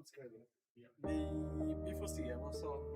skriver. Vi får se vad som...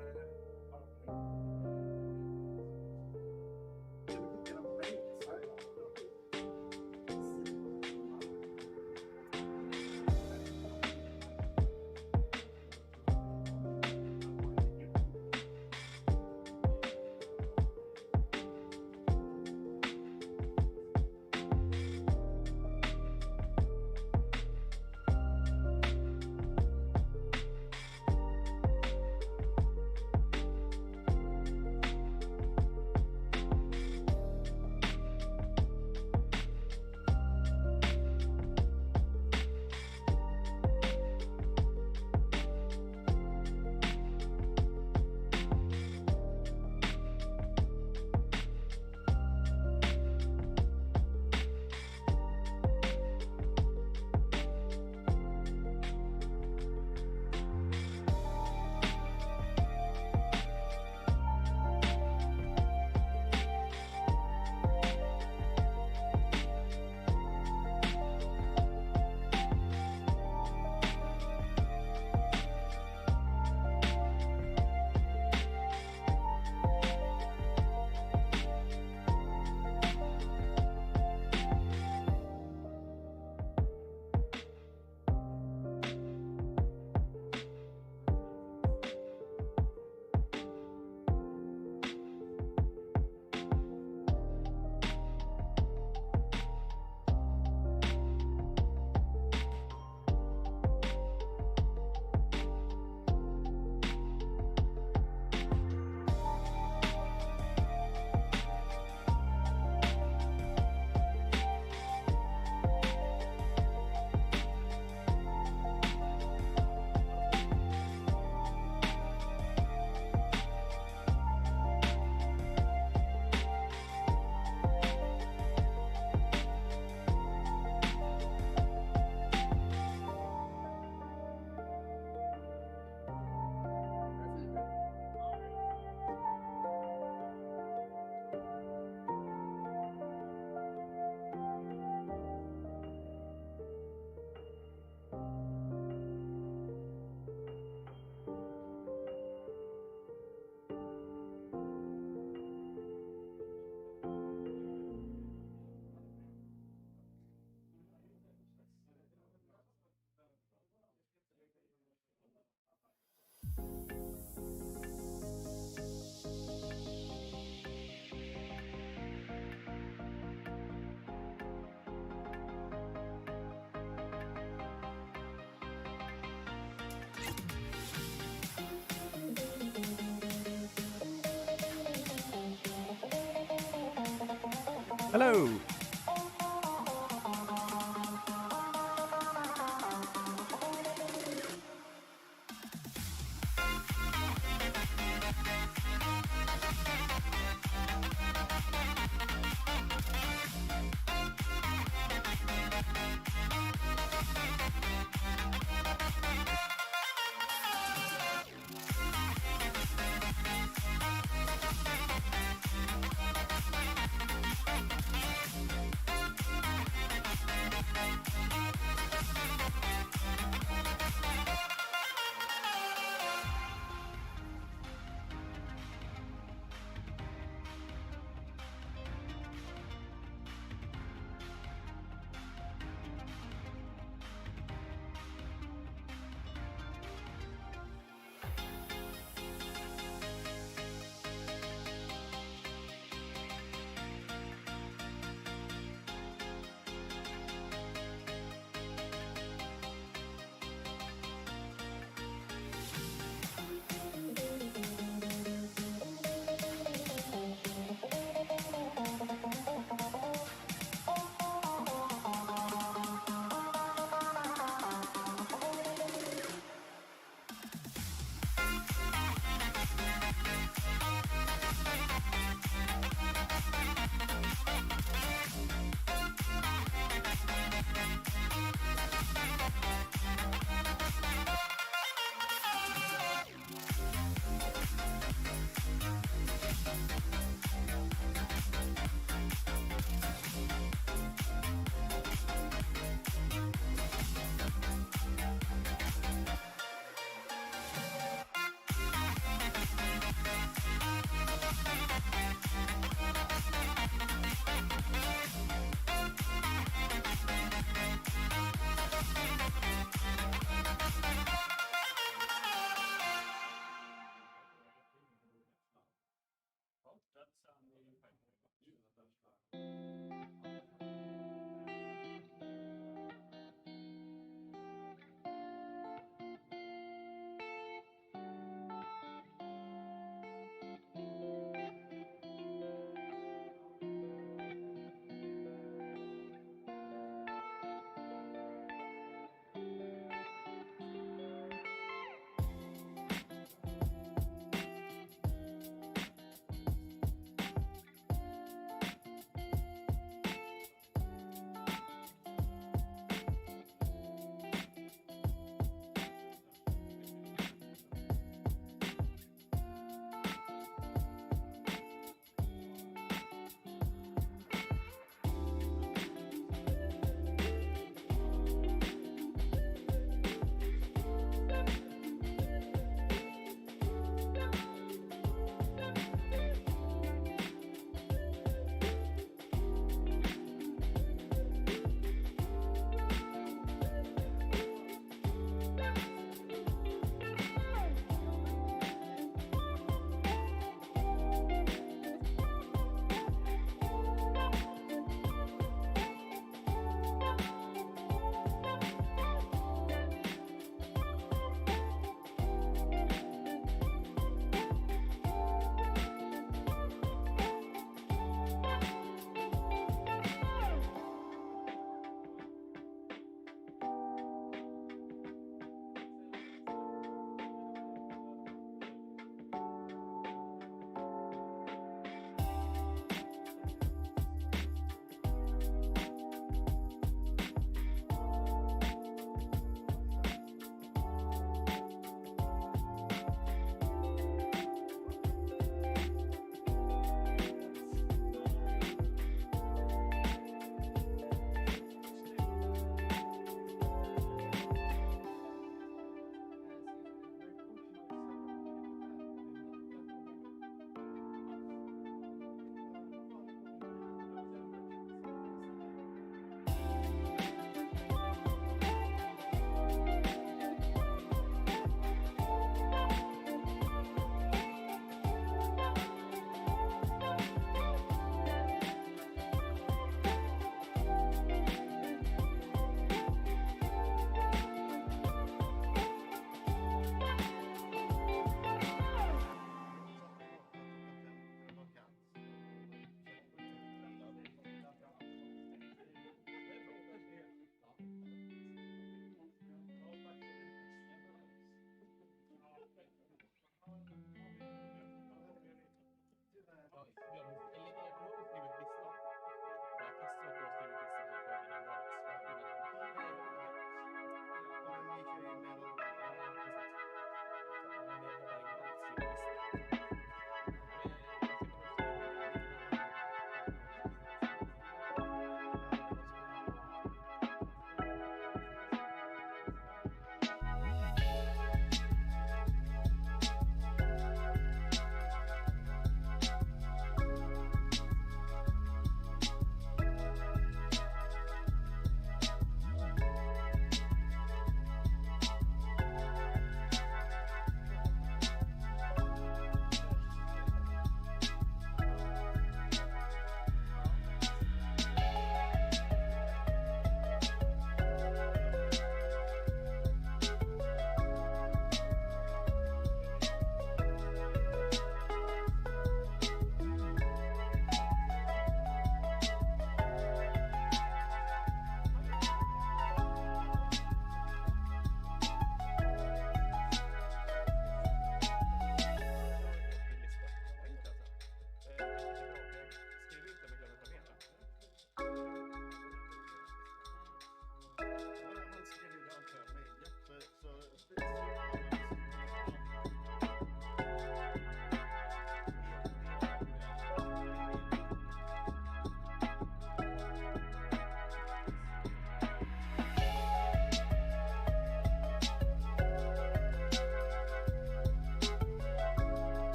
Hello.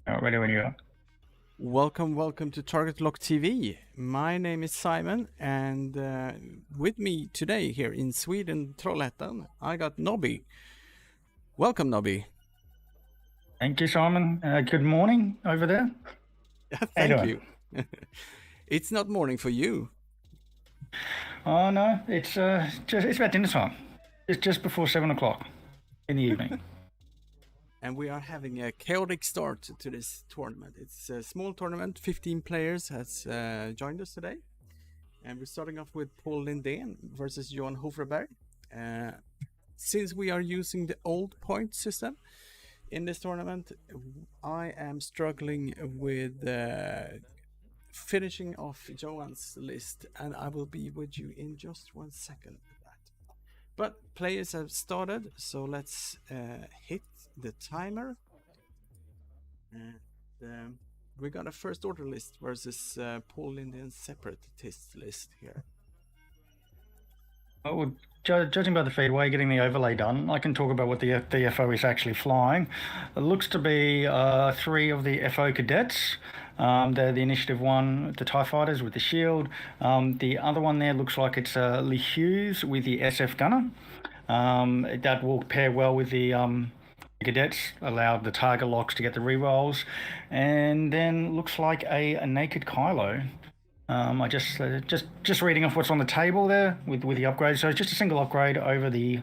Ready when you are. Welcome to TargetLockTV. My name is Simon, and with me today here in Sweden, Trollhättan, I got Nobby. Welcome, Nobby. Thank you, Simon. Good morning over there. Thank you. It's not morning for you. Oh no, it's about dinner time. It's just before 7 o'clock in the evening. And we are having a chaotic start to this tournament. It's a small tournament. 15 players has joined us today. And we're starting off with Paul Lindén versus Johan Hofreberg. Since we are using the old point system in this tournament, I am struggling with finishing off Johan's list. And I will be with you in just 1 second. But players have started, so let's hit the timer. And we got a first order list versus Paul Lindén's separatist list here. Well, judging by the feed, while you're getting the overlay done, I can talk about what the FO is actually flying. It looks to be 3 of the FO cadets. They're the Initiative 1, the TIE Fighters with the shield. The other one there looks like it's Lee Hughes with the SF Gunner. That will pair well with the cadets, allow the target locks to get the rerolls. And then looks like a naked Kylo. I just reading off what's on the table there with the upgrades. So it's just a single upgrade over the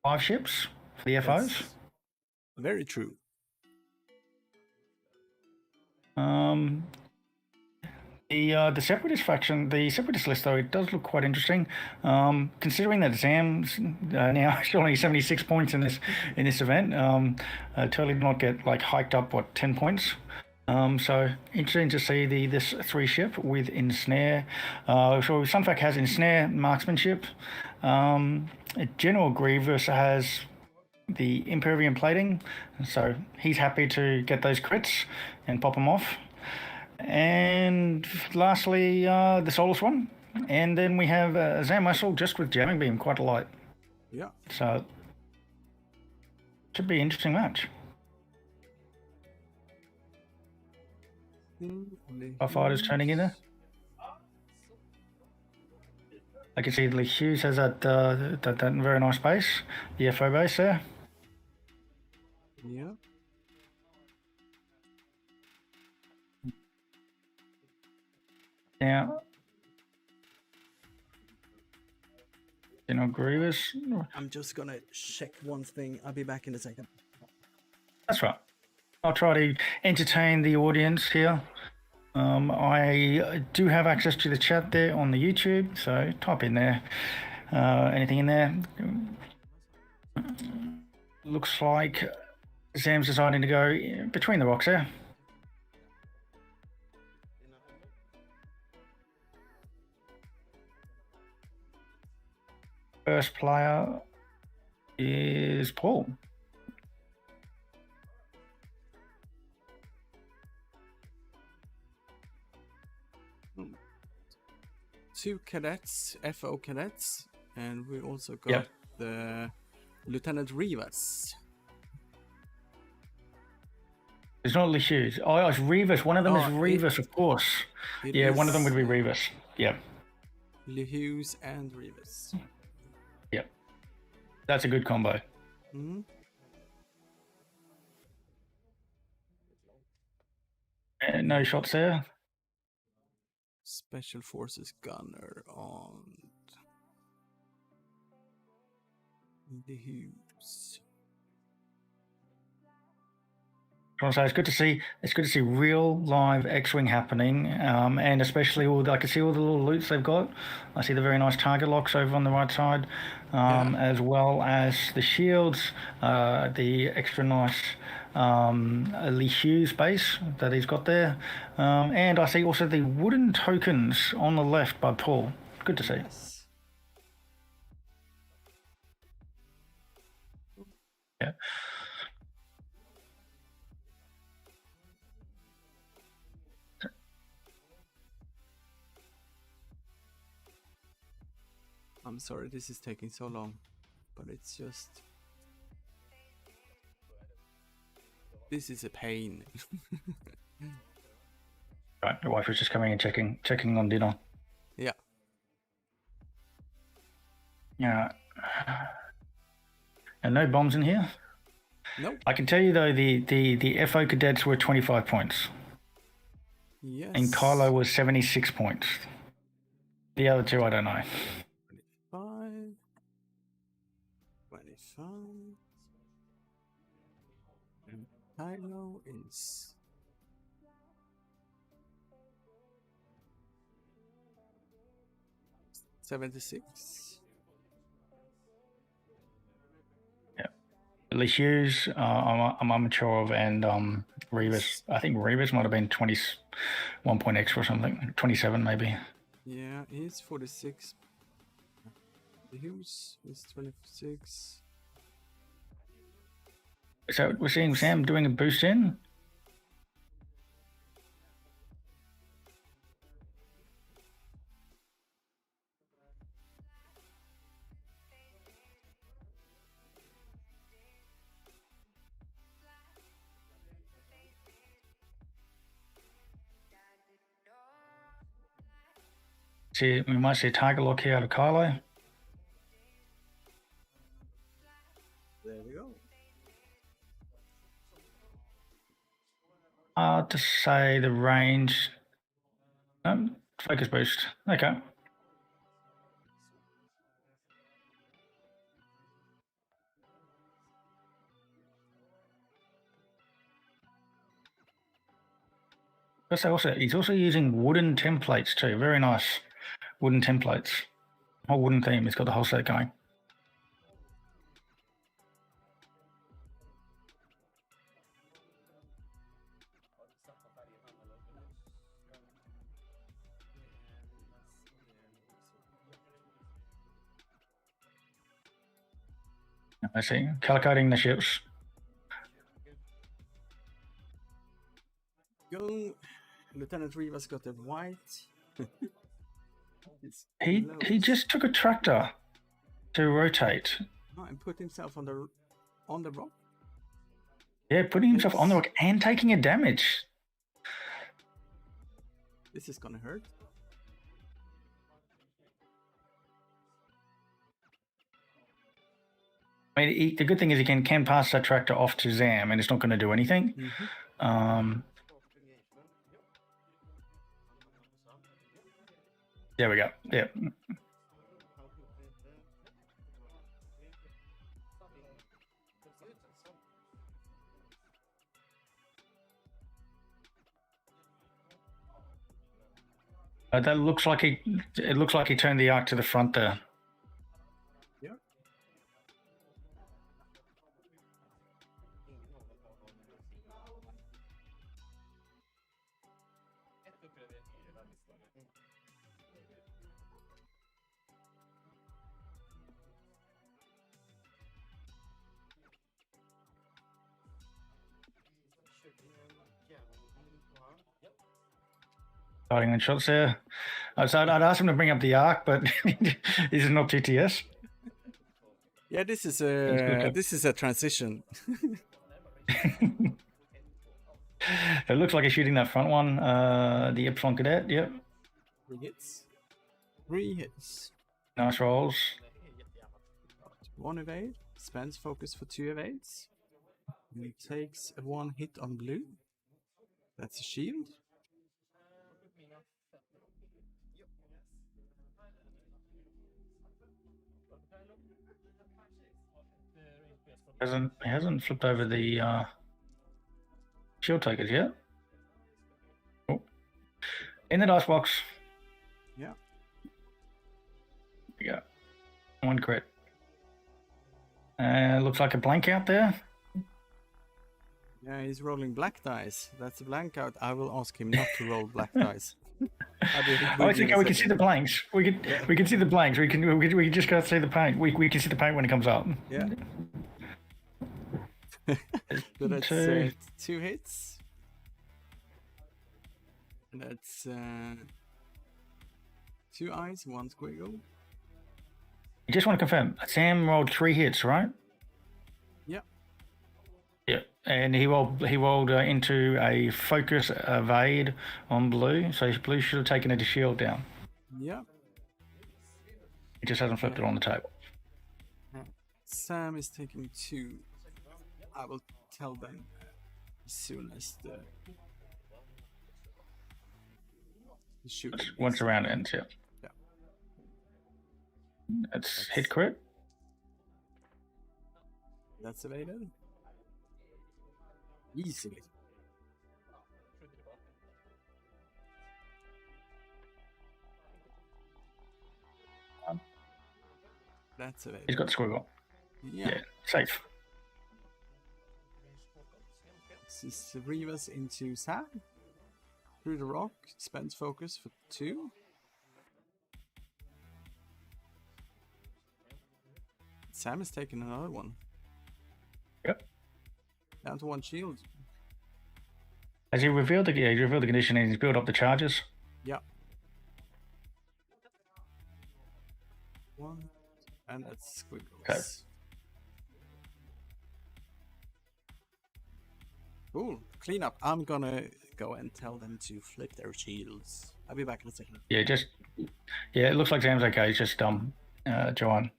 5 ships for the FOs. That's very true. The Separatist faction, the Separatist list though, it does look quite interesting. Considering that Zam's now only 76 points in this event, totally did not get like hiked up 10 points. So interesting to see this 3 ship with Ensnare. So Sunfac has Ensnare marksmanship. General Grievous has the Impervium plating, so he's happy to get those crits and pop them off. And lastly, the Soulless one, and then we have Zam Wessel just with Jamming Beam, quite a light. Yeah. So should be an interesting match. Our fighters turning in there. I can see Lee Hughes has that very nice base, the FO base there. Yeah. Now, Grievous. I'm just gonna check one thing. I'll be back in a second. That's right. I'll try to entertain the audience here. I do have access to the chat there on the YouTube, so type in there anything in there. Looks like Sam's deciding to go between the rocks there. First player is Paul. Two cadets, FO cadets, and we also got the Lieutenant Rivas. It's not Lishus. Oh, it's Rivas. One of them is Rivas, of course. Yeah, one of them would be Rivas. Yeah. Hughes and Rivas. Yep. That's a good combo. Mm-hmm. And no shots there. Special Forces gunner on the Hughes. I want to say it's good to see real live X-wing happening, and especially I can see all the little loots they've got. I see the very nice target locks over on the right side, as well as the shields, the extra nice Lee Hughes base that he's got there, and I see also the wooden tokens on the left by Paul. Good to see. Yes. Yeah. I'm sorry this is taking so long, but it's just This is a pain. Right, your wife was just coming and checking on dinner. Yeah. Yeah. And no bombs in here? Nope. I can tell you though, the FO cadets were 25 points. Yes. And Kylo was 76 points. The other two, I don't know. 25. 25. And Kylo is 76. Yeah. Lee Hughes, I'm unsure of, and Revis. I think Revis might have been 21 point extra or something. 27 maybe. Yeah, he's 46. Hughes is 26. So we're seeing Sam doing a boost in. See, we might see a target lock here out of Kylo. There we go. To say the range. Focus boost. Okay. He's also using wooden templates too. Very nice wooden templates. Whole wooden theme. He's got the whole set going. I see. Calicating the ships. Go. Lieutenant Rivas got a white. He just took a tractor to rotate. Oh, and put himself on the rock. Yeah, putting himself on the rock and taking a damage. This is gonna hurt. I mean, the good thing is he can pass that tractor off to Zam, and it's not going to do anything. Mm-hmm. There we go. Yeah. That looks like it looks like he turned the arc to the front there. Yeah. Starting in shots there. So I'd ask him to bring up the arc, but this is not TTS. Yeah, this is a transition. It looks like he's shooting that front one, the Epsilon Cadet. Yep. 3 hits. 3 hits. Nice rolls. 1 evade. Spends focus for 2 evades. He takes a 1 hit on blue. That's a shield. He hasn't flipped over the shield takers yet. Oh. In the dice box. Yeah. We go. 1 crit. Looks like a blank out there. Yeah, he's rolling black dice. That's a blank out. I will ask him not to roll black dice. I think we can see the blanks. We can see the blanks. We can just gotta see the paint. We can see the paint when it comes out. Yeah. So that's 2 hits. That's 2 eyes, 1 squiggle. I just want to confirm. Sam rolled 3 hits, right? Yeah. Yeah. And he rolled into a focus evade on blue, so blue should have taken it to shield down. Yeah. He just hasn't flipped it on the table. Sam is taking 2. I will tell them as soon as the shoot. Once the round ends, yeah. Yeah. That's hit crit. That's evaded. Easily. That's evaded. He's got the squiggle. Yeah. Safe. This is Rivas into Sam. Through the rock, spends focus for 2. Sam is taking another one. Yep. Down to 1 shield. Has he revealed the condition and he's built up the charges? Yeah. 1. And that's squiggles. Okay. Cool. Clean up. I'm gonna go and tell them to flip their shields. I'll be back in a second. Yeah, it looks like Sam's okay. He's just Joanne.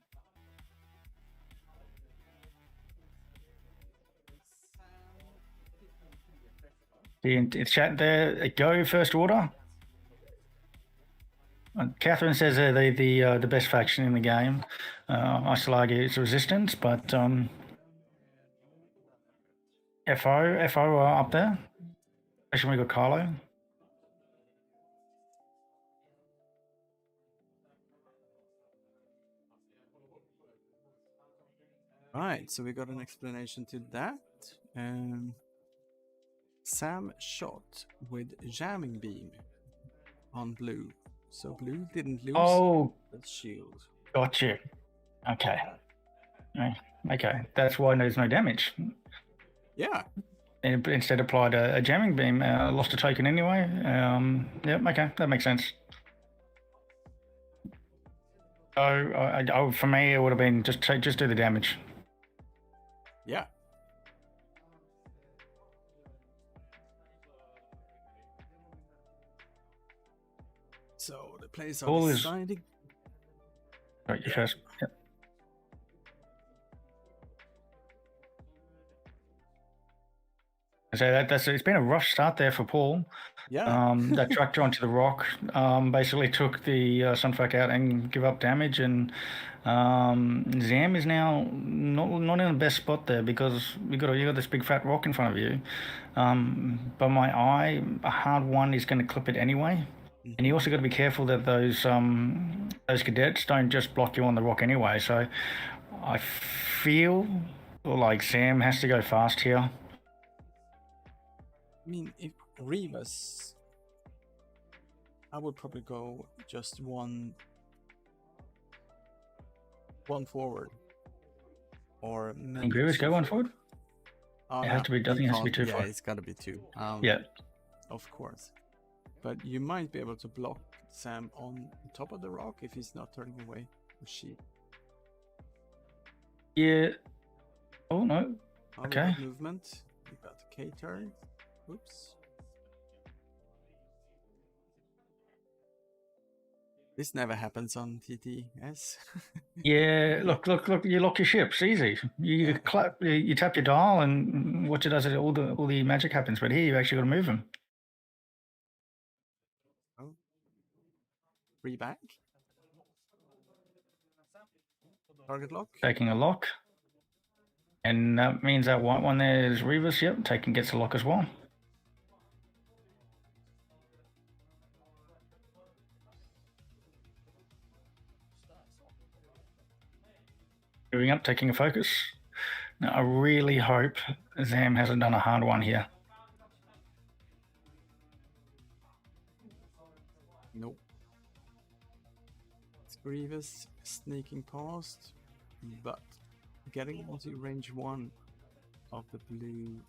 It's chat there. Go first order. Catherine says they're the best faction in the game. I still argue it's resistance, but FO are up there. Especially when we got Carlo. Right, so we got an explanation to that. Sam shot with jamming beam on blue, so blue didn't lose the shield. Gotcha. Okay. Okay, that's why there's no damage. Yeah. And instead applied a jamming beam, lost a token anyway. Yep. Okay, that makes sense. So for me, it would have been just do the damage. Yeah. So the players are deciding. Right, you first. Yep. So it's been a rough start there for Paul. Yeah. That tractor onto the rock basically took the Sunfuck out and give up damage, and Zam is now not in the best spot there because you got this big fat rock in front of you. But my eye, a hard one is going to clip it anyway. And you also got to be careful that those cadets don't just block you on the rock anyway. So I feel like Sam has to go fast here. I mean, if Rivas, I would probably go just one forward, or maybe Rivas go one forward. It has to be. I think it has to be 2 Yeah, forward. it's got to be 2. Yeah, of course. But you might be able to block Sam on top of the rock if he's not turning away the sheep. Yeah. Oh no. Okay. Movement. We got K turn. Oops. This never happens on TTS. Yeah. Look. You lock your ships. Easy. You clap. You tap your dial, and what it does is all the magic happens. But here you actually got to move them. Oh. 3 back. Target lock. Taking a lock. And that means that white one there is Rivas. Yep. Gets a lock as well. Moving up, taking a focus. Now, I really hope Zam hasn't done a hard one here. Nope. It's Grievous sneaking past, but getting into range 1 of the blue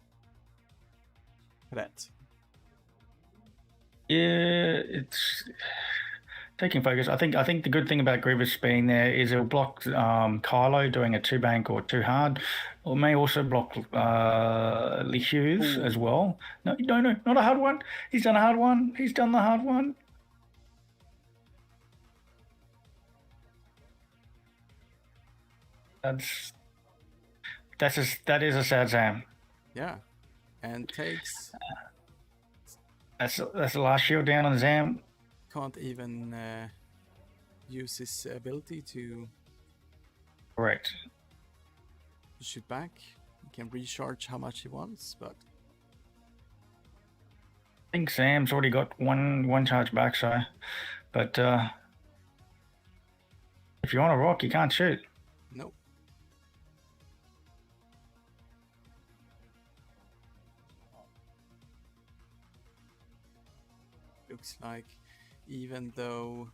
cadet. Yeah, taking focus. I think the good thing about Grievous being there is it'll block Kylo doing a 2-bank or 2 hard, or may also block Lee Hughes as well. No, not a hard one. He's done a hard one. He's done the hard one. That is a sad Sam. Yeah, and takes. That's the last shield down on Zam. Can't even use his ability to. Correct. Shoot back. He can recharge how much he wants, but. I think Sam's already got one charge back, so. But if you're on a rock, you can't shoot. Nope. Looks like even though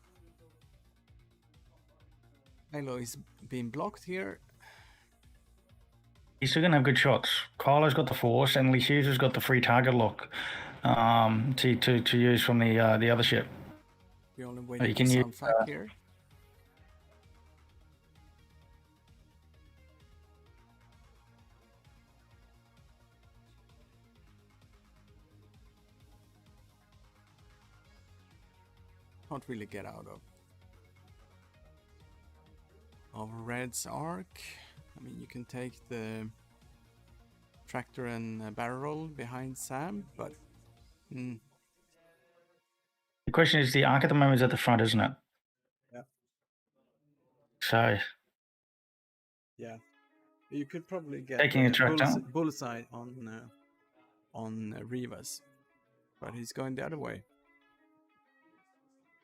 Halo is being blocked here, he's still gonna have good shots. Kylo's got the force, and Lee Hughes has got the free target lock to use from the other ship. we only waiting for some fight here. Can't really get out of Red's arc. I mean, you can take the tractor and barrel roll behind Sam, but the question is, the arc at the moment is at the front, isn't it? Yeah. So yeah, you could probably get taking a tractor bullseye on Rivas, but he's going the other way.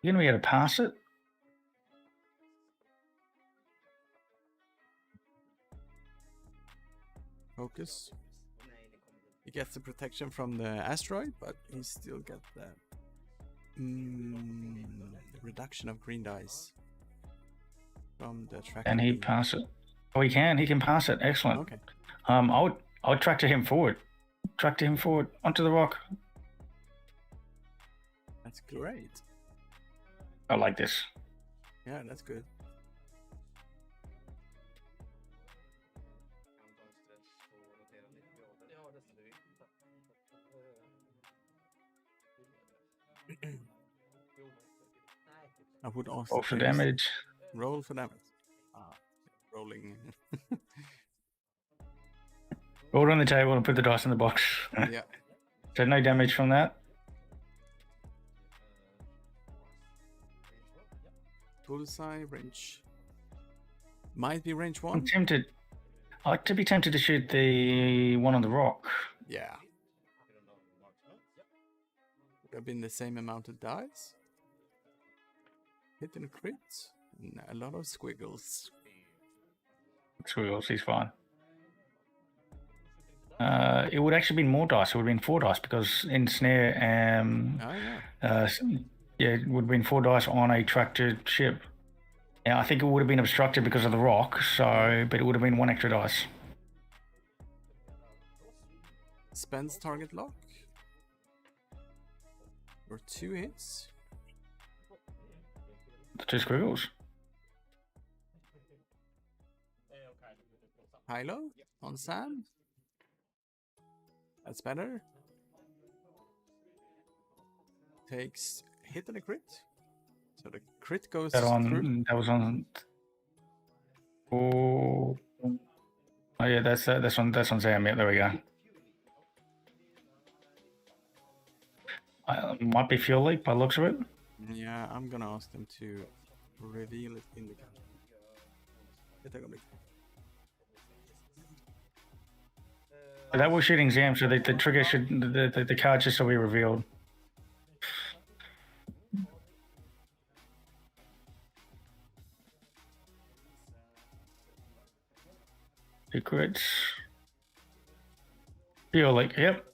You're gonna be able to pass it. Focus. He gets the protection from the asteroid, but he still gets the reduction of green dice from the tractor. And he pass it. Oh, he can. He can pass it. Excellent. Okay. I would tractor him forward. Tractor him forward onto the rock. That's great. I like this. Yeah, that's good. I would also roll for damage. Roll for damage. Rolling. Roll it on the table and put the dice in the box. Yeah. So no damage from that. Bullseye range. Might be range 1. I'm tempted. I like to be tempted to shoot the one on the rock. Yeah. Would have been the same amount of dice. Hit and crit. And a lot of squiggles. Squiggles, he's fine. It would actually be more dice. It would have been 4 dice because in snare, yeah, it would have been 4 dice on a tractored ship. Yeah, I think it would have been obstructed because of the rock, so but it would have been 1 extra dice. Spends target lock. Or 2 hits. The 2 squiggles. Hilo on Sam. That's better. Takes hit and a crit. So the crit goes through. That was on. Oh yeah, that's on Sam. Yeah, there we go. Might be fuel leak by the looks of it. Yeah, I'm gonna ask them to reveal it in the couch. That was shooting Zam, so the trigger should the card should still be revealed. Secrets. Feel like, yep.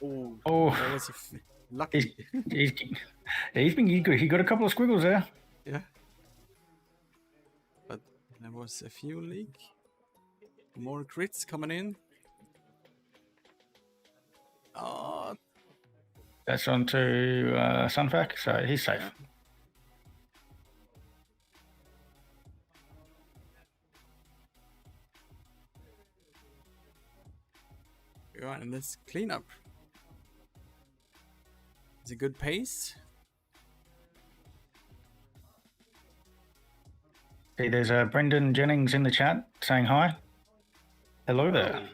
Oh, that was lucky. He got a couple of squiggles there. Yeah. But there was a fuel leak. More crits coming in. Oh, That's onto Sunfac, so he's safe. Go on, and let's clean up. It's a good pace. See, there's Brendan Jennings in the chat saying hi. Hello there. Oh,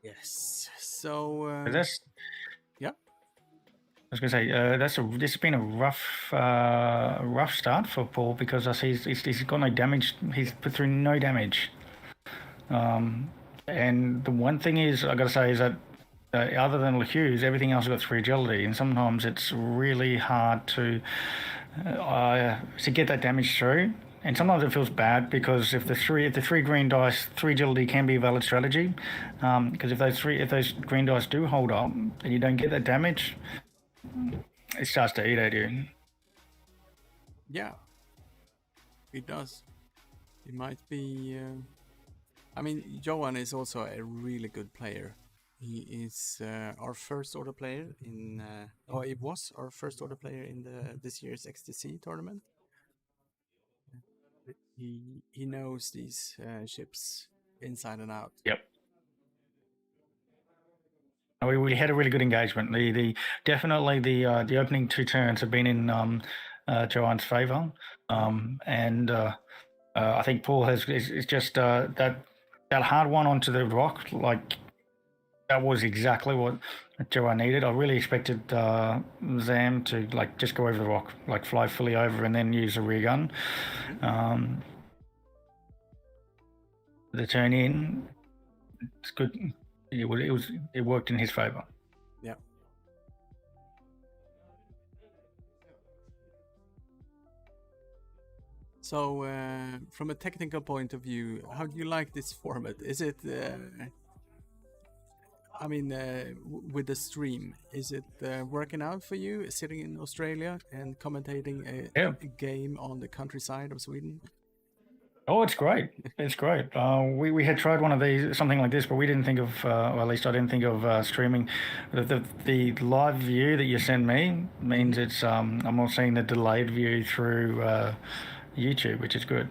Yes. So That's, yeah. I was going to say this has been a rough start for Paul because I see he's got no damage. He's put through no damage. And the one thing is I got to say is that other than Hughes, everything else has got 3 agility, and sometimes it's really hard to get that damage through. And sometimes it feels bad because if the three green dice, 3 agility can be a valid strategy. Because if those green dice do hold up and you don't get that damage, it starts to eat at you. Yeah. It does. It might be. I mean, Johan is also a really good player. He is our first order player in. It was our first order player in this year's XTC tournament. He knows these ships inside and out. Yep. We had a really good engagement. Definitely the opening 2 turns have been in Johan's favour, and I think Paul is just that hard one onto the rock. Like that was exactly what Johan needed. I really expected Zam to like just go over the rock, like fly fully over, and then use a rear gun. The turn in, it's good. It worked in his favor. Yeah. So, from a technical point of view, how do you like this format? Is it, with the stream, is it working out for you, sitting in Australia and commentating a game on the countryside of Sweden? Oh, it's great. It's great. We had tried one of these, something like this, but we didn't think of, or at least I didn't think of streaming. The live view that you send me means it's I'm not seeing the delayed view through YouTube, which is good.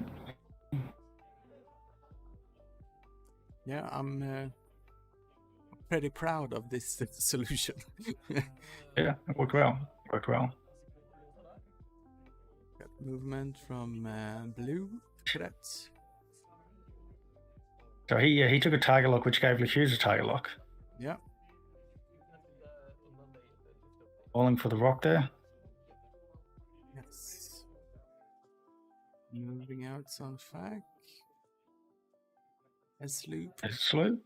Yeah, I'm pretty proud of this solution. Yeah, it worked well. Got movement from blue. Correct. So he took a target lock, which gave Hughes a target lock. Yeah. Falling for the rock there. Yes. Moving out some fac. A sloop. A sloop.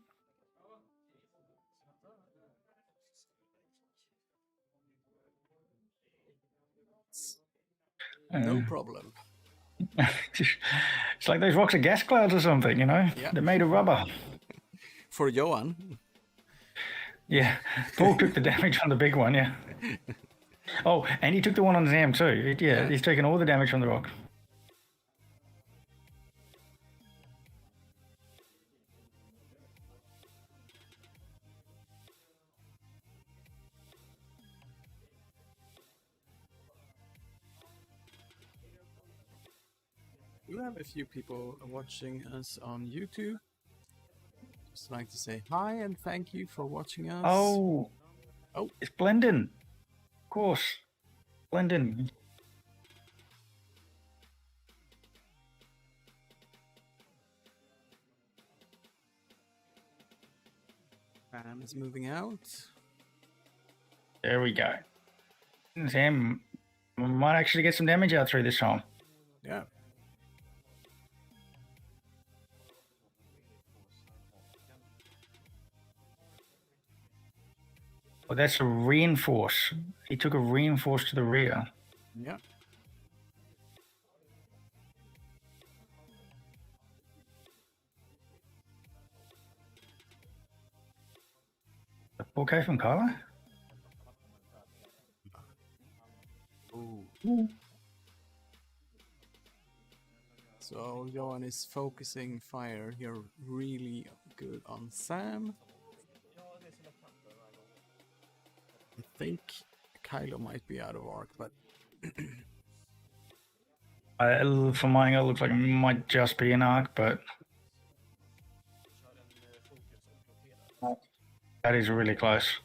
No problem. It's like those rocks are gas clouds or something, you know? Yeah. They're made of rubber. For Johan. Yeah. Paul took the damage on the big one, yeah. Oh, and he took the one on Zam too. Yeah, he's taken all the damage from the rock. We have a few people watching us on YouTube. Just like to say hi and thank you for watching us. Oh, it's Blendon. Of course, Blendon. Bam is moving out. There we go. Zam might actually get some damage out through this time. Yeah. Well, that's a reinforce. He took a reinforce to the rear. Yeah. Okay from Carla? So Johan is focusing fire here really good on Sam. I think Kylo might be out of arc, but For mine, it looks like it might just be an arc, but that is really close.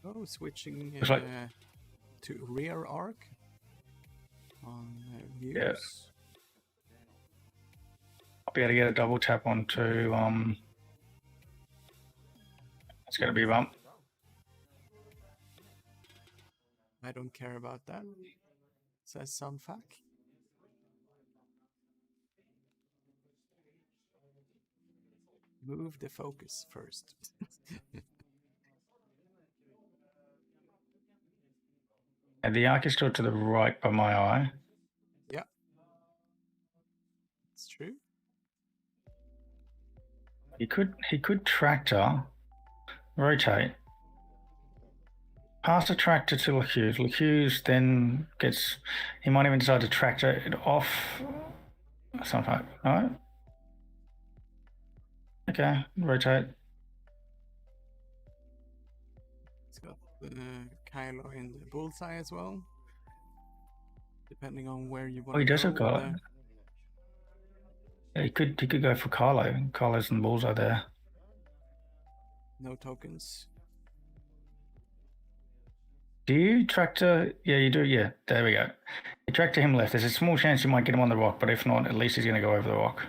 oh, switching like- to rear arc on views. Yeah. I'll be able to get a double tap onto it's gonna be a bump. I don't care about that, says Sunfuck. Move the focus first. And the arc is still to the right by my eye. Yeah, it's true. He could tractor, rotate, pass the tractor to Lacuse. Lacuse then he might even decide to tractor it off. Something, alright. Okay, rotate. It's got Kylo in the bullseye as well. Depending on where you want Oh, he to does go. have got it. Yeah, he could go for Kylo. Kylo's in the bullseye there. No tokens. Do you tractor? Yeah, you do. Yeah, there we go. You tractor him left. There's a small chance you might get him on the rock, but if not, at least he's going to go over the rock.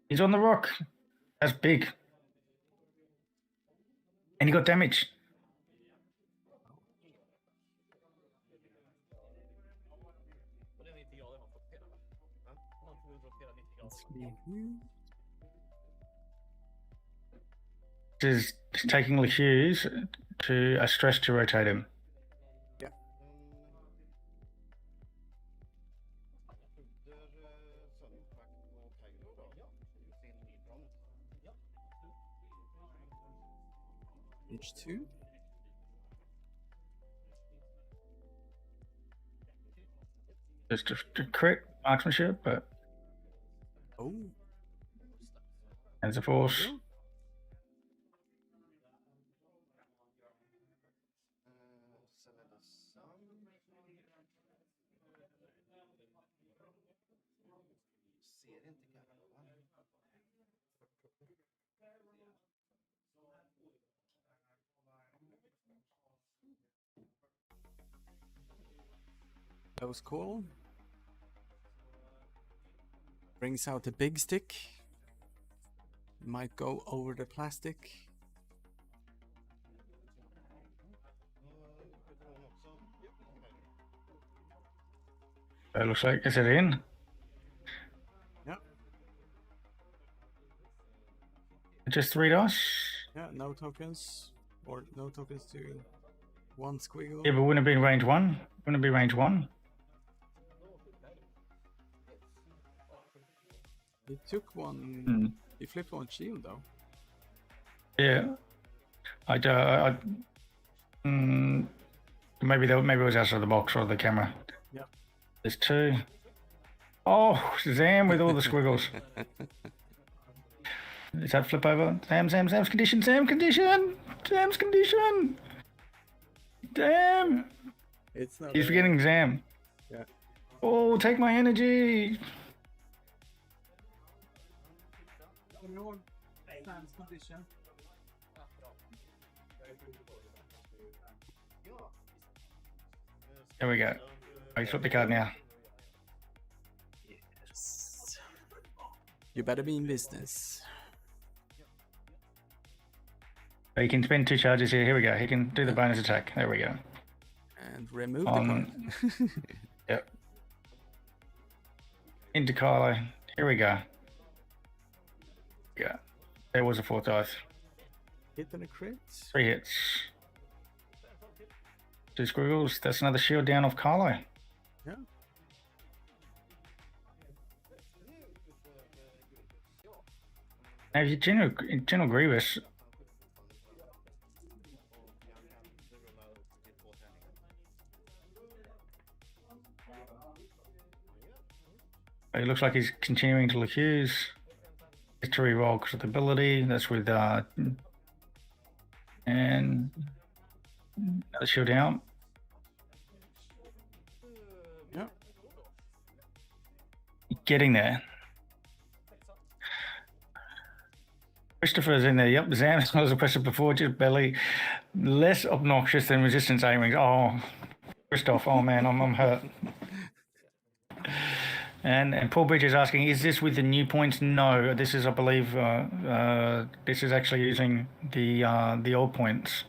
He's on the rock. That's big. And he got damage. Is taking Lacuse to a stress to rotate him. Yeah. H2. Just a crit marksmanship, but Oh. hands of force. That was cool. Brings out the big stick. Might go over the plastic. It looks like, is it in? Yeah. Just 3 dice? Yeah, no tokens. Or no tokens to one squiggle. Yeah, but wouldn't it be range 1? Wouldn't it be range 1? He took one. He flipped one shield though. Yeah. Maybe it was outside the box or the camera. Yeah. There's 2. Oh, Zam with all the squiggles. Is that flip over? Sam's condition, Sam's condition! Sam's condition! Damn! It's not. He's forgetting Zam. Yeah. Oh, take my energy! There we go. Oh, you flip the card now. Yes. You better be in business. Oh, he can spend 2 charges here. Here we go. He can do the bonus attack. There we go. And remove the card. Yep. Into Kylo. Here we go. Yeah. There was a 4th dice. Hit and a crit. 3 hits. 2 squiggles. That's another shield down off Kylo. Yeah. Now, if you General Grievous, It looks like he's continuing to accuse. To re-roll because of the ability. That's with and another shield out. Yep. Getting there. Christopher's in there. Yep, Zam was oppressive before, just barely less obnoxious than resistance aiming. Oh, Christoph. Oh man, I'm hurt. And Paul Bridge is asking, is this with the new points? No, this is, I believe, this is actually using the old points.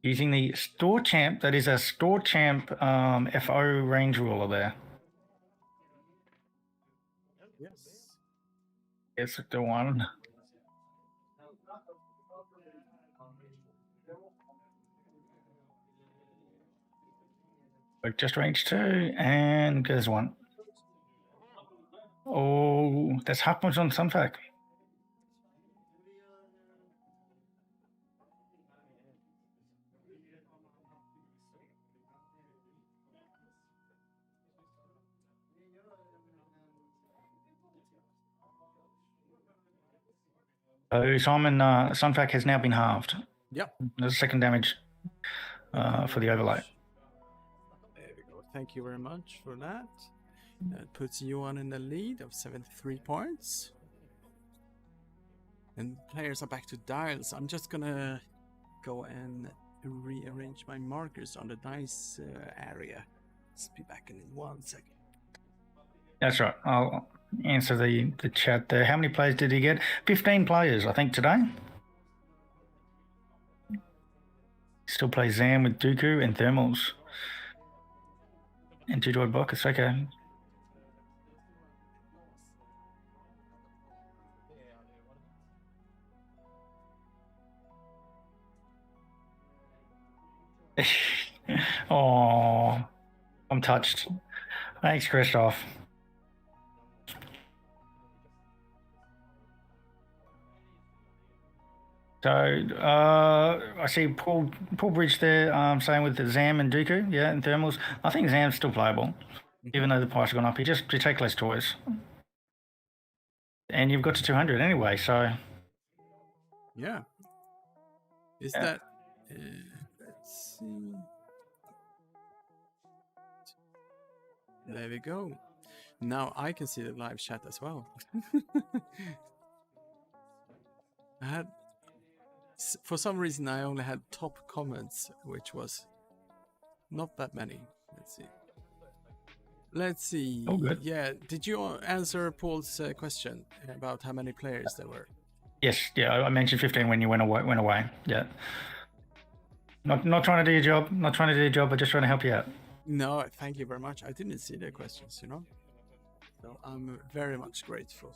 Using the store champ, that is a store champ FO range ruler there. Yes. It's the one. Just range 2, and there's one. Oh, that's half points on Sunfac. So Simon, Sunfac has now been halved. Yep. There's a second damage for the overlay. There we go. Thank you very much for that. That puts Johan in the lead of 73 points. And players are back to dials. I'm just gonna go and rearrange my markers on the dice area. Let's be back in 1 second. That's right. I'll answer the chat there. How many players did he get? 15 players, I think, today. Still plays Zam with Dooku and Thermals. And Judoid Bockus, okay. Oh, I'm touched. Thanks, Christoph. So I see Paul Bridge there saying with the Zam and Dooku, yeah, and Thermals. I think Zam's still playable, even though the price has gone up. You take less toys. And you've got to 200 anyway, so... Yeah. Is that... let's see... There we go. Now I can see the live chat as well. I had... For some reason, I only had top comments, which was not that many. Let's see. Oh, good. Yeah, did you answer Paul's question about how many players there were? Yes, yeah, I mentioned 15 when you went away. Yeah. Not trying to do your job. Not trying to do your job, but just trying to help you out. No, thank you very much. I didn't see the questions, you know. So I'm very much grateful.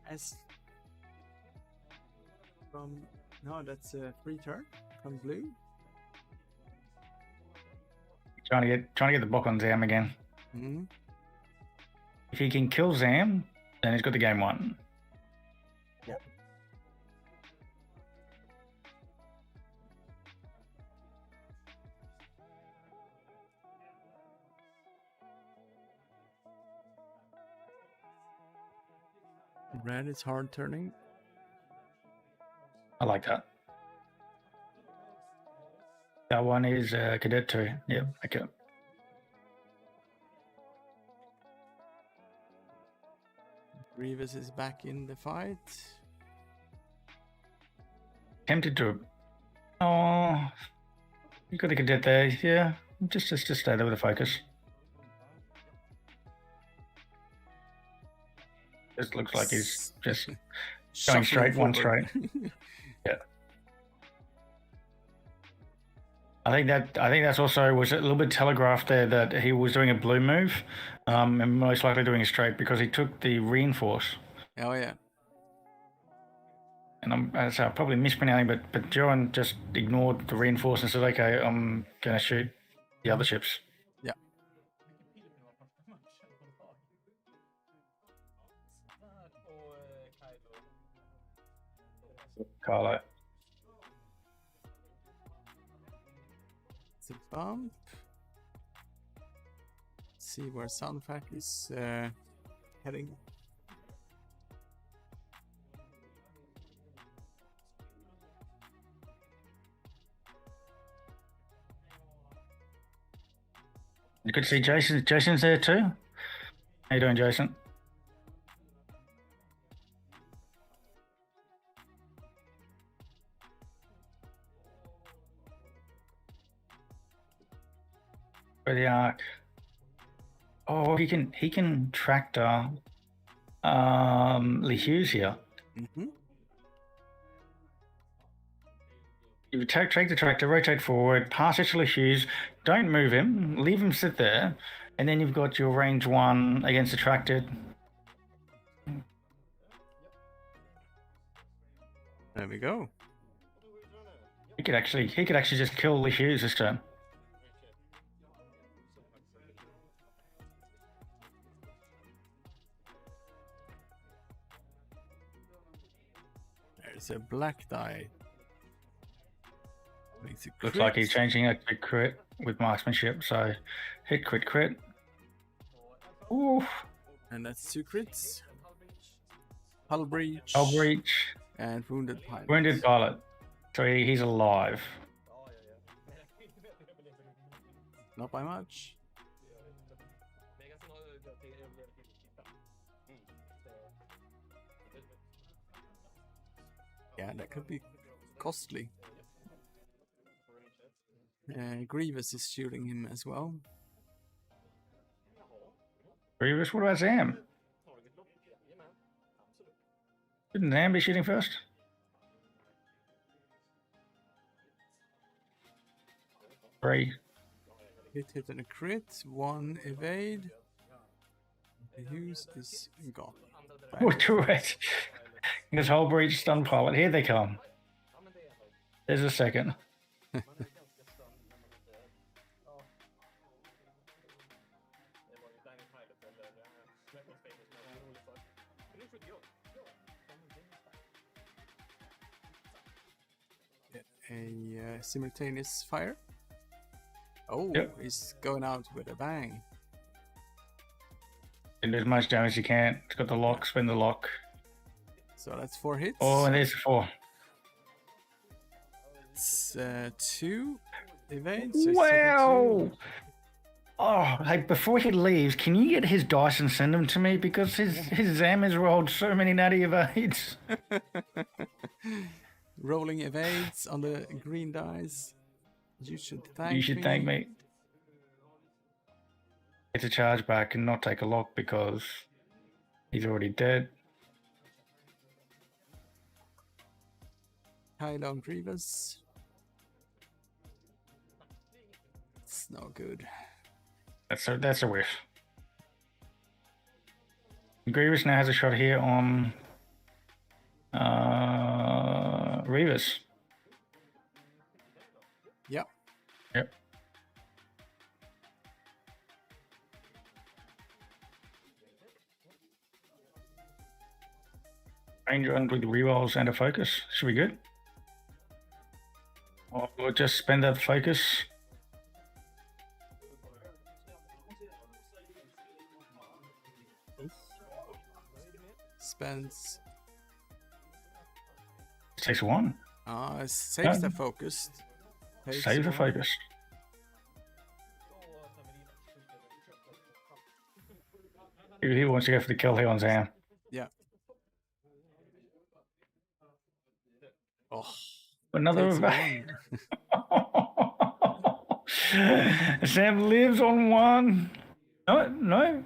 As from no, that's a free turn from blue. Trying to get the block on Zam again. Mm-hmm. If he can kill Zam, then he's got the game won. Yeah. Red is hard turning. I like that. That one is Cadet 2. Yeah, okay. Grievous is back in the fight. Tempted to... Oh, you got the Cadet there. Yeah, just stay there with the focus. Just looks like he's just going straight, one straight. Yeah. I think that's also was a little bit telegraphed there that he was doing a blue move, and most likely doing a straight because he took the reinforce. Oh yeah. And I'm probably mispronouncing, but Johan just ignored the reinforce and said, "Okay, I'm gonna shoot the other ships. Yeah. Carlo. It's a bump. Let's see where Soundtrack is heading. You could see Jason. Jason's there too. How you doing, Jason? For the arc. Oh, he can tractor Lee Hughes here. Mm-hmm. You take the tractor, rotate forward, pass it to Lee Hughes, don't move him, leave him sit there, and then you've got your range 1 against the tractor. There we go. He could actually just kill Lee Hughes this turn. There's a black die. Makes it Looks like he's changing a crit with marksmanship, so hit, crit. Oof. And that's 2 crits. Hull breach. Hull breach. And wounded pilot. Wounded pilot. So he's alive. Not by much. Yeah, that could be costly. Grievous is shooting him as well. Grievous, what about Zam? Shouldn't Zam be shooting first? Three. Hit and a crit. 1 evade. Hughes is gone. Oh, correct. This whole breach stun pilot. Here they come. There's a second. A simultaneous fire. Oh, Yep. He's going out with a bang. And do as much damage as you can. It's got the lock, spin the lock. So that's 4 hits. Oh, and there's 4. It's 2 evades. So Wow! Oh, hey, before he leaves, can you get his dice and send them to me? Because his Zam has rolled so many natty evades. Rolling evades on the green dice. You should thank me. You should thank me. It's a charge back and not take a lock because he's already dead. High down Grievous. It's no good. That's a whiff. Grievous now has a shot here on Revis. Yep. Yep. Range run with rerolls and a focus. Should be good. Or we'll just spend that focus. Spends. Takes 1. Saves the focused. Save the focus. He wants to go for the kill here on Zam. Yeah. Oh. Another evade. Sam lives on 1. No.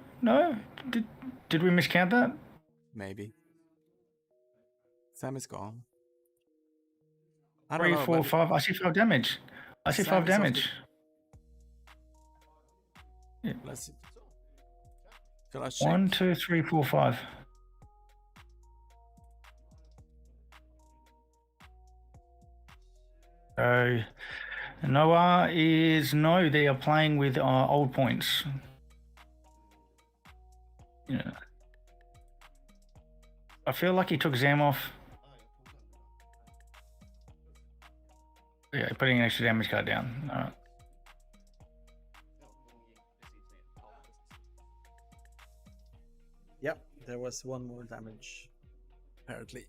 Did we miscount that? Maybe. Sam is gone. I don't 3, know, 4, 5. I see 5 damage. I see 5 damage. Yeah. Let's see. Shall I check? 1, 2, 3, 4, 5. So Noah is no. They are playing with old points. Yeah. I feel like he took Zam off. Yeah, putting an extra damage card down. All right. Yep, there was one more damage, apparently.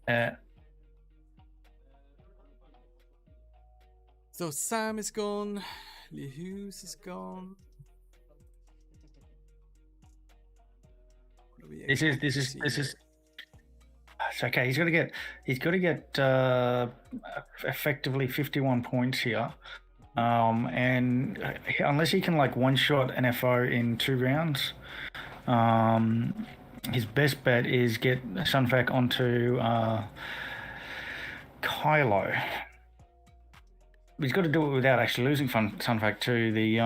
So Sam is gone. Lee Hughes is gone. This is. It's okay. He's got to get effectively 51 points here, and unless he can like one shot an FO in 2 rounds, his best bet is get Sunfac onto Kylo. He's got to do it without actually losing Sunfac to the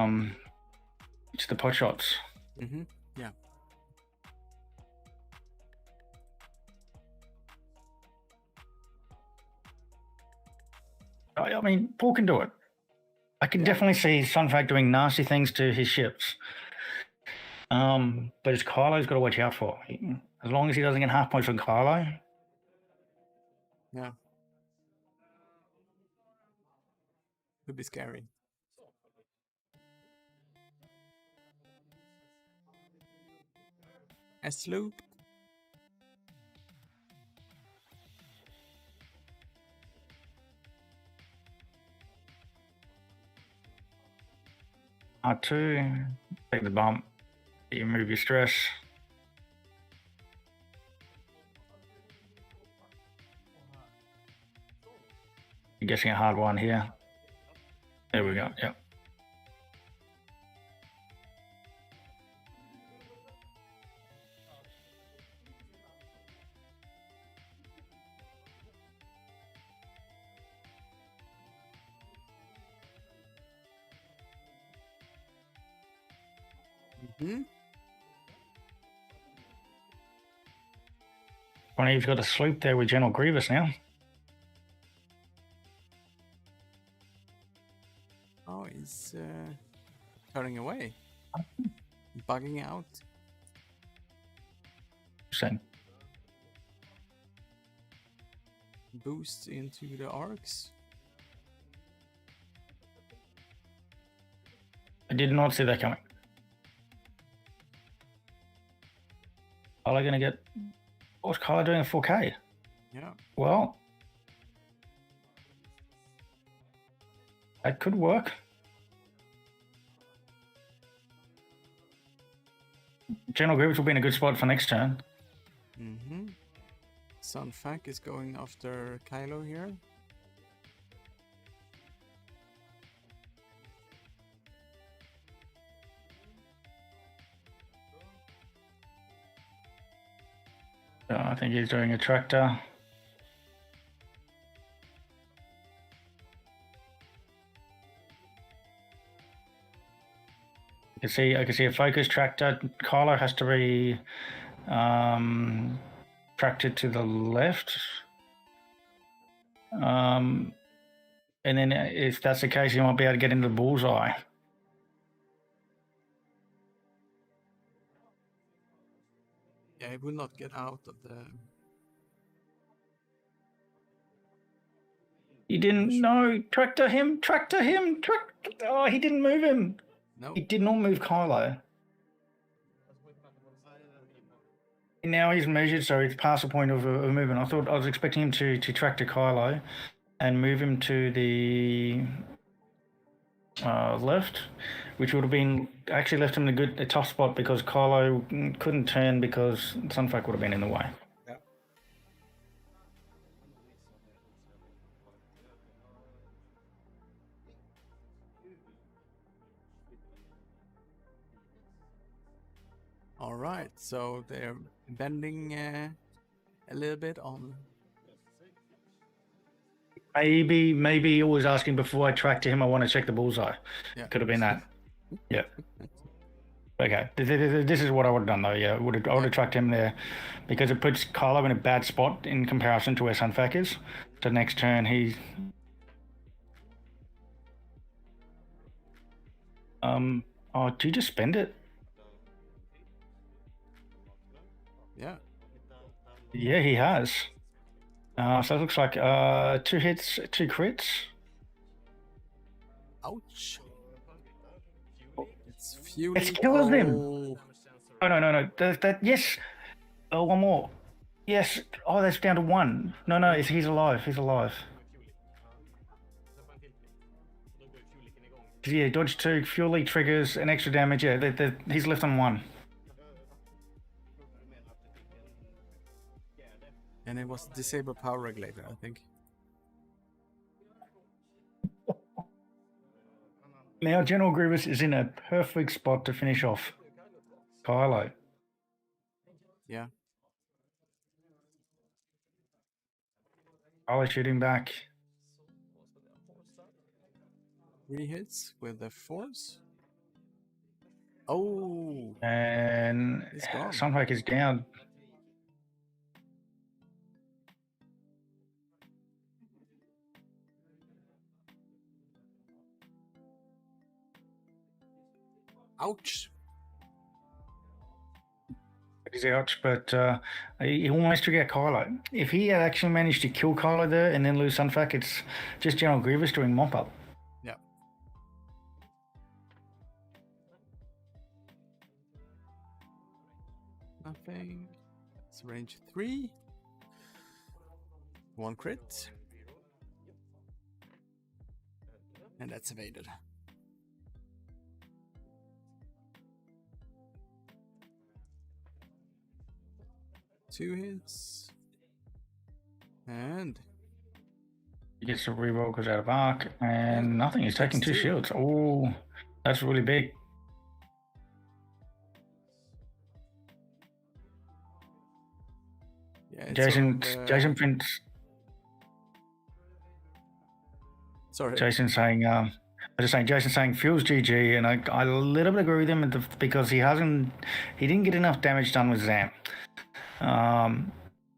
pot shots. Mm-hmm. Yeah. I mean, Paul can do it. I can definitely see Sunfac doing nasty things to his ships. But it's Kylo's got to watch out for. As long as he doesn't get half points from Kylo. Yeah. Could be scary. S-loop. R2, take the bump, you remove your stress. You're guessing a hard one here. There we go, yep. Mm-hmm. Funny, you've got a sloop there with General Grievous now. Oh, he's turning away. Bugging out. Same. Boost into the arcs. I did not see that coming. Kylo gonna get... What's Kylo doing at 4K? Yeah. Well... that could work. General Grievous will be in a good spot for next turn. Mm-hmm. Sunfac is going after Kylo here. So I think he's doing a tractor. I can see a focus tractor. Kylo has to be tracted to the left. And then if that's the case, you might be able to get into the bullseye. Yeah, he will not get out of the... He didn't know. Tractor him. Oh, he didn't move him. No. He did not move Kylo. Now he's measured, so it's past the point of movement. I was expecting him to tractor Kylo and move him to the left, which would have been actually left him in a tough spot because Kylo couldn't turn because Sunfac would have been in the way. Yeah. All right, so they're bending a little bit on. Maybe he was asking before I tractor him. I want to check the bullseye. Yeah. Could have been that. Yeah. Okay. This is what I would have done though. Yeah, I would have tracked him there because it puts Kylo in a bad spot in comparison to where Sunfac is. The next turn Oh, do you just spend it? Yeah. Yeah, he has. So it looks like 2 hits, 2 crits. Ouch. It's fueling. It's killing him. Oh no. That yes. Oh, one more. Yes. Oh, that's down to 1. No. He's alive. He's alive. Yeah, dodge 2, fuel leak triggers, and extra damage. Yeah, he's left on 1. And it was disable power regulator, I think. Now General Grievous is in a perfect spot to finish off Kylo. Yeah. Kylo shooting back. 3 hits with the force. Oh. And Sunhawk is down. Ouch. He's ouch, but he almost took out Kylo. If he had actually managed to kill Kylo there and then lose Sunfuck, it's just General Grievous doing mop up. Yeah. Nothing. It's range 3. 1 crit. And that's evaded. Two hits. And he gets a reroll, goes out of arc, and nothing. He's taking 2 shields. Oh, that's really big. yeah, Jason Prince. Sorry. Jason saying, I was just saying, Jason saying feels GG, and I a little bit agree with him because he didn't get enough damage done with Zam.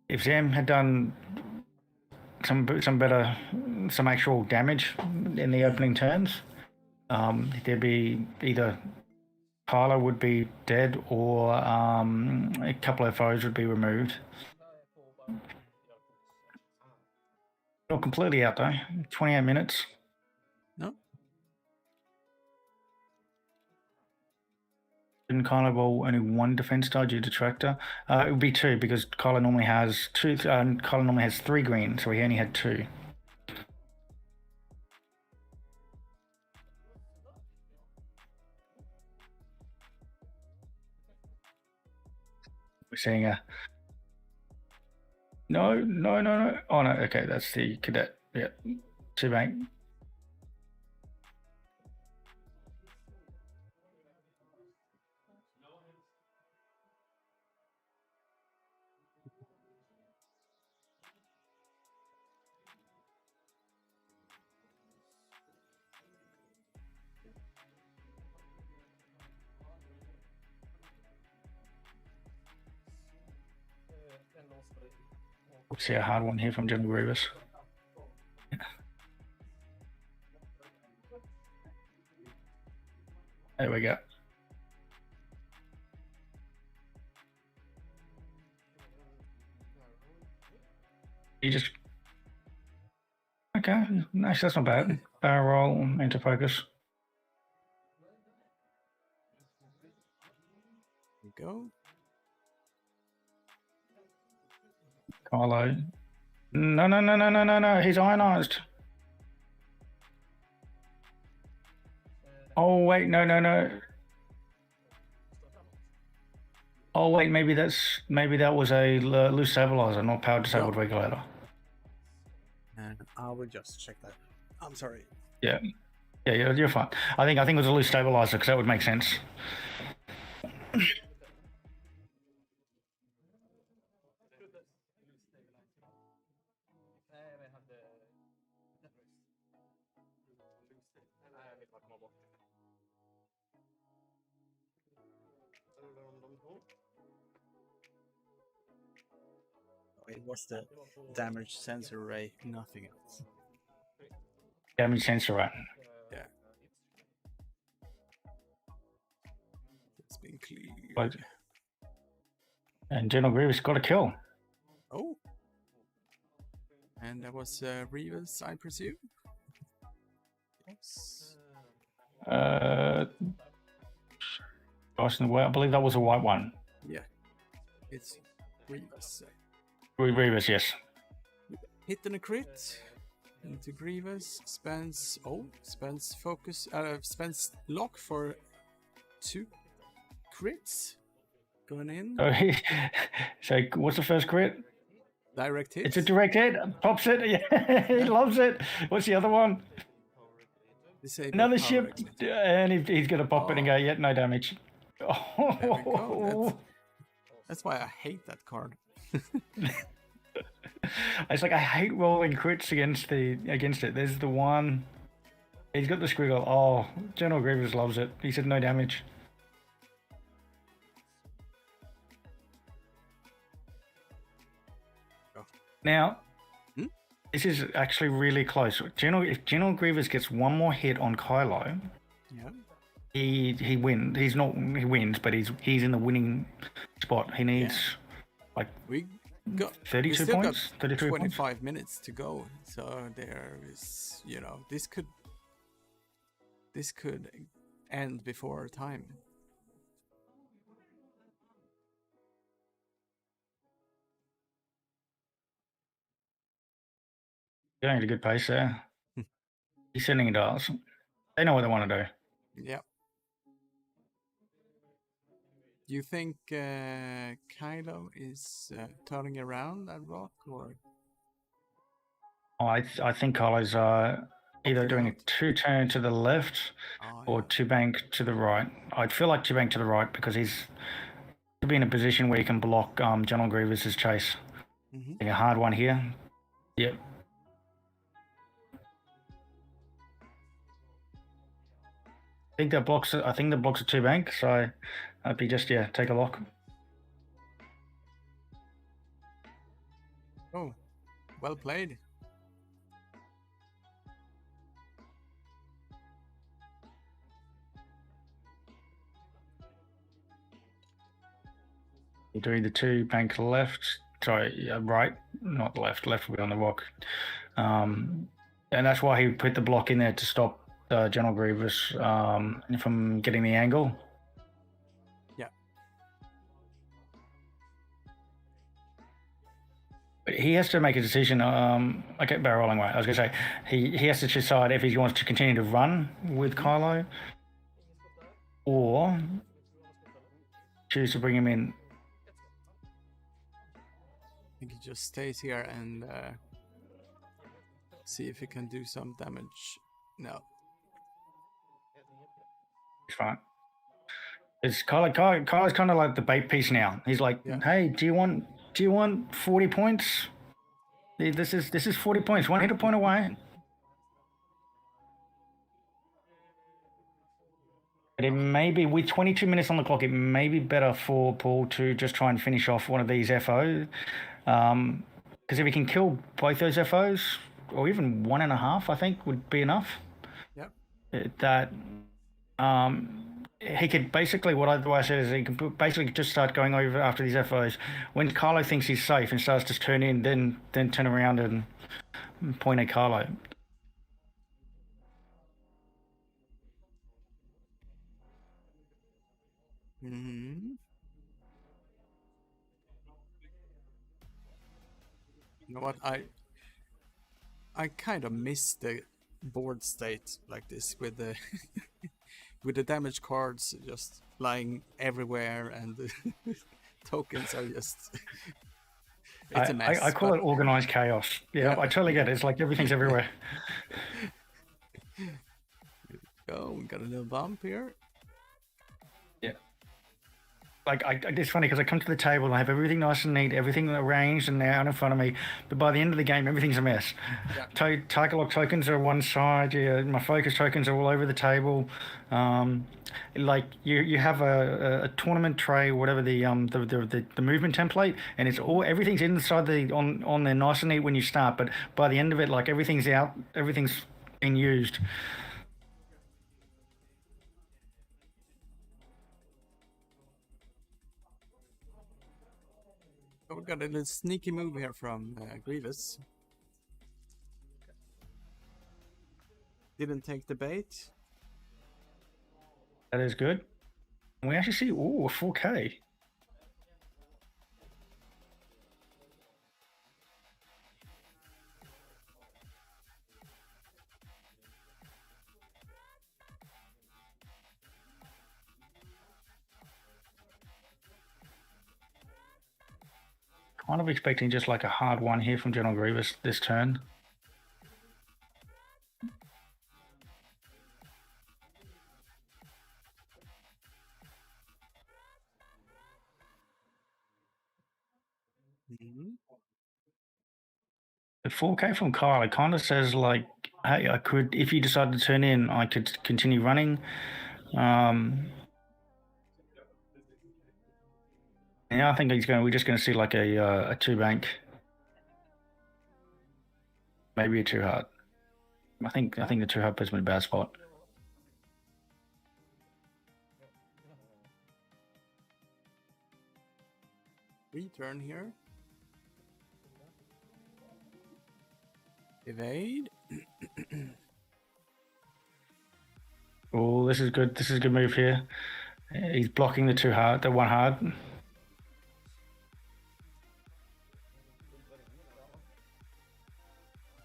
If Zam had done some actual damage in the opening turns, there'd be either Kylo would be dead or a couple of foes would be removed. Not completely out though. 28 minutes. No. Didn't Kylo roll only 1 defense die due to tractor? It would be 2 because Kylo normally has 2. Kylo normally has 3 green, so he only had 2. We're seeing a. No. Oh no. Okay, that's the cadet. Yeah, 2 bank. See a hard one here from General Grievous. There we go. You just okay. Nice, that's not bad. Barrel roll into focus. There we go. Kylo. No. He's ionized. Oh wait, no. Oh wait, maybe that was a loose stabilizer, not power disabled regulator. And I will just check that. I'm sorry. Yeah, you're fine. I think it was a loose stabilizer because that would make sense. It was the damage sensor array, nothing else. Damage sensor array. Yeah. It's been cleared. But, and General Grievous got a kill. Oh. And that was Revis, I presume? Yes. Gosh, I believe that was a white one. Yeah. It's Revis. Grievous, yes. Hit and a crit. Into Grievous. Spends focus. Spends lock for 2 crits. Going in. So what's the first crit? Direct hit. It's a direct hit. Pops it. Yeah, he loves it. What's the other one? Disable Another power ship. exit. And he's going to pop it and go, yet no damage. There we go. That's why I hate that card. It's like I hate rolling crits against it. There's the one. He's got the squiggle. Oh, General Grievous loves it. He said no damage. Now, this is actually really close. If General Grievous gets one more hit on Kylo, yeah, he wins. He wins, but he's in the winning spot. He needs we got 32 points, 33 25 points. minutes to go. So there is, this could end before time. Going at a good pace there. He's sending it to us. They know what they want to do. Yeah. Do you think Kylo is turning around that rock, or? Oh, I think Kylo's either doing a 2-turn to the left or 2-bank to the right. I'd feel like 2-bank to the right because he's to be in a position where he can block General Grievous's chase. A hard one here. Yep. I think the blocks are 2-bank, so I'd be just take a lock. Oh, well played. You're doing the 2-bank left, right, not left. Left will be on the rock, and that's why he put the block in there to stop General Grievous from getting the angle. Yeah. But he has to make a decision. Okay, barrel rolling way. I was going to say he has to decide if he wants to continue to run with Kylo or choose to bring him in. I think he just stays here and see if he can do some damage. No. It's fine. It's Kylo's kind of like the bait piece now. He's like, hey, do you want 40 points? This is 40 points. One hit a point away. But it may be, with 22 minutes on the clock, it may be better for Paul to just try and finish off one of these FOs. Because if he can kill both those FOs, or even 1.5, I think would be enough. Yep. He could basically, the way I said is he can basically just start going over after these FOs. When Kylo thinks he's safe and starts to turn in, then turn around and point at Kylo. You know what? I kind of miss the board state like this with the with the damage cards just lying everywhere and the tokens are just it's a mess. I call it organized chaos. Yeah, I totally get it. It's like everything's everywhere. Oh, we got a little bump here. Yeah. Like it's funny because I come to the table and I have everything nice and neat, everything arranged and out in front of me. But by the end of the game, everything's a mess. Yeah. TargetLock tokens are on one side. My focus tokens are all over the table. Like you have a tournament tray, whatever the movement template, and it's everything's inside on there nice and neat when you start. But by the end of it, like everything's out, everything's being used. got a little sneaky move here from Grievous. Didn't take the bait. That is good. We actually see, ooh, a 4K. Kind of expecting just like a hard one here from General Grievous this turn. The 4K from Kyle, it kind of says like, hey, I could, if you decide to turn in, I could continue running. Yeah, I think we're just going to see like a 2-bank. Maybe a 2-heart. I think the 2-heart puts me in a bad spot. Return here. Evade. Oh, this is good. This is a good move here. He's blocking the 2-heart, the 1-heart.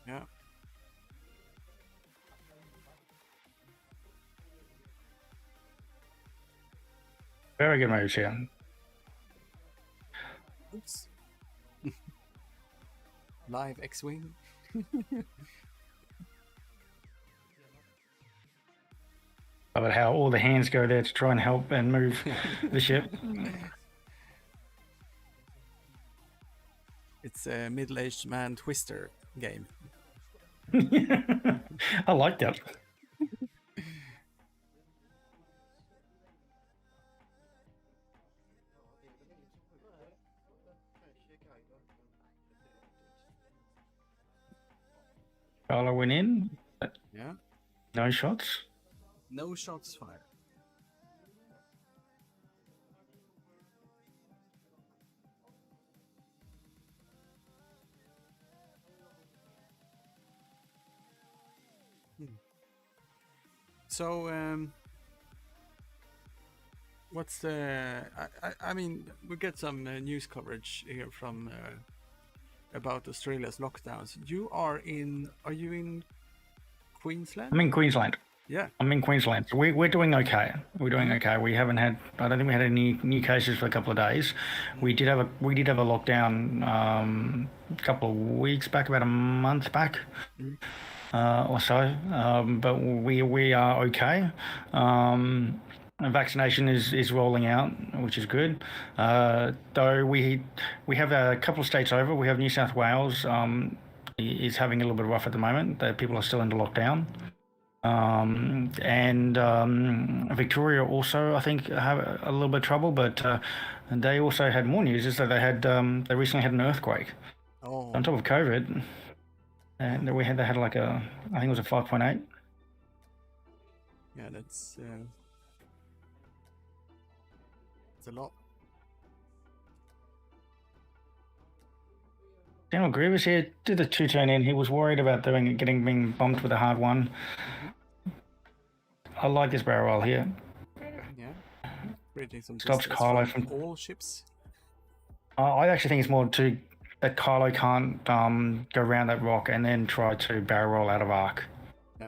Yeah. Very good moves here. Oops. Live X-Wing. About how all the hands go there to try and help and move the ship. It's a middle-aged man twister game. I like that. Carlo went in. Yeah. No shots. No shots fired. So, what's the? I mean, we get some news coverage here from about Australia's lockdowns. Are you in Queensland? I'm in Queensland. Yeah. I'm in Queensland. So we're doing okay. We're doing okay. We haven't had. I don't think we had any new cases for a couple of days. We did have a lockdown a couple of weeks back, about a month back. Or so, but we are okay. Vaccination is rolling out, which is good. Though we have a couple of states over. We have New South Wales is having a little bit rough at the moment. The people are still into lockdown, and Victoria also I think have a little bit of trouble. But they also had more news. Is that they recently had an earthquake on top of COVID. And they had like I think it was a 5.8. Yeah, that's a lot. General Grievous here did the 2-turn in. He was worried about being bumped with a hard one. I like this barrel roll here. Yeah, creating some Stops Kylo from all ships. I actually think it's more that Kylo can't go around that rock and then try to barrel roll out of arc. Yeah.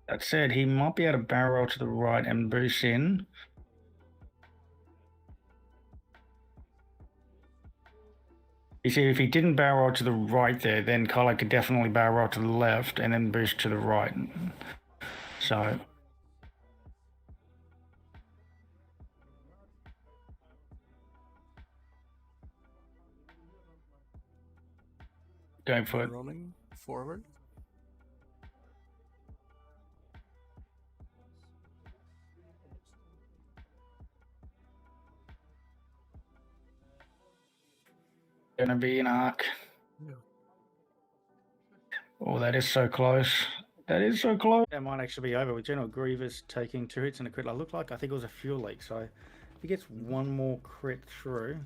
That said, he might be able to barrel roll to the right and boost in. You see, if he didn't barrel roll to the right there, then Kylo could definitely barrel roll to the left and then boost to the right. So... going for it. Rolling forward. Gonna be an arc. Yeah. Oh, that is so close. That is so close. That might actually be over with General Grievous taking 2 hits and a crit. I think it was a fuel leak, so he gets one more crit through.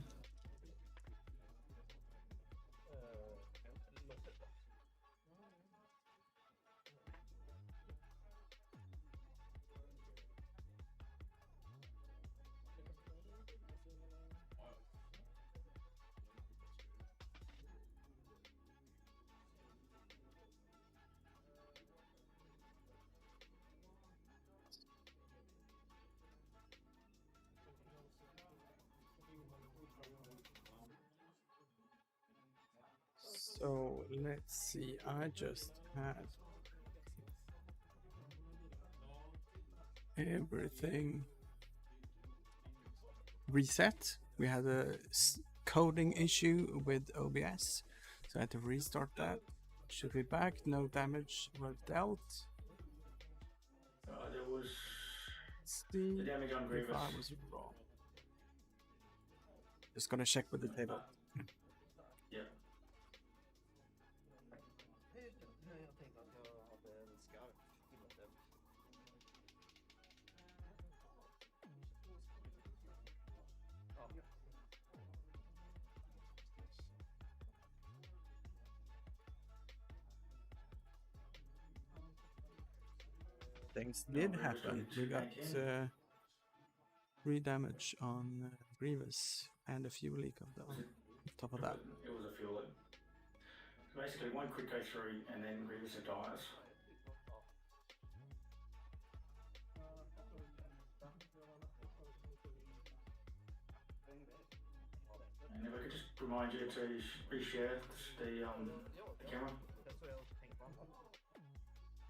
So let's see, I just had everything reset. We had a coding issue with OBS, so I had to restart that. Should be back, no damage was dealt. There was See the damage on if Grievous. I was wrong. Just gonna check with the table. Yeah. Things did happen. We got 3 damage on Grievous and a fuel leak of them. On top of that. It was a fuel leak. So basically, one quick go through, and then Grievous dies. And if I could just remind you to reshare the camera.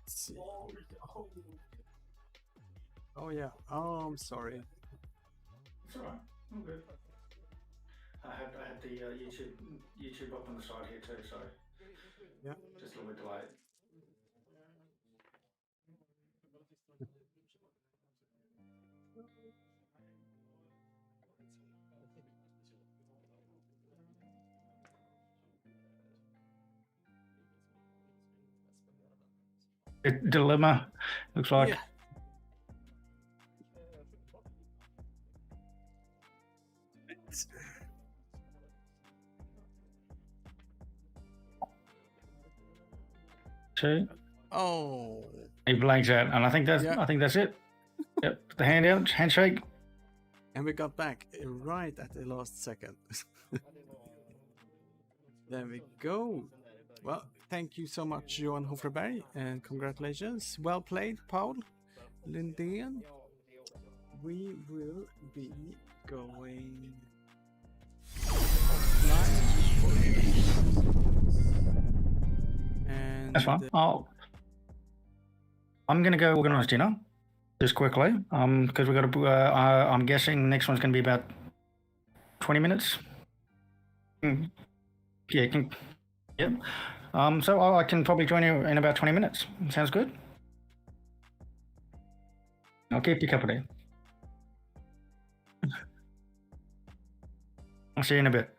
Let's see. Oh yeah. Oh, I'm sorry. It's alright. All good. I had the YouTube up on the side here too, so Yeah. just a little bit delayed. Dilemma, looks like. Yeah. Two. Oh. He blanks out, and I think that's it. Yep, the handshake. And we got back right at the last second. There we go. Well, thank you so much, Johan Hofreberg, and congratulations. Well played, Paul Lindén. We will be going live. And That's fine. I'm gonna go organise dinner just quickly. Because we got to. I'm guessing next one's gonna be about 20 minutes. Yeah. Yep. So I can probably join you in about 20 minutes. Sounds good. I'll keep you company. I'll see you in a bit.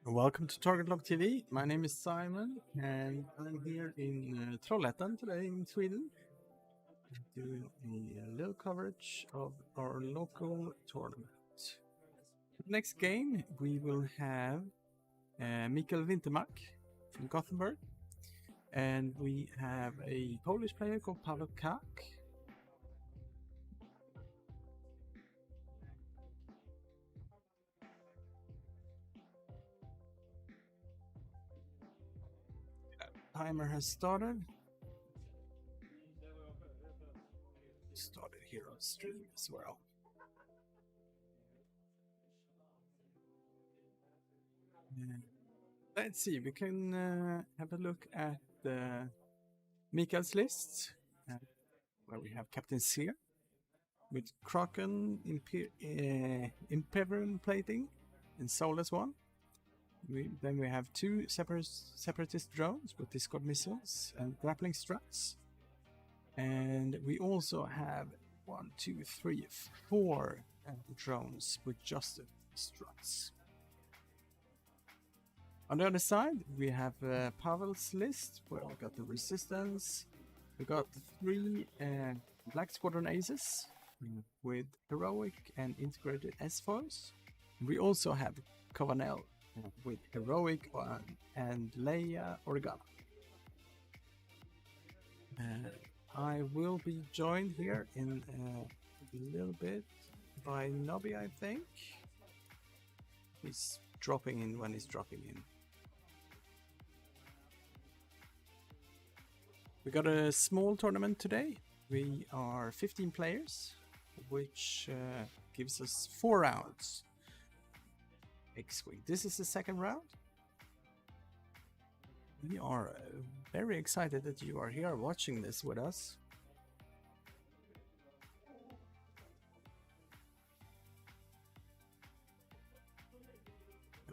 Welcome to TargetLockTV. My name is Simon, and I'm here in Trollhättan today in Sweden, doing a little coverage of our local tournament. Next game, we will have Mikael Wintermark from Gothenburg, and we have a Polish player called Paweł Kak. Timer has started. Started here on stream as well. Let's see, we can have a look at Mikael's list, where we have Captain Seer with Kraken, Imperium Plating, and Soulless One. Then we have two separatist drones with Discord missiles and grappling struts. And we also have 4 drones with just struts. On the other side, we have Pavel's list, where we got the Resistance. We got 3 Black Squadron Aces with Heroic and Integrated S-Foils. We also have Covanel with Heroic and Leia Organa. I will be joined here in a little bit by Nobby, I think. He's dropping in when he's dropping in. We got a small tournament today. We are 15 players, which gives us 4 rounds. X-Wing. This is the second round. We are very excited that you are here watching this with us.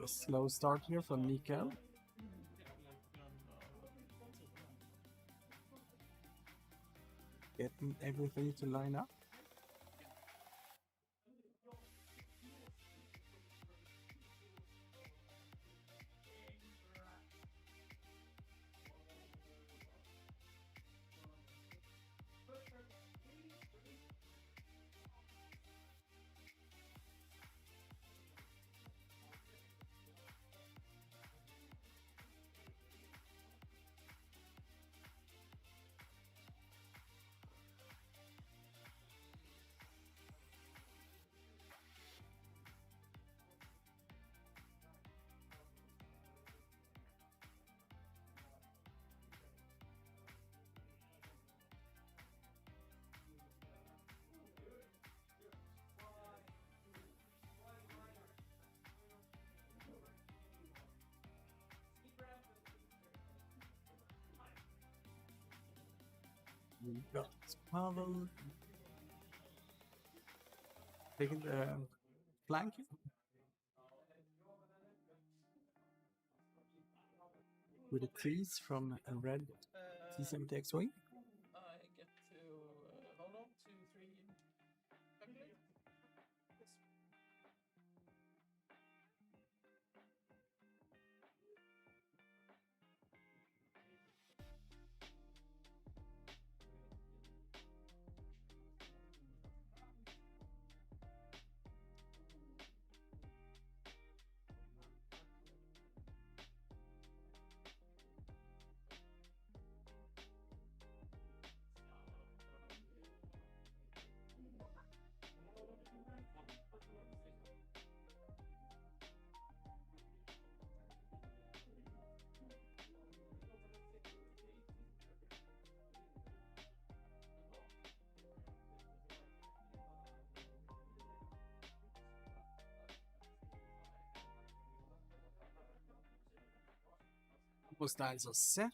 A slow start here from Mikael. Getting everything to line up. We got Pavel taking the flank with a tease from a red T-70 X-Wing. I get to hold on 2, 3. Calculate. Yes. Both styles are set.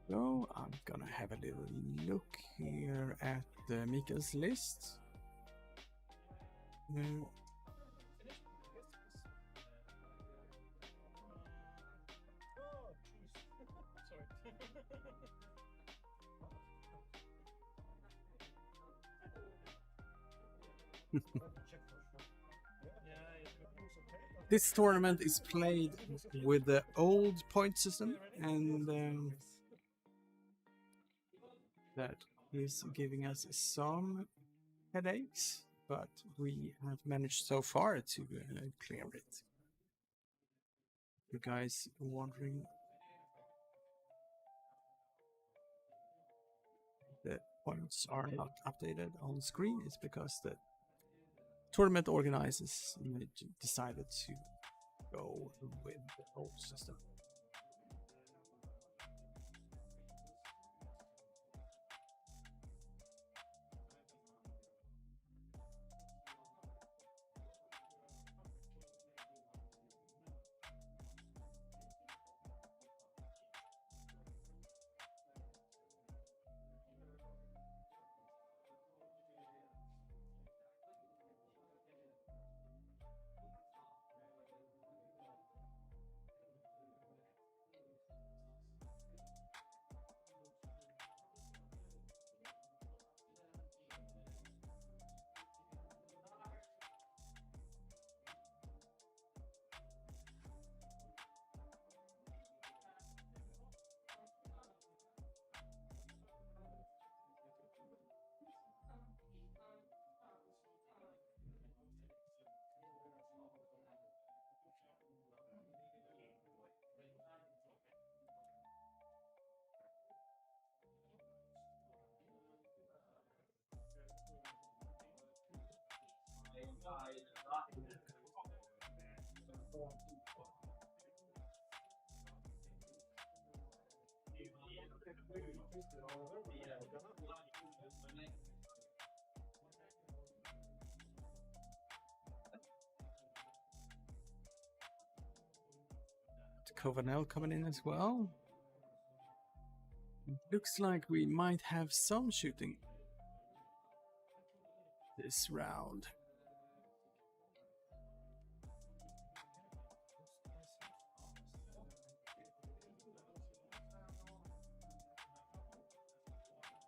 So I'm gonna have a little look here at Mika's list. This tournament is played with the old point system, and that is giving us some headaches, but we have managed so far to clear it. You guys wondering, the points are not updated on screen, it's because the tournament organizers decided to go with the old system. Covenel coming in as well. Looks like we might have some shooting this round.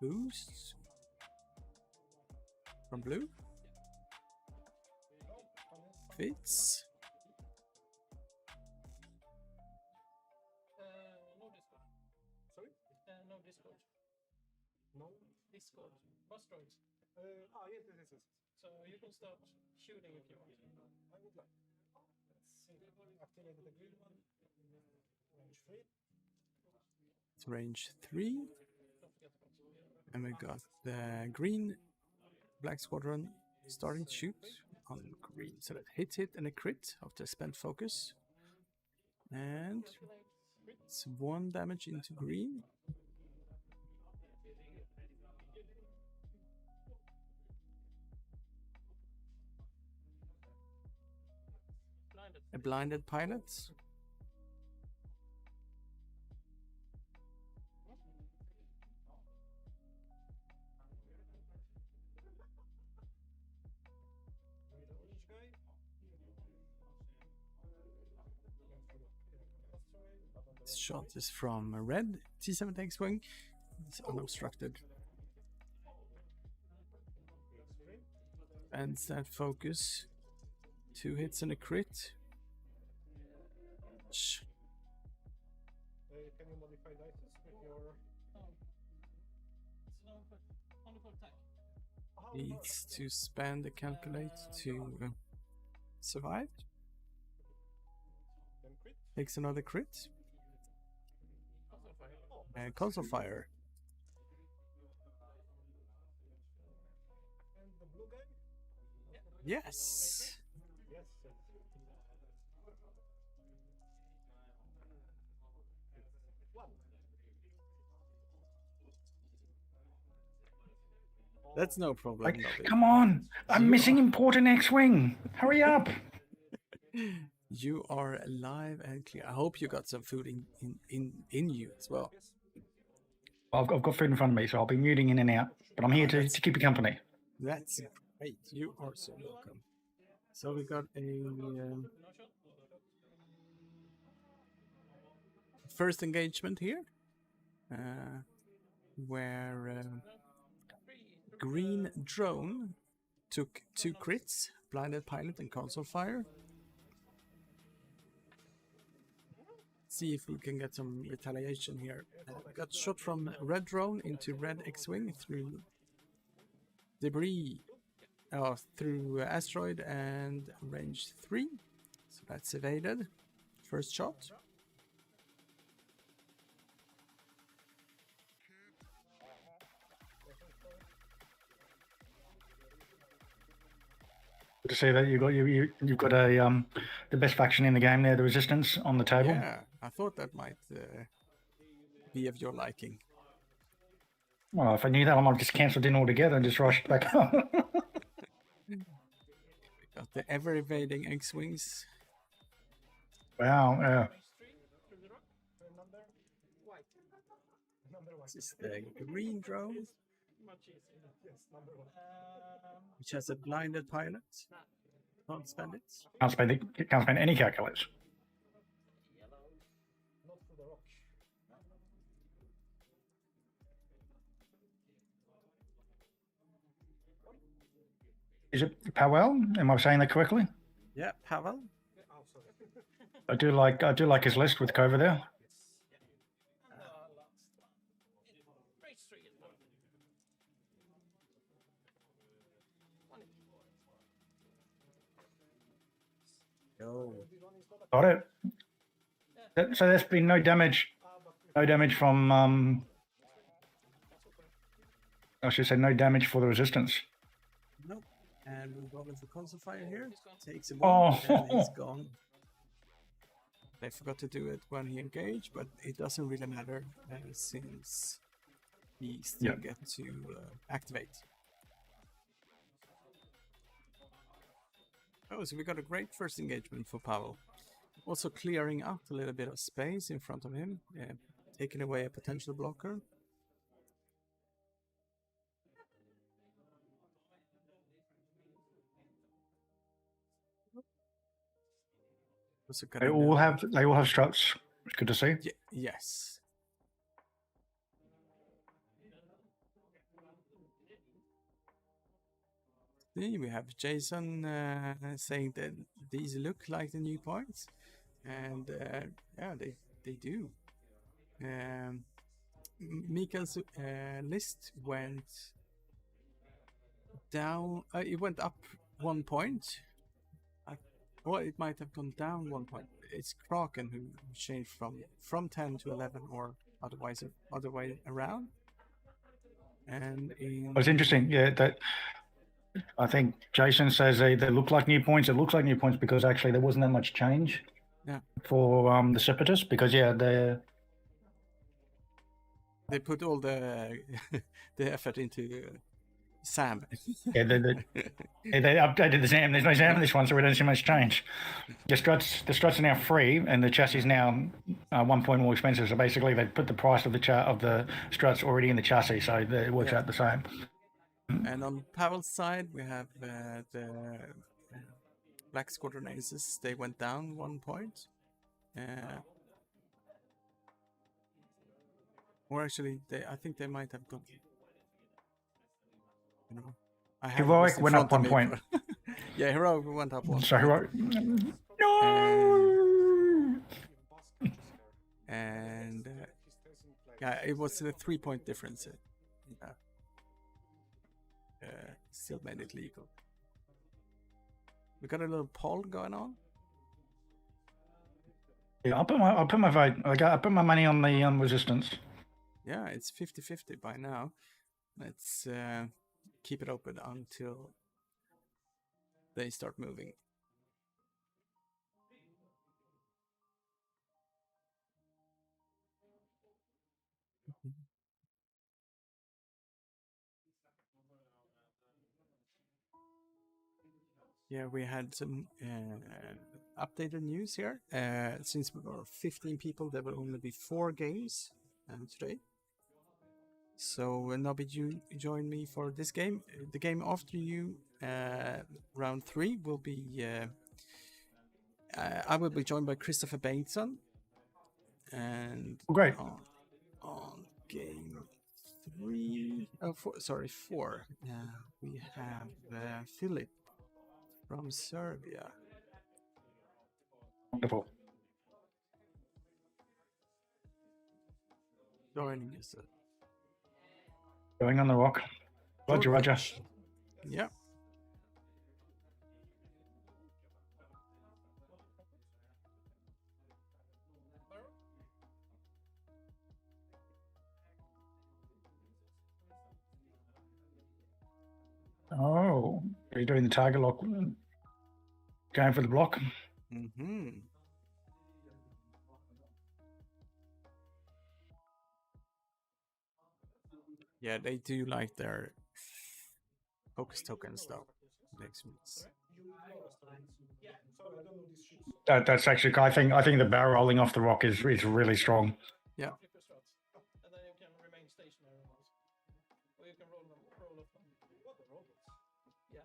Boosts from blue. Fits. No Discord. No Discord. Bustroids. Yes. So you can start shooting if you want. I would like. Let's see. Activate the green one. Range 3. It's range 3. And we got the green black squadron starting to shoot on green. So that hits it and a crit after spent focus. And it's 1 damage into green. A blinded pilot. This shot is from red T-70 X-Wing. It's unobstructed. And that focus. 2 hits and a crit. Can you modify dices with your... Needs to spend a calculate to survive. Takes another crit. And console fire. And the blue guy? Yes. Yes. One. That's no problem. Like, Nobby. come on! I'm missing important X-Wing! Hurry up! You are alive and clear. I hope you got some food in you as well. I've got food in front of me, so I'll be muting in and out. But I'm here to keep you company. That's great. You are so welcome. So we got a first engagement here, where green drone took 2 crits, blinded pilot and console fire. See if we can get some retaliation here. Got shot from red drone into red X-wing through debris, through asteroid and range 3. So that's evaded. First shot. Good to see that you've got a the best faction in the game there, the Resistance, on the table. Yeah, I thought that might be of your liking. Well, if I knew that, I might have just cancelled in altogether and just rushed back up. Got the ever evading X-wings. Wow, yeah. This is the green drone, which has a blinded pilot. Can't spend it. Can't spend any calculus. Is it Powell? Am I saying that correctly? Yeah, Pavel. I do like his list with Cova there. Got it. So there's been no damage from I should say no damage for the Resistance. Nope. And we're going for console fire here. Takes a bomb and he's gone. They forgot to do it when he engaged, but it doesn't really matter since he still get to activate. Oh, so we got a great first engagement for Pavel. Also clearing out a little bit of space in front of him, taking away a potential blocker. They all have struts. It's good to see. Yes. See, we have Jason saying that these look like the new points, and yeah, they do. Mikael's list went down. It went up 1 point. Well, it might have gone down 1 point. It's Kraken who changed from 10 to 11, or otherwise other way around. And it's interesting, yeah. That I think Jason says they look like new points. It looks like new points because actually there wasn't that much change. Yeah. For the Separatists, because they put all the the effort into Sam. Yeah, they updated the Sam. There's no Sam in this one, so we don't see much change. The struts are now free, and the chassis is now 1 point more expensive. So basically, they put the price of the struts already in the chassis, so it works out the same. And on Pavel's side, we have the Black Squadron Aces. They went down 1 point. Or actually, I think they might have gone. You know, Heroic went up 1 point. Yeah, Heroic went up 1 so point. Heroic. No. And yeah, it was a 3 point difference. Yeah. Still made it legal. We got a little poll going on. Yeah, I'll put my vote. I put my money on the Resistance. Yeah, it's 50-50 by now. Let's keep it open until they start moving. Yeah, we had some updated news here. Since we were 15 people, there will only be 4 games today. So Nobby, you join me for this game. The game after you, round 3, will be. I will be joined by Christopher Bateson, and Great. on game 3, oh, 4, sorry, 4. We have Philip from Serbia. Wonderful. Joining us. Going on the rock. Roger, Roger. Yeah. Oh, are you doing the target lock? Going for the block? Mm-hmm. Yeah, they do like their focus token stuff. That's actually, I think the barrel rolling off the rock is really strong. Yeah. And then you can remain stationary almost. Or you can roll off them. Yeah.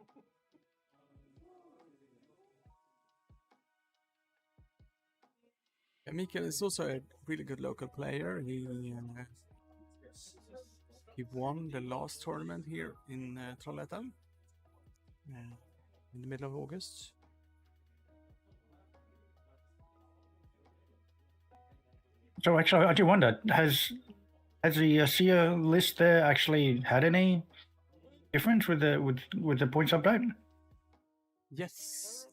Yeah, Mikael is also a really good local player. He won the last tournament here in Trollhättan in the middle of August. So actually, I do wonder, has the SEA list there actually had any difference with the points update? Yes,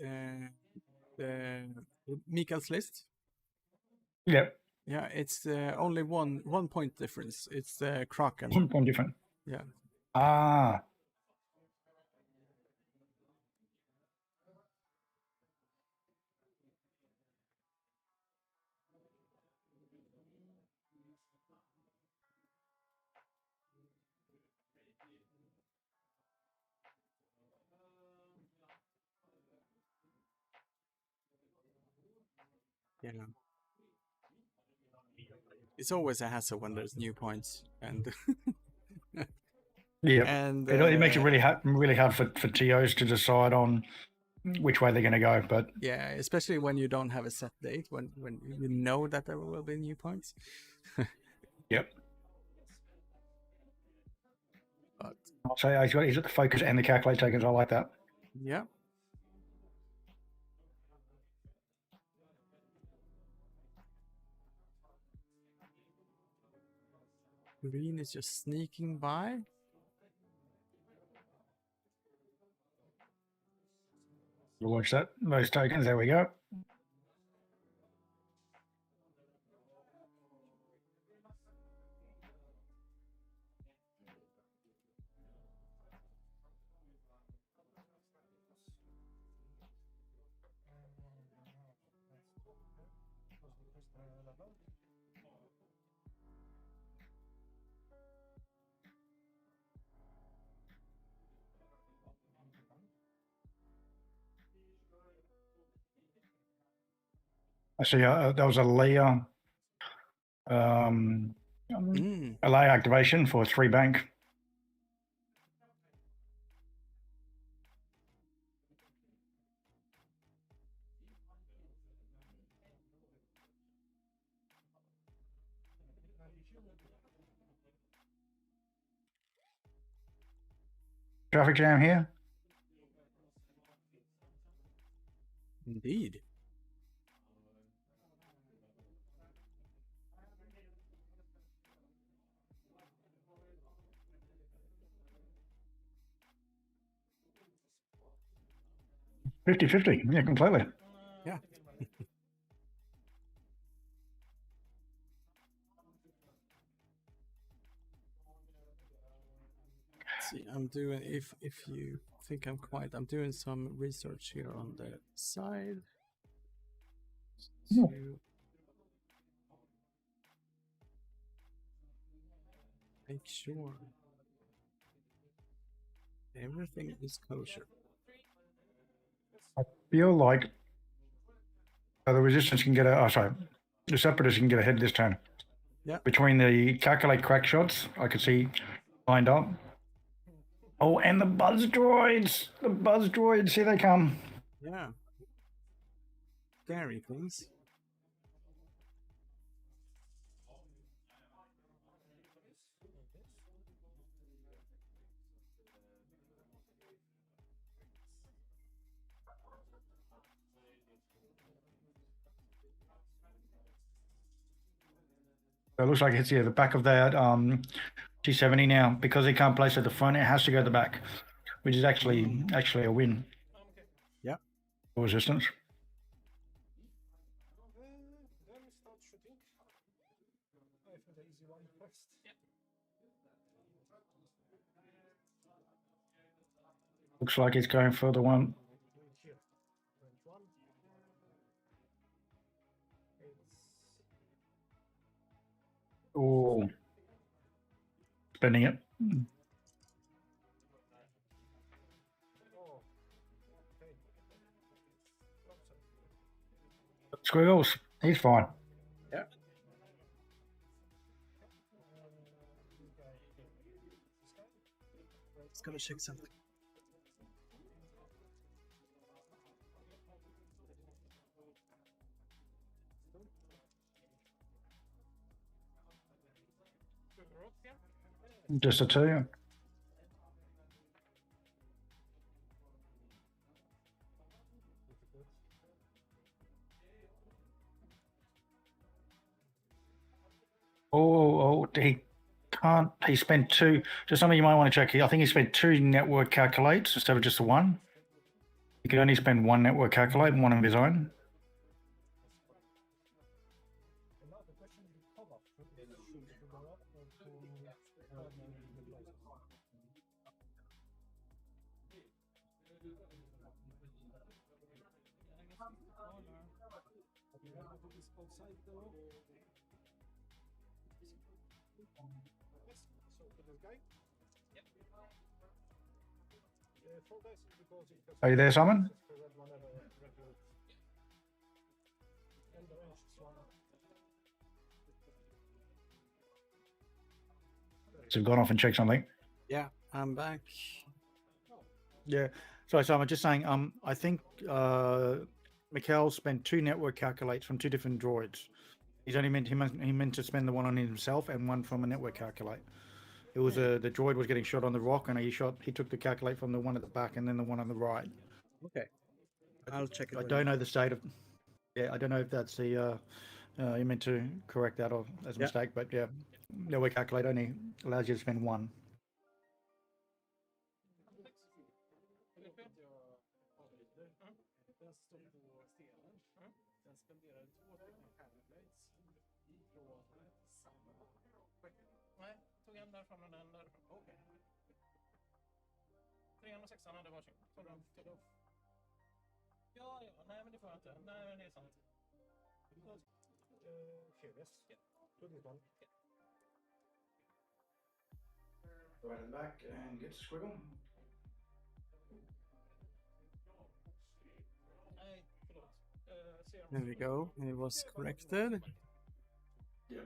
Mikael's list. Yep. Yeah, it's only one point difference. It's Kraken. 1 point different. Yeah. Ah. Yeah. It's always a hassle when there's new points, and Yeah, and it makes it really hard for TOs to decide on which way they're going to go. But yeah, especially when you don't have a set date, when you know that there will be new points. Yep. But so he's got the focus and the calculate tokens. I like that. Yeah. Green is just sneaking by. We'll watch that. Those tokens. There we go. I see. There was a layer, a layer activation for 3 bank. Traffic jam here. Indeed. $50-50. Yeah, completely. Yeah. See, I'm doing, if you think I'm quiet, I'm doing some research here on the side. So, make sure everything is kosher. I feel like the resistance can get the separators can get ahead this turn. Between the calculate crack shots, I could see lined up. Oh, and the buzz droids! The buzz droids, here they come. Yeah. Scary things. It looks like it's, yeah, the back of that T70 now. Because they can't place it at the front, it has to go to the back, which is actually a win. Yeah. For resistance. Then we start shooting. I think the easy one first. Looks like it's going for the one. Here. Range 1. Oh. Spending it. Oh. Okay. Squiggles. He's fine. Yeah. Just gonna check something. Just a 2. Oh, he can't. He spent 2. Just something you might want to check here. I think he spent 2 network calculates instead of just the 1. He could only spend 1 network calculate and 1 of his own. Are you there, Simon? So gone off and checked something. Yeah, I'm back. Yeah. Sorry, Simon, just saying, I think Mikhail spent 2 network calculates from 2 different droids. He meant to spend the one on himself and 1 from a network calculate. It was the droid was getting shot on the rock, and he took the calculate from the one at the back and then the one on the right. Okay. I'll check it. I don't know the state of. Yeah, I don't know if that's the. You meant to correct that or as a mistake, but yeah, network calculate only allows you to spend 1. Från den där. Okej. 306 hade varsin. Ja, nej men det får jag inte. Nej men det är sant. Yes. Do this one. Go ahead and back and get the squiggle. Nej, förlåt. There we go. It was corrected. Yeah.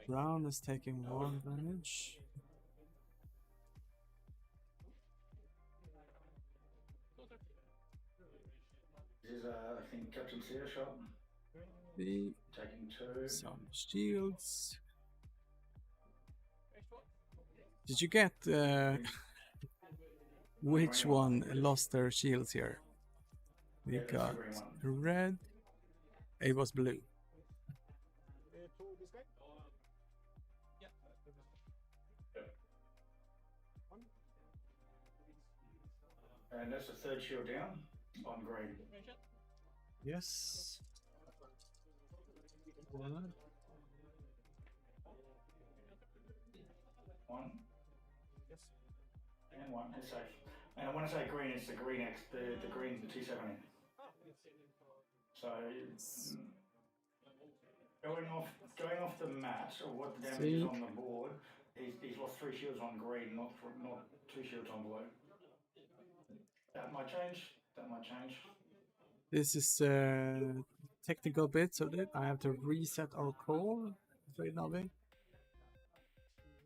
Brown is taking 1 damage. This is, I think, Captain Sear shot. Taking 2. Some shields. Did you get which one lost their shields here? We got red. It was blue. And that's the 3rd shield down on green. Yes. 1. 1. Yes. And 1 is safe. And when I say green, it's the green X, the green T70. So going off the mat or what the damage is on the board, he's lost 3 shields on green, not 2 shields on blue. That might change. This is technical bit, so that I have to reset our call. trade, Navi.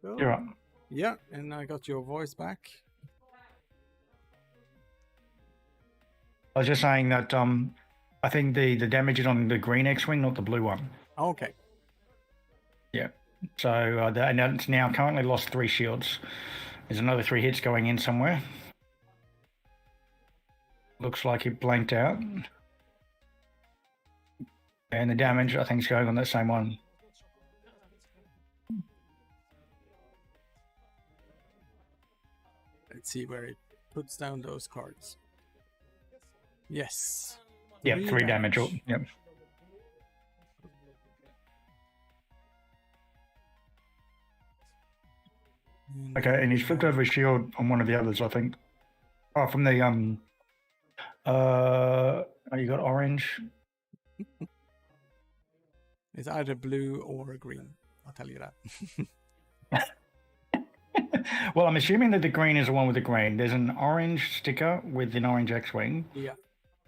Cool. You're right. Yeah, and I got your voice back. I was just saying that I think the damage is on the green X-wing, not the blue one. Okay. Yeah. So and it's now currently lost 3 shields. There's another 3 hits going in somewhere. Looks like it blanked out. And the damage, I think, is going on that same one. Let's see where it puts down those cards. Yes. Yeah, 3 damage. Yep. Okay, and he's flipped over his shield on one of the others, I think. Oh, from the you got orange. It's either blue or green. I'll tell you that. Well, I'm assuming that the green is the one with the green. There's an orange sticker with an orange X-wing. Yeah.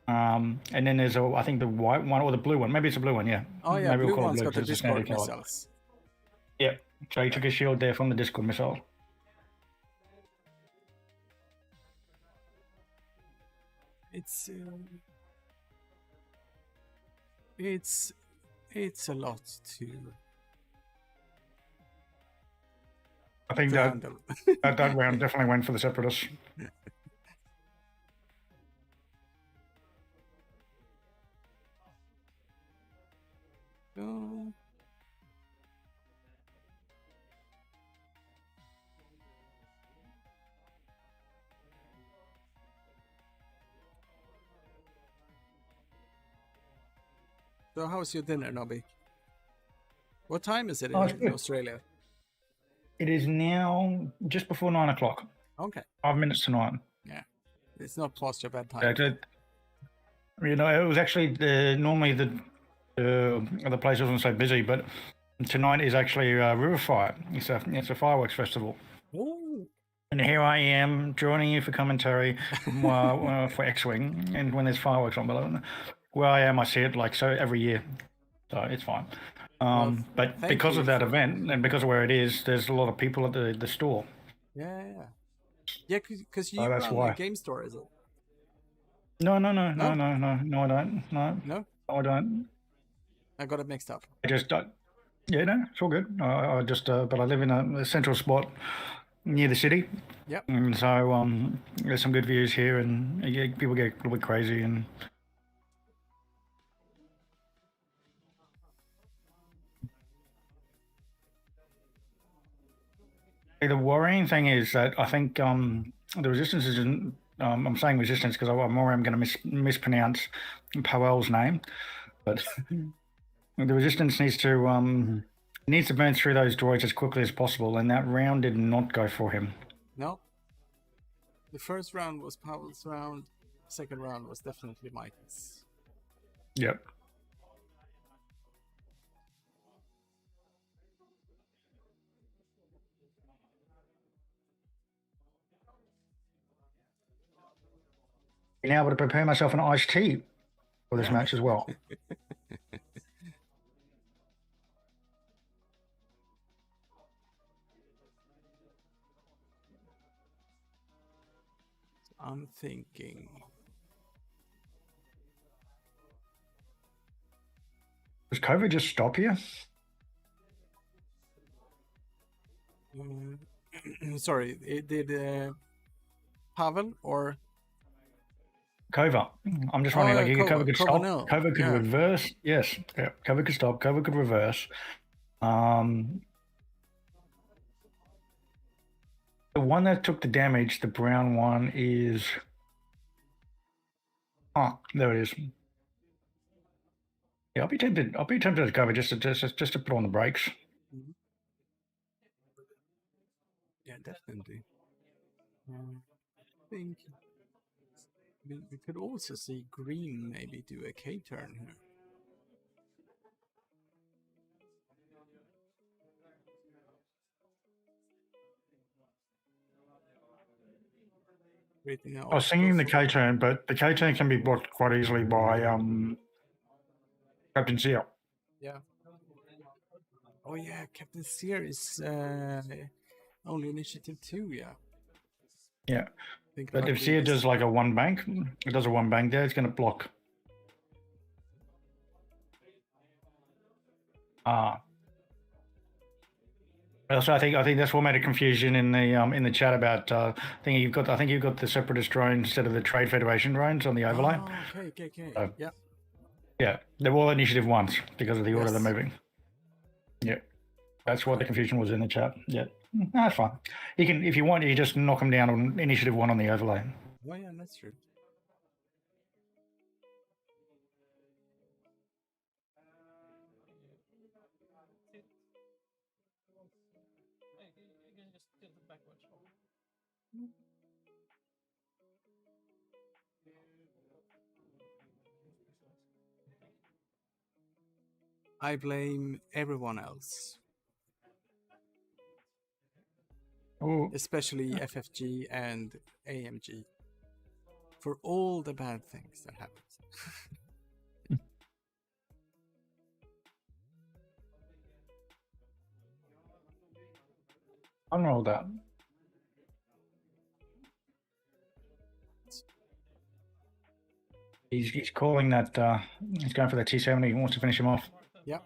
And then there's I think the white one or the blue one. Maybe it's a blue one. Yeah. Oh yeah, maybe blue one's blue got the because it's a Discord standard color. missiles. Yep. So he took a shield there from the Discord missile. It's a lot to. I think that round definitely went for the Separatists. So how's your dinner, Nobby? What time is it in Australia? It is now just before 9 o'clock. Okay. 5 minutes to 9. Yeah. It's not past your bedtime. You know, it was actually normally the place wasn't so busy, but tonight is actually Riverfire. It's a fireworks festival. Ooh. And here I am joining you for commentary for X-Wing, and when there's fireworks on below. Where I am, I see it like so every year, so it's fine. But because of that event and because of where it is, there's a lot of people at the store. Yeah, because you that's run why. a game store, is it? No, I don't. No, I don't. I got it mixed up. Yeah, no, it's all good. I just, but I live in a central spot near the city. Yep. And so there's some good views here, and people get a little bit crazy and. The worrying thing is that I think the resistance isn't. I'm saying resistance because I'm going to mispronounce Powell's name, but the resistance needs to burn through those droids as quickly as possible, and that round did not go for him. No. The first round was Powell's round. Second round was definitely Mike's. Yep. Now able to prepare myself an iced tea for this match as well. I'm thinking. Does COVID just stop here? Sorry, it did Pavel or Kova. I'm just wondering, like, COVID could stop. no. COVID could reverse. Yes, yeah. COVID could stop. COVID could reverse. The one that took the damage, the brown one, is. Oh, there it is. Yeah, I'll be tempted to cover just to put on the brakes. Mm-hmm. Yeah, definitely. I think we could also see green maybe do a K-turn here. I was thinking the K-turn, but the K-turn can be blocked quite easily by Captain Seal. Yeah. Oh yeah, Captain Sear is only initiative 2, yeah. Yeah. Think But about if Sear does like a 1 bank, it does a 1 bank there, it's going to block. Also, I think that's what made a confusion in the chat about. I think you've got the Separatist drone instead of the Trade Federation drones on the overlay. Oh, okay. Yeah. Yeah, they're all initiative 1s because of the order Yes. they're moving. Yeah, that's what the confusion was in the chat. Yeah, that's fine. You can, if you want, you just knock them down on initiative 1 on the overlay. Oh yeah, that's true. I blame everyone else. Oh, especially FFG and AMG, for all the bad things that happened. I don't know that. He's calling that. He's going for the T70. He wants to finish him off. Yeah.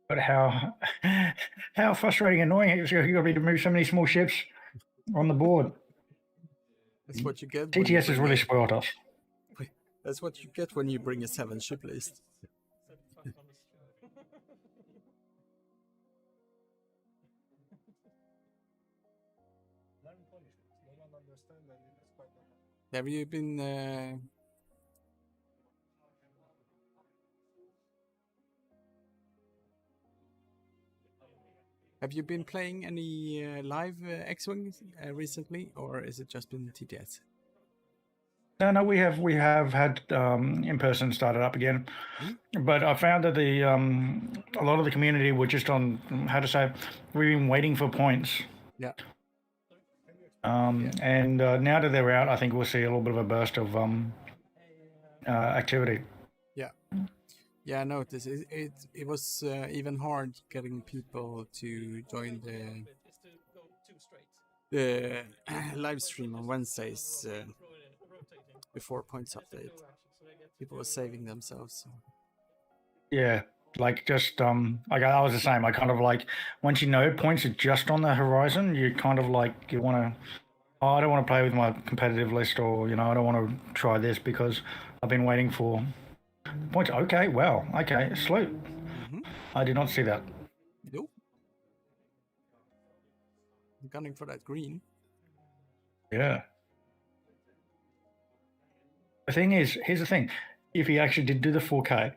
But how frustrating, annoying it is. You got to move so many small ships on the board. That's what you get. TTS has really spoiled us. That's what you get when you bring a 7-ship list. Have you been have you been playing any live X-Wing recently, or is it just been TTS? No, we have had in person started up again, but I found that the a lot of the community were just on, how to say, we've been waiting for points. Yeah. And now that they're out, I think we'll see a little bit of a burst of activity. Yeah, I noticed it was even hard getting people to join the live stream on Wednesdays before points update. People were saving themselves. So. Yeah, like just like I was the same. I kind of like, once you know points are just on the horizon, you kind of like, you want to, oh, I don't want to play with my competitive list, or I don't want to try this because I've been waiting for points. Okay, well, okay, slope. I did not see that. Nope. I'm gunning for that green. Yeah. The thing is, here's the thing. If he actually did do the 4K,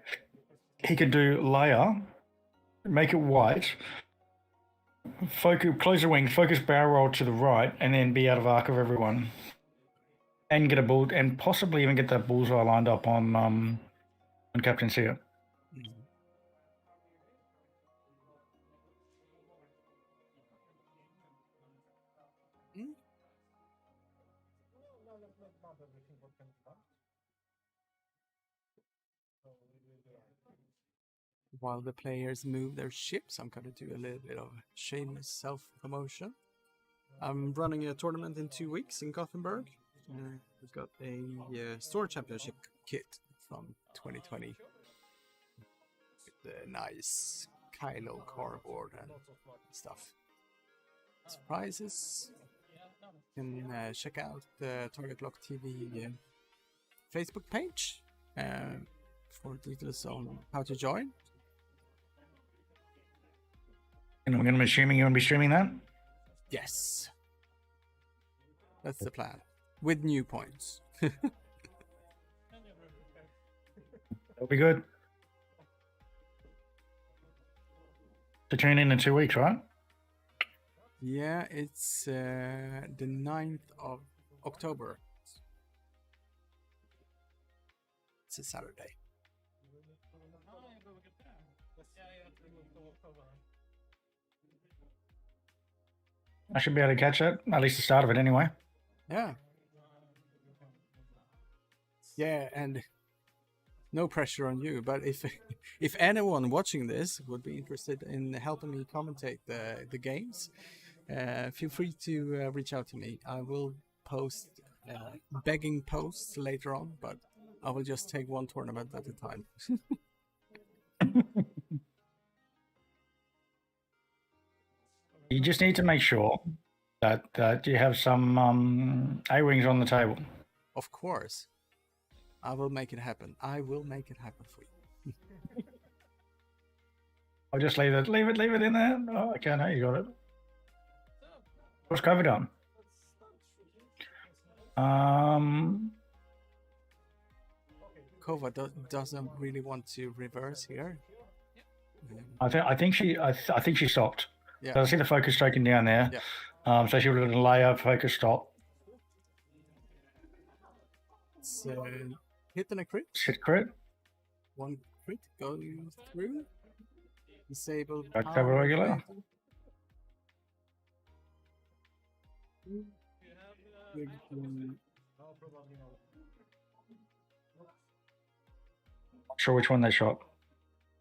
he could do layer, make it white, focus, close the wing, focus barrel roll to the right, and then be out of arc of everyone. And get a bull, and possibly even get that bullseye lined up on Captain Sear. While the players move their ships, I'm going to do a little bit of shameless self-promotion. I'm running a tournament in 2 weeks in Gothenburg. We've got a store championship kit from 2020 with the nice Kylo cardboard and stuff. Surprises. You can check out the TargetLockTV Facebook page for details on how to join. And we're going to be streaming. You want to be streaming that? Yes. That's the plan. With new points. That'll be good. To tune in 2 weeks, right? Yeah, it's the 9th of October. It's a Saturday. I should be able to catch it, at least the start of it anyway. Yeah. Yeah, and no pressure on you, but if anyone watching this would be interested in helping me commentate the games, feel free to reach out to me. I will post begging posts later on, but I will just take one tournament at a time. You just need to make sure that you have some A-wings on the table. Of course. I will make it happen. I will make it happen for you. I'll just leave it in there. Oh, okay, no, you got it. What's covered on? Kova doesn't really want to reverse here. I think she stopped. Yeah. So I see the focus taken down there. Yeah. So she would have done a layup, focus stop. It's hit and a crit. Hit crit. One crit going through. Disable. Cover regular. Not sure which one they shot.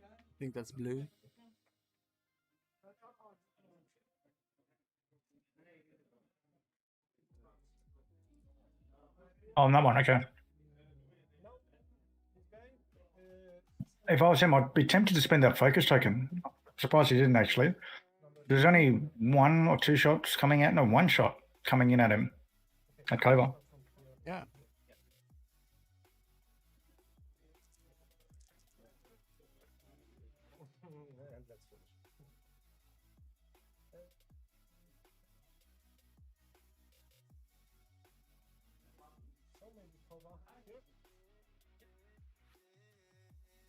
I think that's blue. Oh, on that one, okay. If I was him, I'd be tempted to spend that focus token. I'm surprised he didn't actually. There's only one or two shots coming out. No, one shot coming in at him. At Kova. Yeah.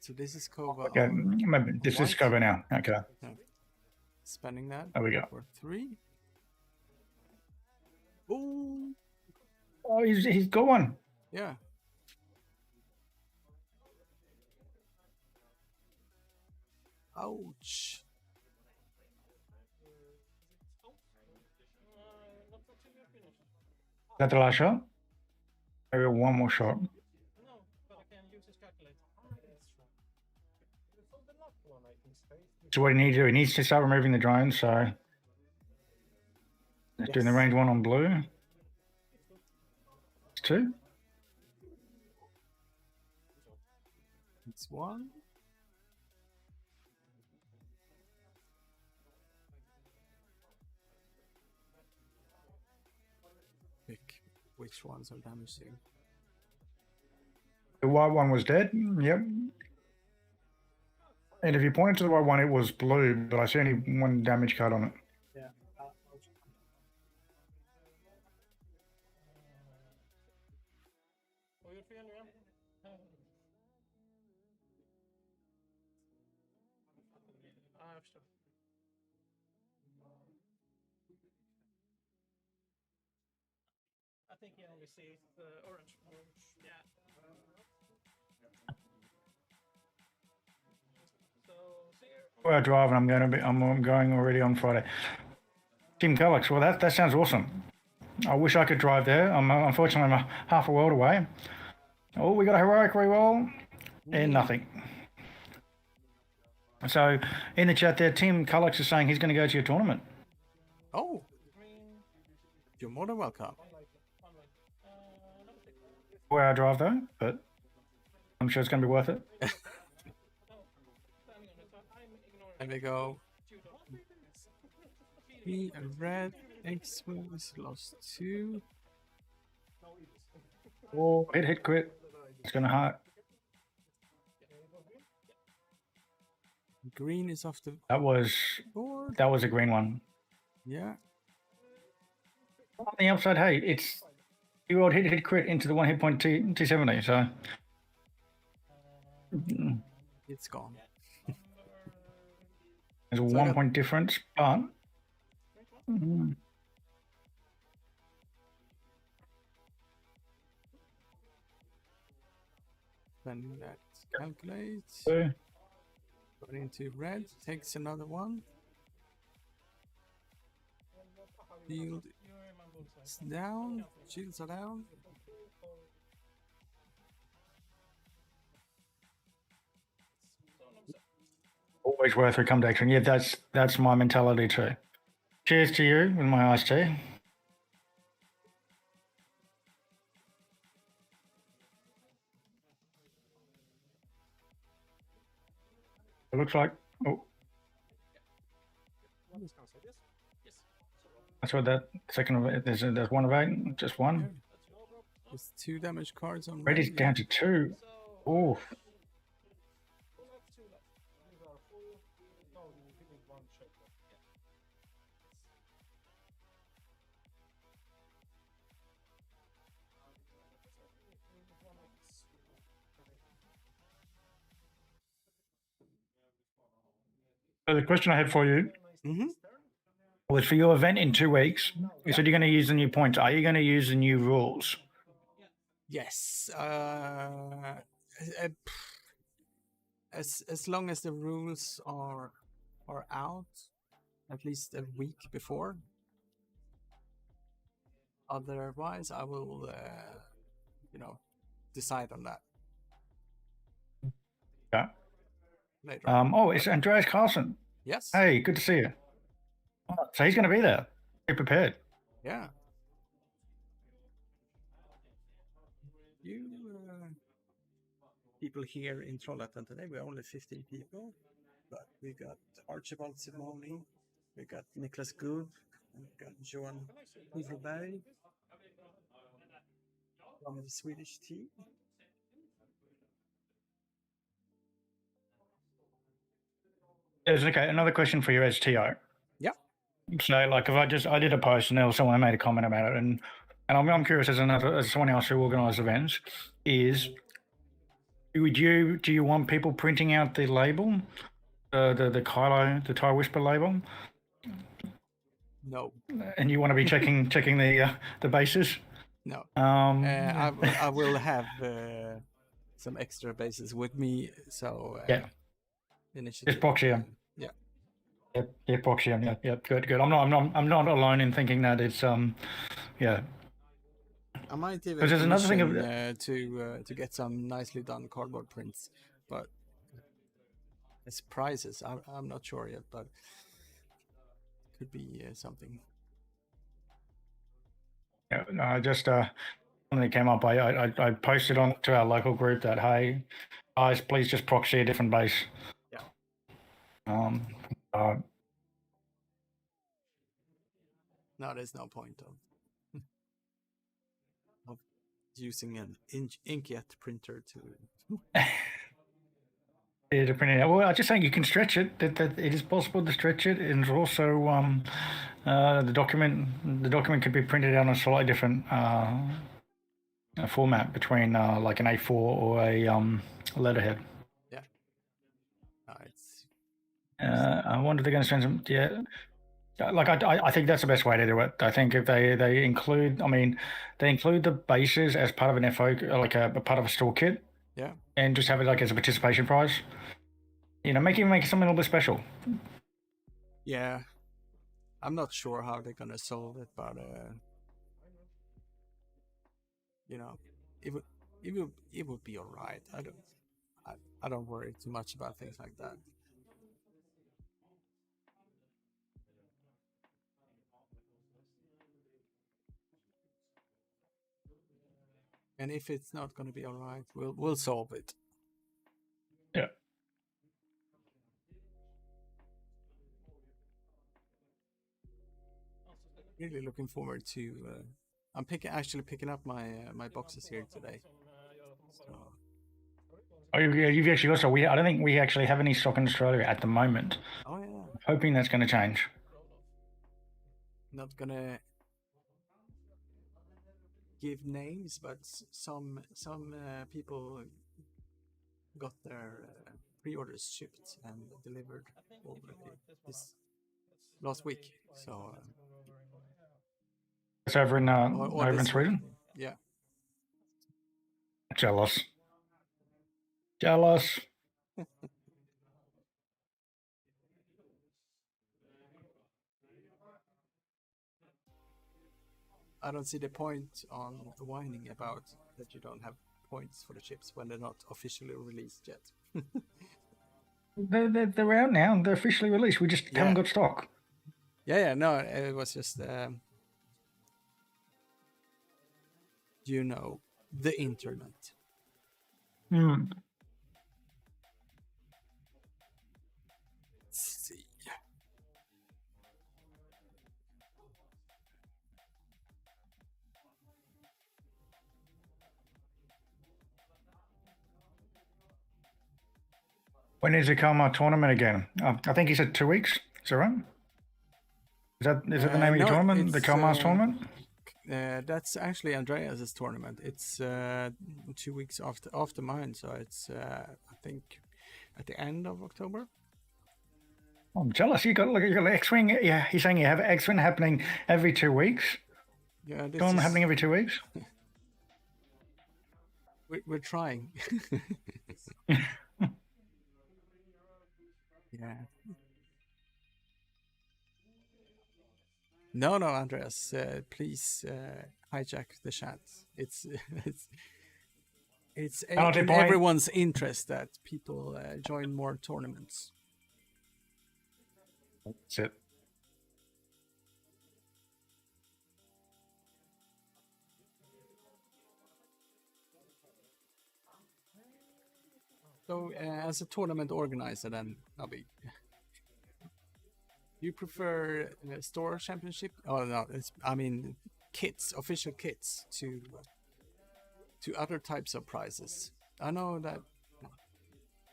So this is Kova. Okay, maybe this is Kova now. Okay. Yeah. Spending that. There we go. For 3. Ooh. Oh, he's got one. Yeah. Ouch. Is that the last shot? Maybe one more shot. No, but I can use his calculator. So what he needs to do, he needs to start removing the drones. So he's doing the range 1 on blue. It's 2. It's 1. Pick which ones are damaging. The white one was dead. Yep. And if you pointed to the white one, it was blue, but I see only one damage card on it. Yeah. I think you only see the orange. Yeah. Well, driving. I'm going already on Friday. Team Calyx. Well, that sounds awesome. I wish I could drive there. Unfortunately, I'm half a world away. Oh, we got a heroic reroll and nothing. So in the chat there, Team Calyx is saying he's going to go to your tournament. Oh, you're more than welcome. Where I drive though, but I'm sure it's going to be worth it. There we go. He red X was lost 2. Oh, hit crit. It's going to hurt. Green is off the board. That was a green one. Yeah. On the upside, hey, it's you rolled hit crit into the 1 hit point T70, so It's gone. there's a 1 point difference, but Spending that calculate. so, Going into red, takes another one. Shield is down. Shields are down. Always worth a come to action. Yeah, that's my mentality too. Cheers to you with my iced tea. It looks like. Oh, that's what that second of it. There's one of 8. Just one. There's 2 damage cards on Ready's red. down to 2. Oh. So the question I had for you was for your event in 2 weeks. You said you're going to use the new points. Are you going to use the new rules? Yes. As long as the rules are out, at least a week before. Otherwise, I will, decide on that. Yeah. Later. Oh, it's Andreas Carlson. Yes. Hey, good to see you. Oh, so he's going to be there. Be prepared. Yeah. You people here in Trollhättan today, we're only 15 people, but we got Archibald Simoni, we got Niklas Good, we got Johan Hiselberg from the Swedish team. There's okay. Another question for you as TO. Yeah. So, like, if I did a post and there was someone made a comment about it, and I'm curious as someone else who organises events, is do you want people printing out the label, the Kylo, the Tie Whisper label? No. And you want to be checking the bases? No. I will have some extra bases with me, so yeah. Initiative. It's Proxium. Yeah. Yeah, Proxium. Yeah, good. I'm not alone in thinking that it's yeah. I might even there's another thing to get some nicely done cardboard prints, but it's prizes. I'm not sure yet, but could be something. Yeah, no, just when it came up, I posted on to our local group that, hey, guys, please just proxy a different base. Yeah. No, there's no point of using an inkjet printer to. To print it out. Well, I just think you can stretch it. That it is possible to stretch it, and also the document could be printed out on a slightly different format between like an A4 or a letterhead. Yeah. No, it's. I wonder if they're going to send some. Yeah. Like I think that's the best way to do it. I think if they include, they include the bases as part of an FO, like a part of a store kit. Yeah. And just have it like as a participation prize. Make something a little bit special. Yeah. I'm not sure how they're gonna solve it, but it would be alright. I don't worry too much about things like that. And if it's not going to be all right, we'll solve it. Yeah. Really looking forward to. I'm actually picking up my boxes here today. So. Oh, you've actually got. So I don't think we actually have any stock in Australia at the moment. Oh yeah. Hoping that's going to change. Not gonna give names, but some people got their pre-orders shipped and delivered already this last week. So it's over in Sweden. Yeah. Jealous. I don't see the point on whining about that you don't have points for the chips when they're not officially released yet. They're out now. They're officially released. We just haven't got stock. Yeah. No, it was just you know, the internet. Hmm. Let's see. When is the Karma tournament again? I think he said 2 weeks. Is that right? Is that the name of your tournament? The Karma's tournament? That's actually Andreas's tournament. It's 2 weeks after mine, so it's I think at the end of October. I'm jealous. You got X-Wing. Yeah, he's saying you have X-Wing happening every 2 weeks. Yeah, this Tournament is happening every 2 weeks. we're trying. Yeah. No, Andreas, please hijack the chat. It's in everyone's interest that people join more tournaments. That's it. So, as a tournament organizer, then Abby, do you prefer store championship? Oh no, I mean kits, official kits to other types of prizes. I know that.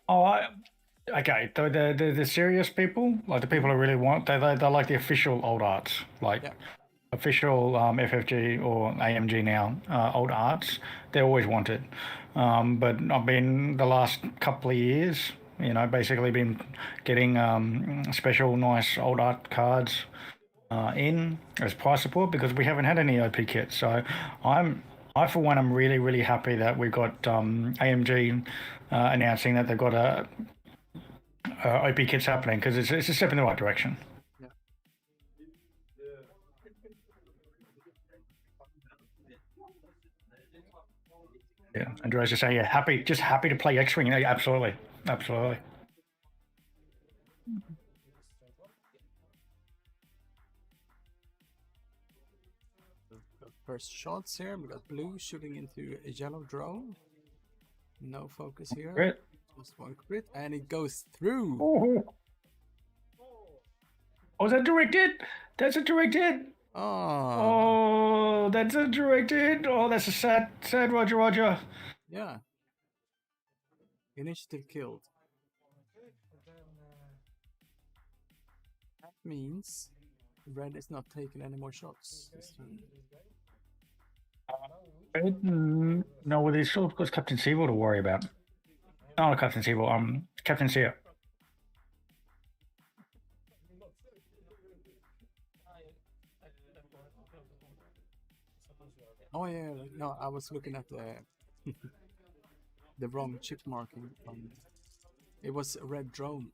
Okay. The serious people, like the people who really want, they like the official old arts, like official FFG or AMG now old arts. They always wanted, but I've been the last couple of years, basically been getting special nice old art cards in as prize support because we haven't had any OP kits. So I for one am really, really happy that we've got AMG announcing that they've got OP kits happening because it's a step in the right direction. Yeah, Andreas is saying, just happy to play X-Wing. Yeah, absolutely. The first shots here. We got blue shooting into a yellow drone. No focus here. Crit. Just one crit, and it goes through. Oh, is that directed? That's a direct hit. Oh, that's a direct hit. Oh, that's a sad Roger. Yeah. Initiative killed. That means red is not taking any more shots this turn. No, well, there's still got Captain Sewell to worry about. No, not Captain Sewell. Captain Sear. Oh yeah, no, I was looking at the the wrong chip marking. It was a red drone.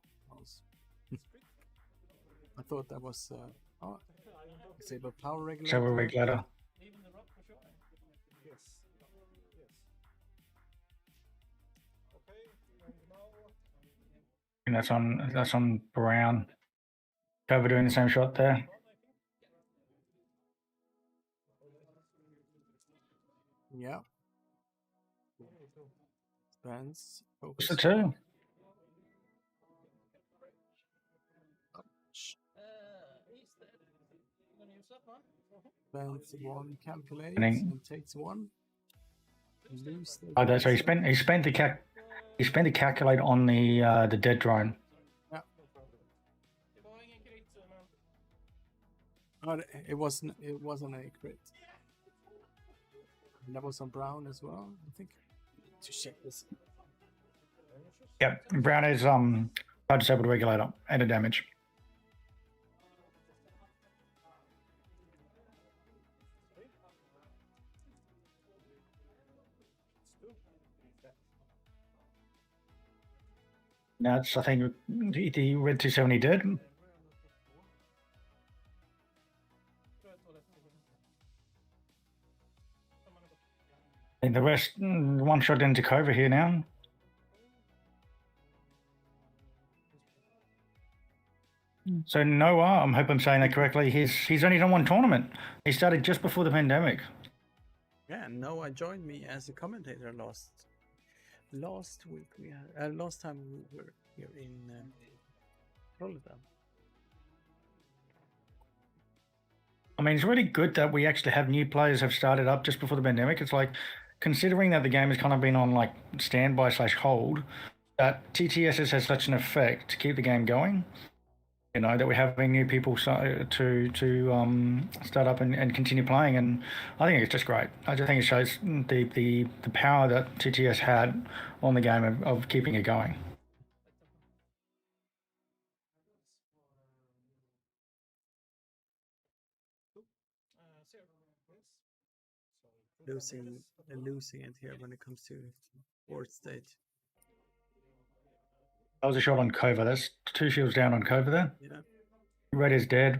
I thought that was disable power regulator. Power regulator. And that's on brown. Cover doing the same shot there. Yeah. Spans. What's the two? Spans one, calculates and takes one. Oh, that's so he spent the calculate on the dead drone. Yeah. Oh, it wasn't a crit. And that was on brown as well, I think. To check this. Yep, brown is hard disable the regulator and a damage. Now it's, I think, the red 270 did. And the rest, one shot into Cova here now. So Noah, I hope I'm saying that correctly. He's only done one tournament. He started just before the pandemic. Yeah, Noah joined me as a commentator last week. We had last time we were here in Rotterdam. I mean, it's really good that we actually have new players have started up just before the pandemic. It's like, considering that the game has kind of been on like standby / hold, that TTS has such an effect to keep the game going. You know, that we're having new people to start up and continue playing, and I think it's just great. I just think it shows the power that TTS had on the game of keeping it going. Losing it here when it comes to fourth stage. That was a shot on Cova. That's 2 shields down on Cova there. Yeah. Red is dead.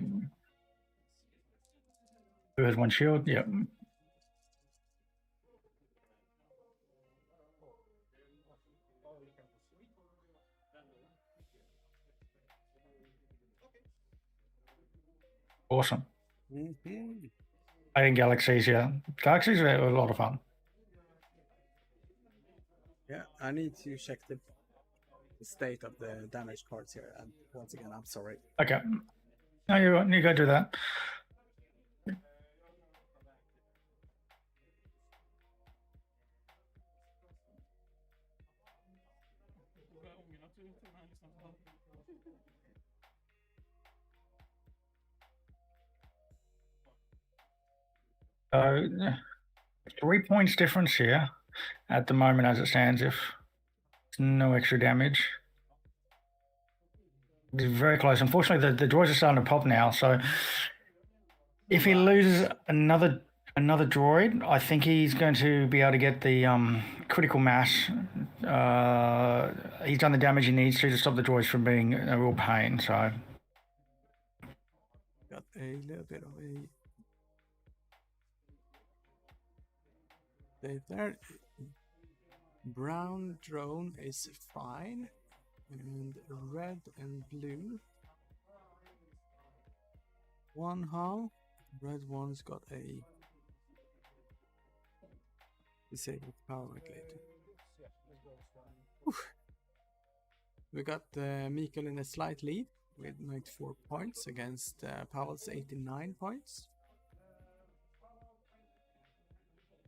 Blue has 1 shield. Yep. Awesome. Mm-hmm. I think Galaxies, yeah. Galaxies are a lot of fun. Yeah, I need to check the state of the damage cards here. And once again, I'm sorry. Okay. No, you go do that. So 3 points difference here at the moment as it stands, if no extra damage. It's very close. Unfortunately, the draws are starting to pop now, so if he loses another droid, I think he's going to be able to get the critical mass. He's done the damage he needs to stop the droids from being a real pain, so. Got a little bit of a there. Brown drone is fine, and red and blue. One hull, red one's got a disabled power regulator. We got Mikael in a slight lead with 94 points against Pavel's 89 points.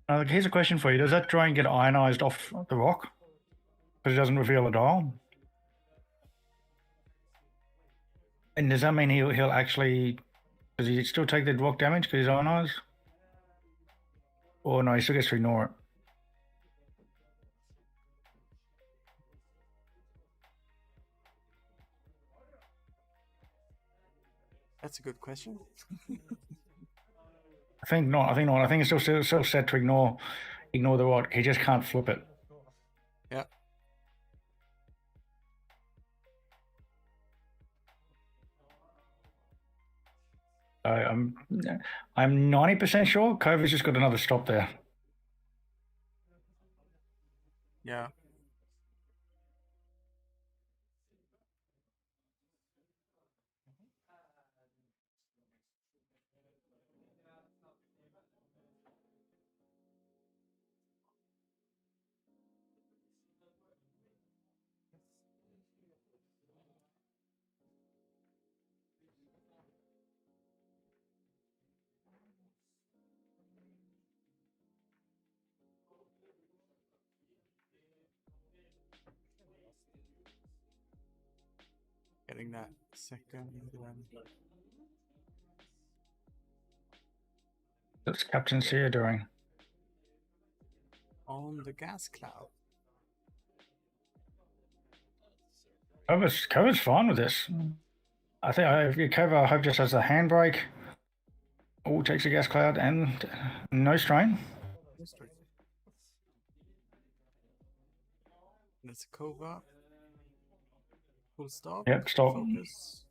Here's a question for you. Does that drone get ionized off the rock? Because it doesn't reveal a dial? And does that mean he'll actually... Does he still take the rock damage because he's ionized? Or no, he still gets to ignore it? That's a good question. I think not. I think it's still set to ignore the rock. He just can't flip it. Yeah. I'm 90% sure Cova's just got another stop there. Yeah. Getting that second one. What's Captain Sear doing? On the gas cloud. Cova's fine with this. I think Cova, I hope, just has the handbrake. Oh, takes a gas cloud and no strain. That's a Cova. Full stop. Yep, stop. Focus.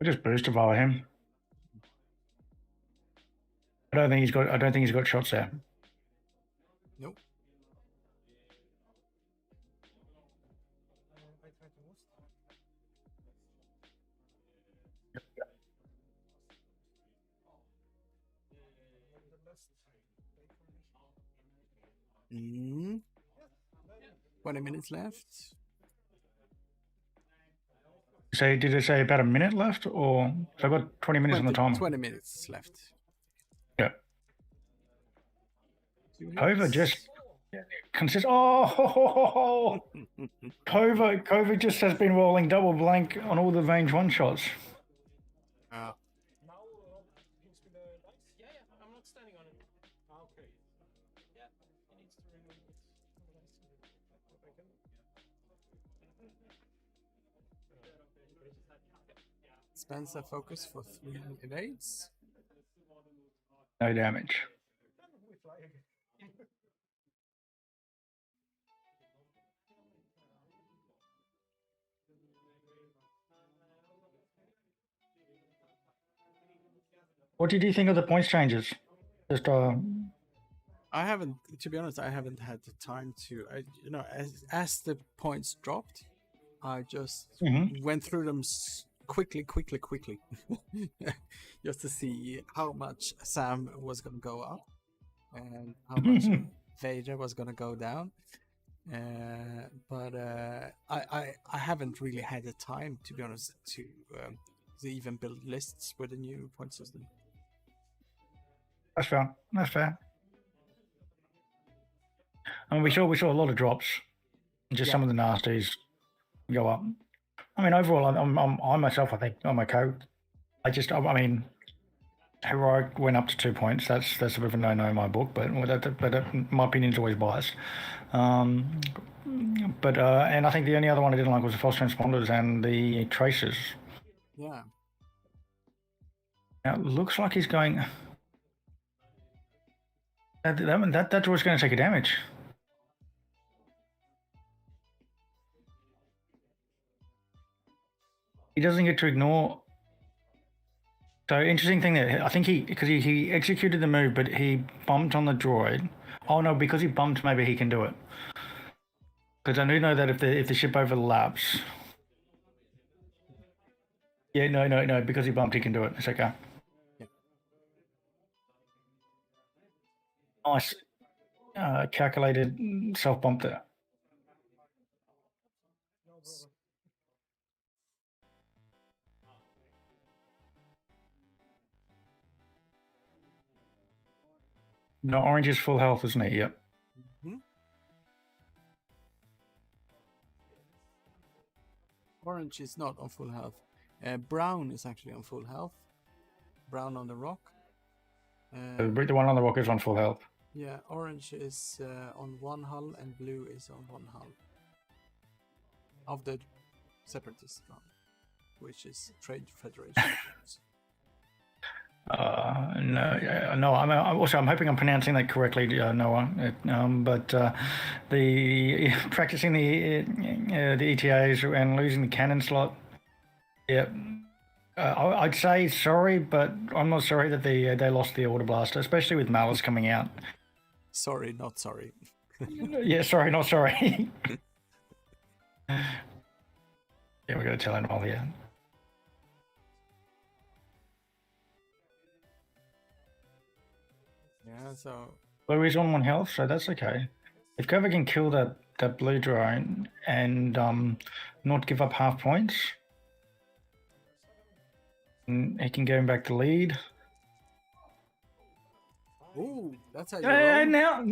I just boosted via him. I don't think he's got shots there. Nope. I try to boost. Mm. 20 minutes left. So did it say about a minute left, or so I've got 20 minutes on the timer? 20 minutes left. Yeah. Kova just consists. Oh, Kova just has been rolling double blank on all the range one shots. Now hits with the dice? Yeah, I'm not standing on it. Okay. Yeah, he needs to remove it. Spencer focus for 3 evades. No damage. We fly again. What did you think of the points changes? Just I haven't, to be honest, I haven't had the time to. As the points dropped, I just went through them quickly, just to see how much Sam was going to go up and how much Vader was going to go down. But I haven't really had the time, to be honest, to even build lists with a new point system. That's fair. That's fair. I mean, we saw a lot of drops. Just some of the nasties go up. I mean, overall, I myself, I think I'm okay. I mean, Heroic went up to 2 points. That's a bit of a no-no in my book, but my opinion's always biased. And I think the only other one I didn't like was the false transponders and the tracers. Yeah. Now it looks like he's going. That draw's going to take a damage. He doesn't get to ignore. So interesting thing that I think because he executed the move, but he bumped on the droid. Oh no, because he bumped, maybe he can do it. Because I do know that if the ship overlaps. Yeah, no. Because he bumped, he can do it. It's okay. Yeah. Nice, calculated self bump there. No, orange is full health, isn't it? Yep. Orange is not on full health. Brown is actually on full health. Brown on the rock. The one on the rock is on full health. Yeah, orange is on one hull and blue is on one hull. Of the separatist round, which is Trade Federation. No. I'm hoping I'm pronouncing that correctly, Noah. But the practicing the ETAs and losing the cannon slot. Yep. I'd say sorry, but I'm not sorry that they lost the Order Blaster, especially with Malice coming out. Sorry, not sorry. Yeah, sorry, not sorry. Yeah, we're gonna tell him all here. Yeah, so Blue is on 1 health, so that's okay. If Kova can kill that blue drone and not give up half points, he can go back to lead. ooh, that's how you roll. Now,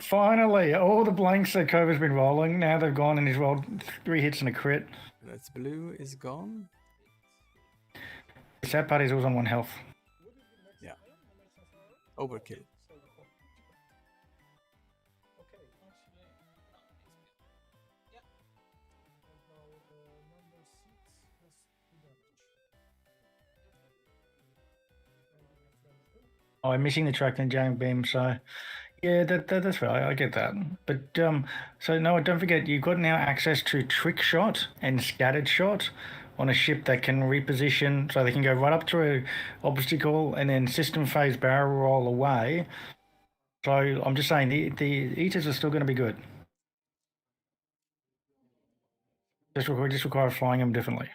finally, all the blanks that Kova's been rolling, now they've gone and he's rolled 3 hits and a crit. That's blue is gone. The sad part is it was on 1 health. Yeah. Overkill. Oh, I'm missing the track and jamming beam, so yeah, that's right. I get that. But so no, don't forget you've got now access to trick shot and scattered shot, on a ship that can reposition, so they can go right up to an obstacle and then system phase barrel roll away. So I'm just saying the Eaters are still going to be good. Just require flying them differently.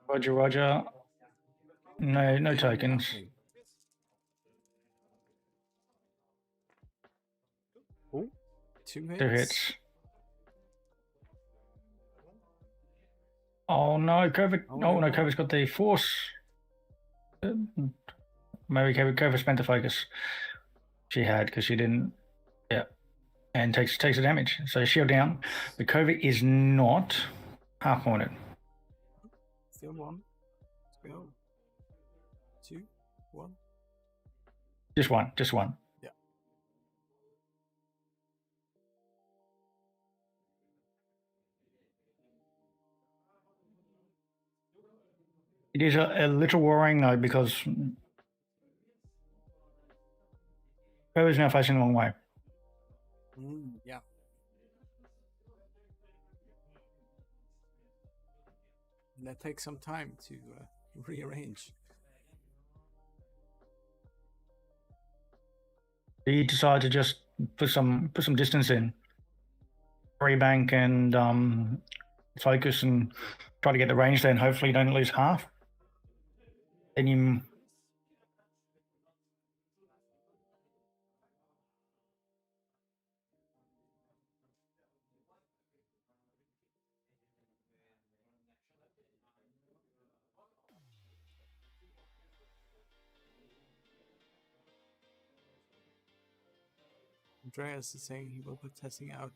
Roger, Roger. No tokens. Nothing. Oh, 2 hits. 2 hits. Oh no, COVID. Oh, no, no. COVID's got the force. Maybe COVID spent the focus she had because she didn't. Yeah, and takes the damage. So shield down. The COVID is not half pointed. Still 1. Let's go. 2, 1. Just one. Yeah. It is a little worrying though because COVID's now facing the wrong way. Yeah. And that takes some time to rearrange. He decided to just put some distance in, rebank and focus and try to get the range there, and hopefully you don't lose half. Then you. Andreas is saying he will be testing out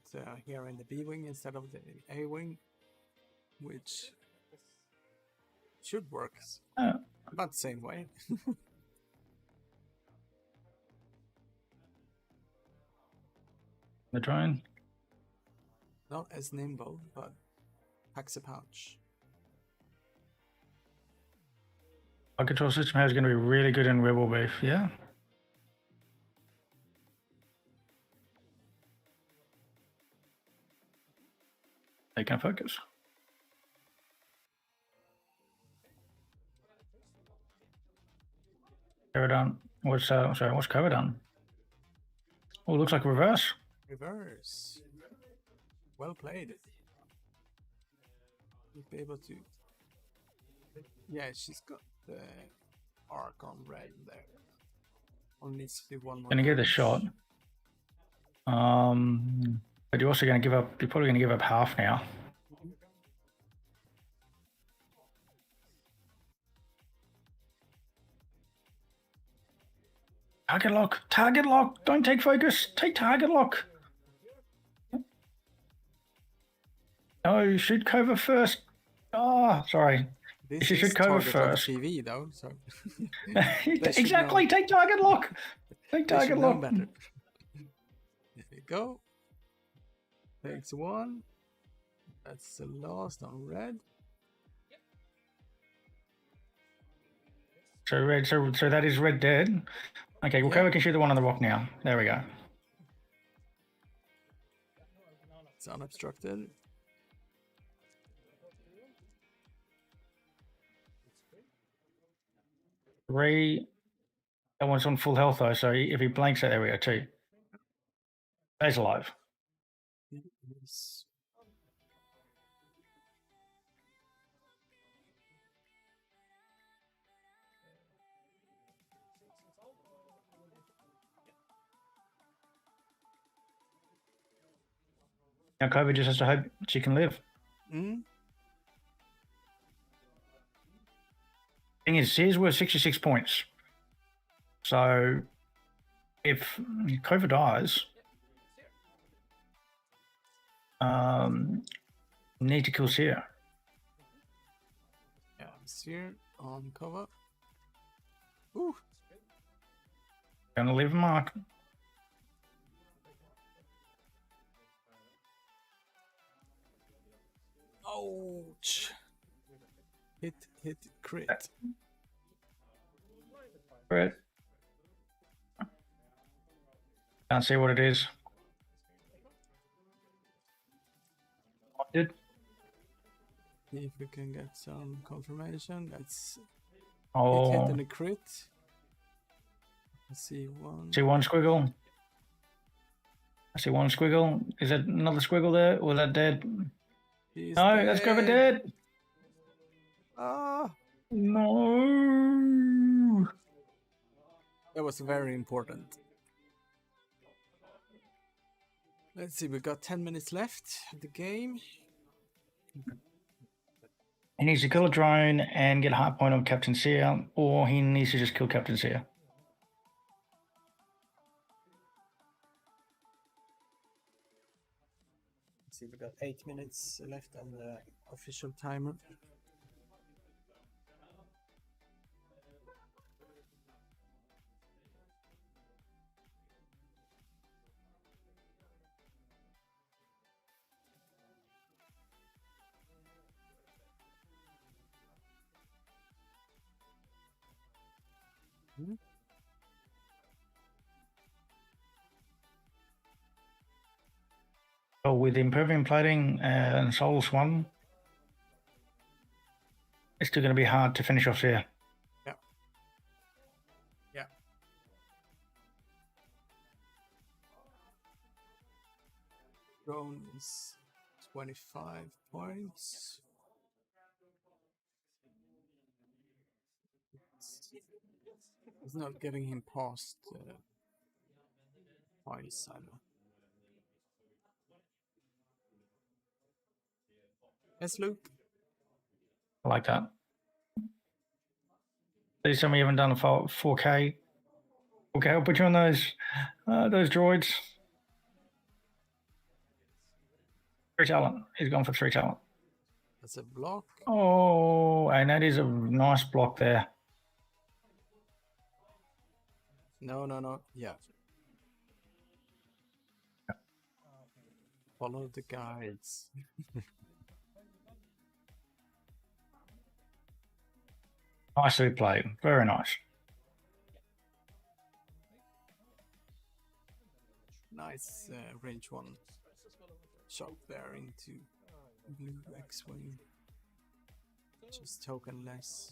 here in the B wing instead of the A wing, which should work about the same way. The drone. Not as nimble, but packs a punch. Our control system is going to be really good in Rebel Beef, yeah. They can focus. Cover done. What's cover done? Oh, looks like reverse. Reverse. Well played. You'll be able to. Yeah, she's got the arc on red there. Only needs to do one more. Gonna give it a shot. But you're also gonna give up. You're probably gonna give up half now. Target lock. Target lock. Don't take focus. Take target lock. No, shoot cover first. Oh, sorry. This You should cover first. TV though, so exactly. Take target lock. Take they should target know lock. better. There you go. Takes one. That's the last on red. So red. So that is red dead. Okay, well, cover can shoot the one on the rock now. There we go. It's unobstructed. That one's on full health though, so if he blanks that, there we go, 2. Stays alive. Yes. Now Kobe just has to hope she can live. Thing is, she's worth 66 points. So if Kova dies, need to kill Seer. Yeah, Seer on cover. Ooh. Gonna leave a mark. Ouch. Hit, crit. Right. Can't see what it is. Did See if we can get some confirmation. That's it hit oh and a crit. Let's see one. see one squiggle. I see one squiggle. Is that another squiggle there? Or is that dead? He's No, that's Grover dead. Ah, No. that was very important. Let's see, we got 10 minutes left of the game. He needs to kill a drone and get a hard point on Captain Sear, or he needs to just kill Captain Sear. Let's see, we got 8 minutes left on the official timer. So with improving plating and Souls 1, it's still going to be hard to finish off here. Yeah. Yeah. Drone is 25 points. It's not getting him past points, I know. Yes, Luke. I like that. Please tell me you haven't done a 4K. Okay, I'll put you on those droids. 3 talent. He's gone for 3 talent. That's a block. Oh, and that is a nice block there. No. Yeah. Follow the guides. Nicely played. Very nice. Nice range 1 shot there into blue X-Wing. Just tokenless.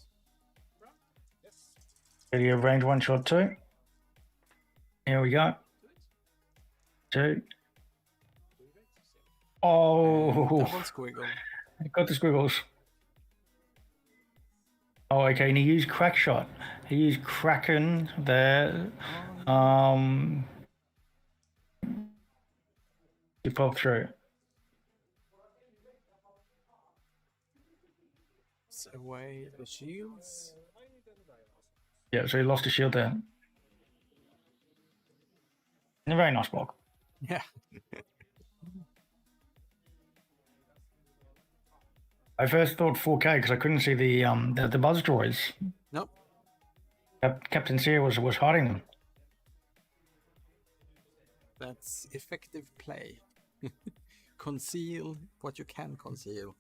Video range 1 shot 2. Here we go. 2. Oh, Double squiggle. got the squiggles. Oh, okay. And he used crack shot. He used Kraken there. He popped through. Away the shields. Yeah, so he lost his shield there. And a very nice block. Yeah. I first thought 4K because I couldn't see the buzz droids. Nope. Captain Sear was hiding them. That's effective play. Conceal what you can conceal.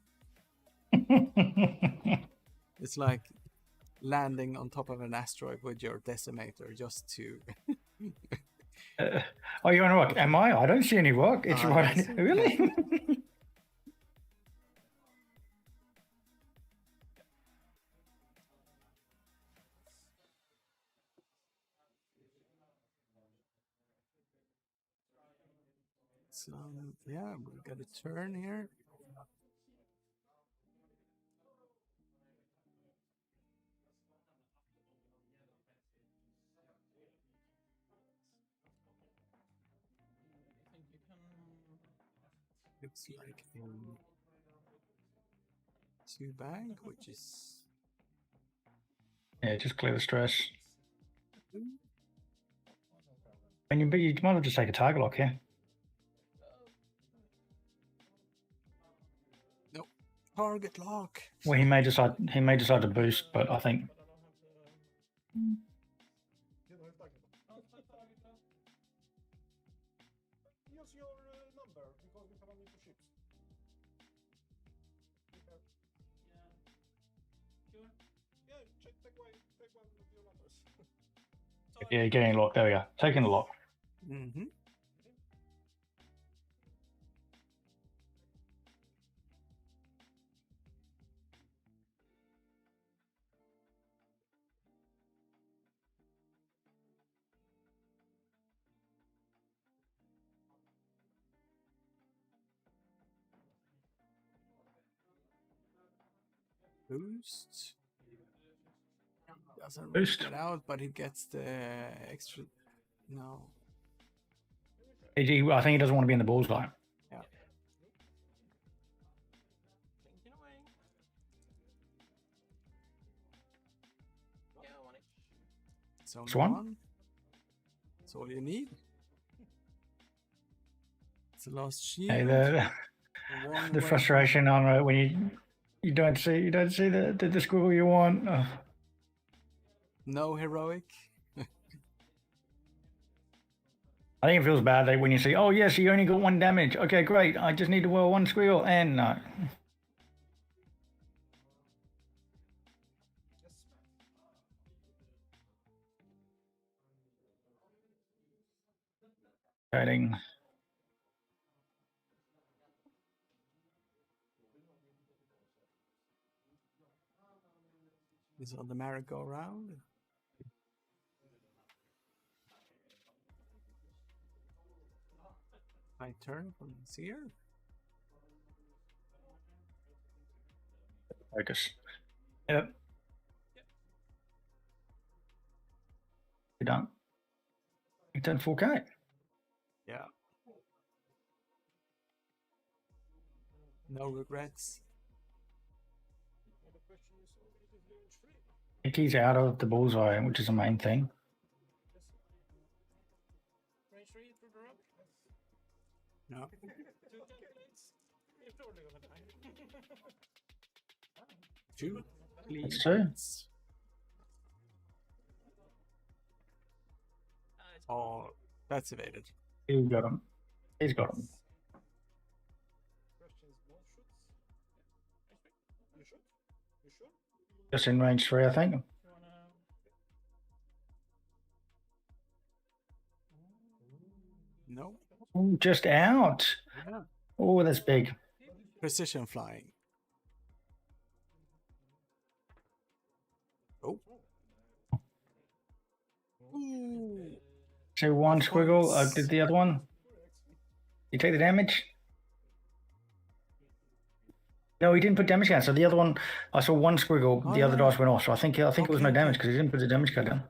It's like landing on top of an asteroid with your decimator just to... Oh, you're on rock. Am I? I don't see any rock. It's right. Yes. Really? So, yeah, we got a turn here. Looks like in 2 bank, which is... Yeah, just clear the stress. And you might as well just take a target lock here. Nope. Target lock. Well, he may decide to boost, but I think Use your number because we have only 2 ships. Sure. Yeah, take one of your numbers. Yeah, getting a lock. There we go. Taking the lock. Mm-hmm. Boost. Doesn't really Boost. get out, but he gets the extra. No. I think he doesn't want to be in the bullseye. Yeah. Thinking away. Yeah, I want it. It's only It's one? one. That's all you need. It's the last shield. Hey, One the way- frustration on when you don't see the squiggle you want. No heroic. I think it feels bad that when you see, oh yes, you only got 1 damage. Okay, great. I just need to roll 1 squiggle, and no. Trading. Is on the merry-go-round. My turn from Seer. Focus. Yep. You're done. You done 4K. Yeah. No regrets. He's out of the bullseye, which is the main thing. Range 3 through the rock. No. 2 calculates. You're totally gonna die. 2. That's 2. It's Oh, that's evaded. He's got him. He's got him. questions both shoots. You shoot? You sure? Just in range 3, I think. You wanna No. Ooh, just out. Yeah. Oh, that's big. Precision flying. Oh. Ooh. So 1 squiggle. Points. Did the other one? You take the damage? No, he didn't put damage down. So the other one, I saw 1 squiggle. Oh, The other yeah. dice went off. So I think it was no Okay, damage okay. because he didn't put the damage card down.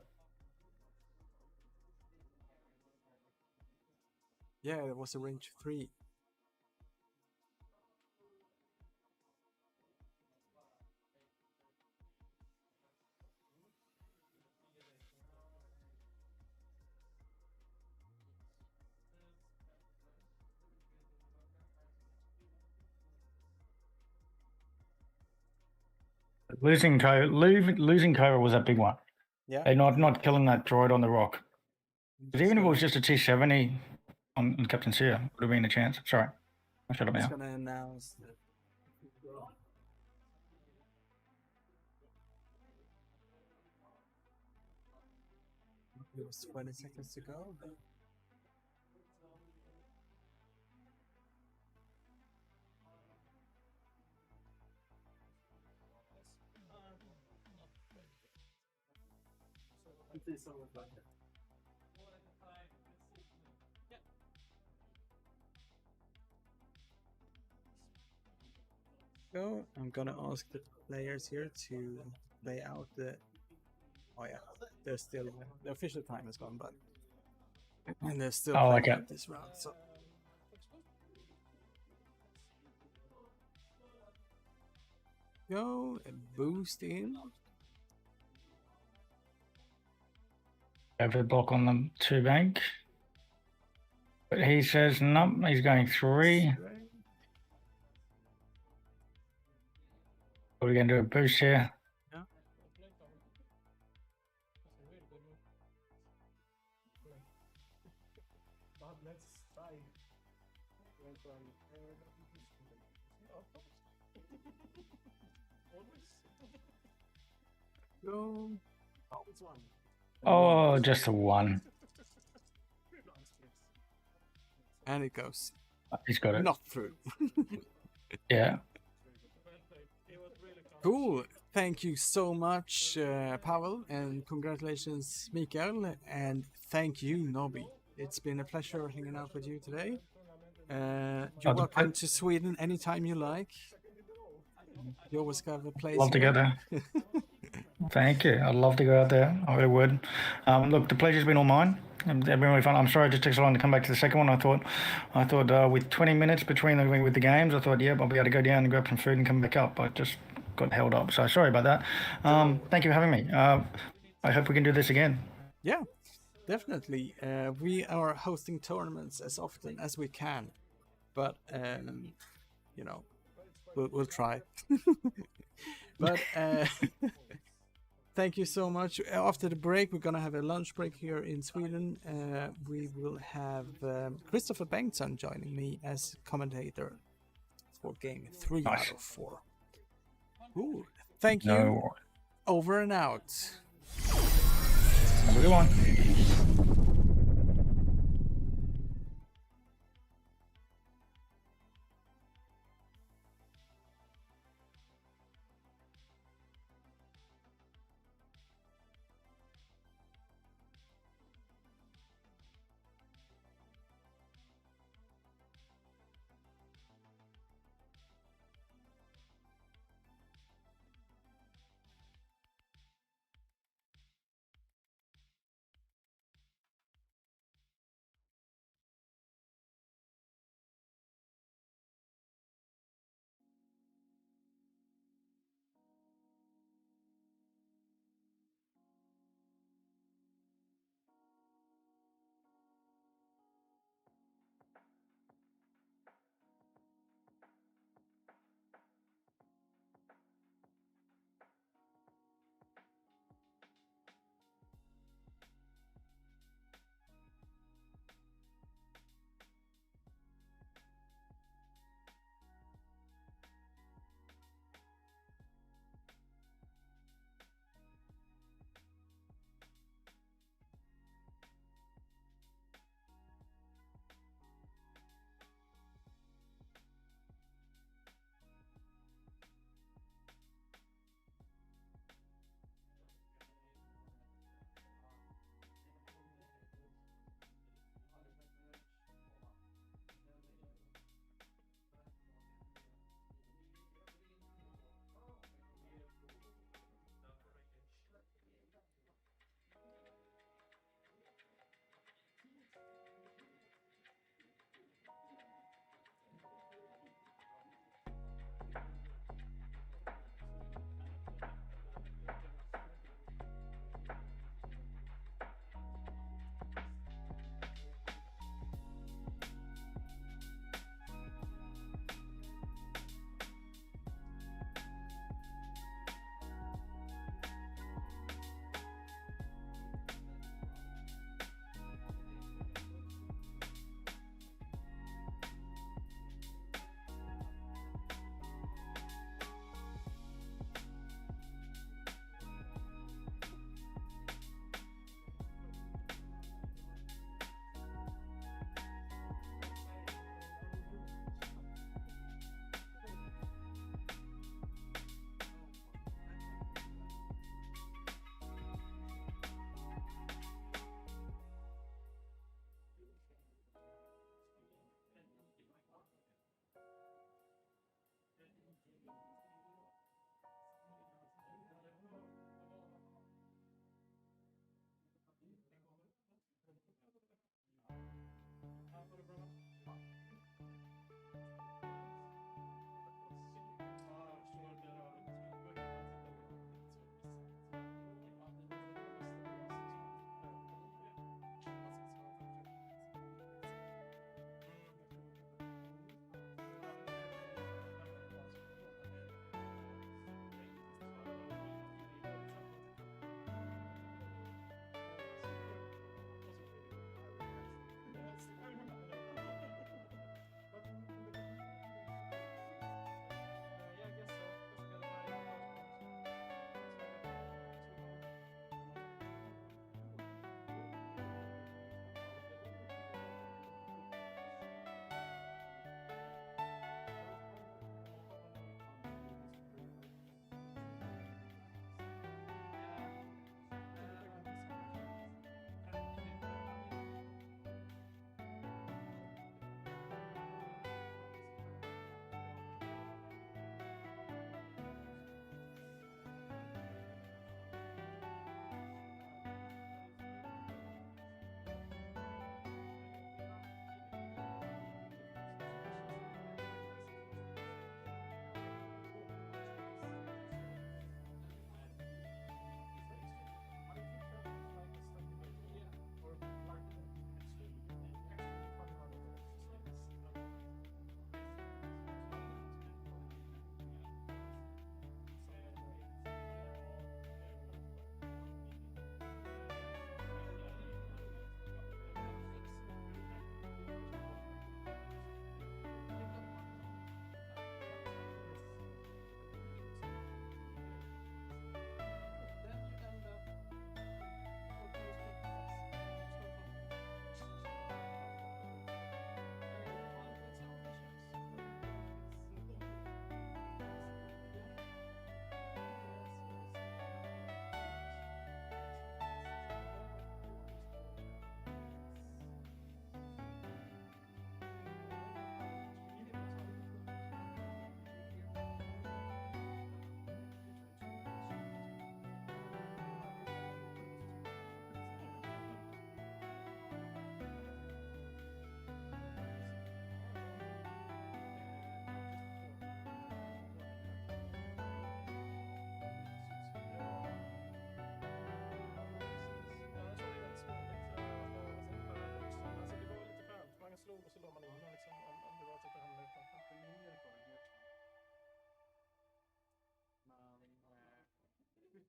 Yeah, it was a range 3. Losing Cobra was a big one. Yeah. And not killing that droid on the rock. Because even if it was just a T70 on Captain Seer, would have been a chance. Sorry. I shut up I'm just now. gonna announce that. It was 20 seconds to go. But... So I'm gonna ask the players here to lay out the. Oh yeah, there's still the official time is gone, but and they're still Oh, playing okay. out this round. So go and boost in. Over block on the 2 bank. But he says no, he's going 3. We're going to do a boost here. Yeah. But let's try. Always. Go. It's 1. Oh, just a 1. And it goes He's got it. not through. Yeah. Cool. Thank you so much, Pavel, and congratulations, Mikael, and thank you, Nobby. It's been a pleasure hanging out with you today. You're welcome to Sweden anytime you like. You always have a place. Love to go there. Thank you. I'd love to go out there. I really would. Look, the pleasure's been all mine. It's been really fun. I'm sorry it just took so long to come back to the second one. I thought with 20 minutes between with the games, I thought, yep, I'll be able to go down and grab some food and come back up. I just got held up. So sorry about that. Thank you for having me. I hope we can do this again. Yeah, definitely. We are hosting tournaments as often as we can, but you know, we'll try. But thank you so much. After the break, we're gonna have a lunch break here in Sweden. We will have Christopher Bengtsson joining me as commentator for game 3 out of 4. Ooh, thank you. No. Over and out. Have a good one.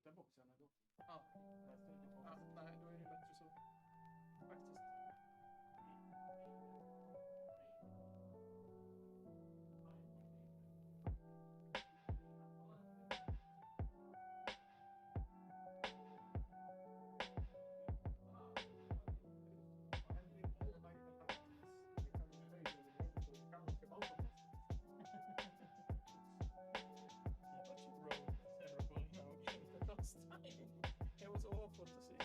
Ja. Ja, nej, då är det bättre så. Faktiskt. It was awful to see.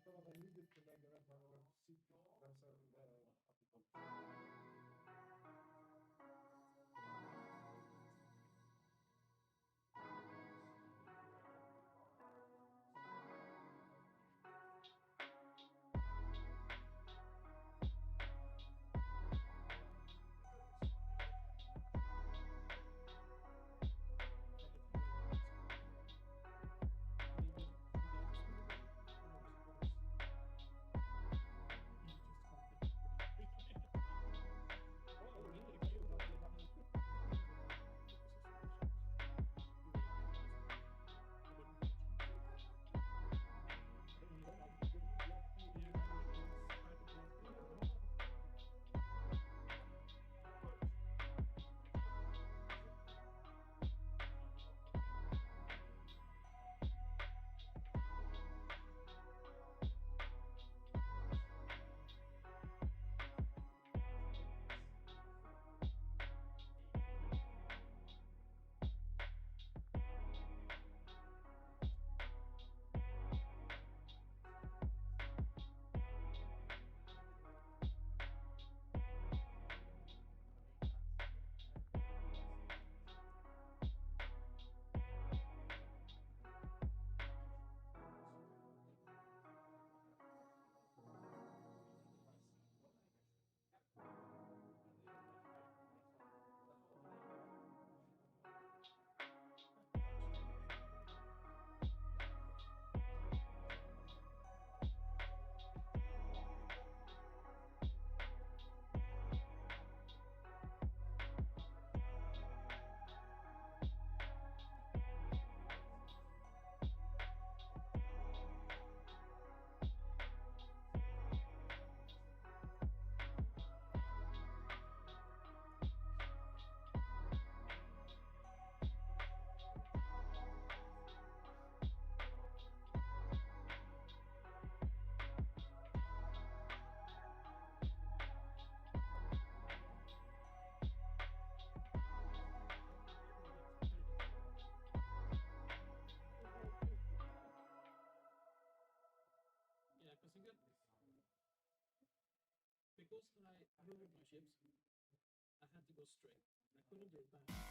thought I needed to like grab my seat. That's because I moved my ships, I had to go straight. I couldn't do it back.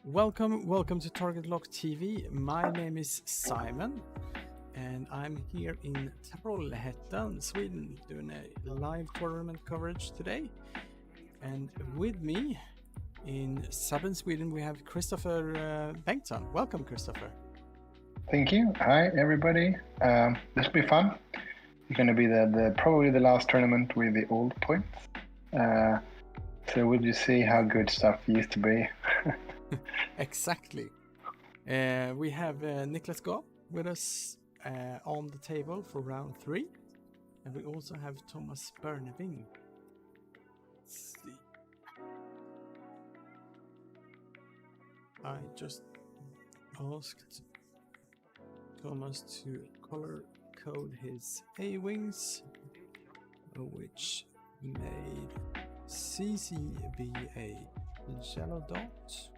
Welcome to TargetLockTV. My name is Simon, and I'm here in Trollhättan, Sweden, doing a live tournament coverage today. And with me in southern Sweden, we have Christopher Bengtsson. Welcome, Christopher. Thank you. Hi, everybody. This will be fun. It's going to be probably the last tournament with the old points. So we'll just see how good stuff used to be. Exactly. We have Niklas Gaw with us on the table for round 3. And we also have Thomas Berneving. Let's see. I just asked Thomas to color code his A-wings, which made CC be a yellow dot.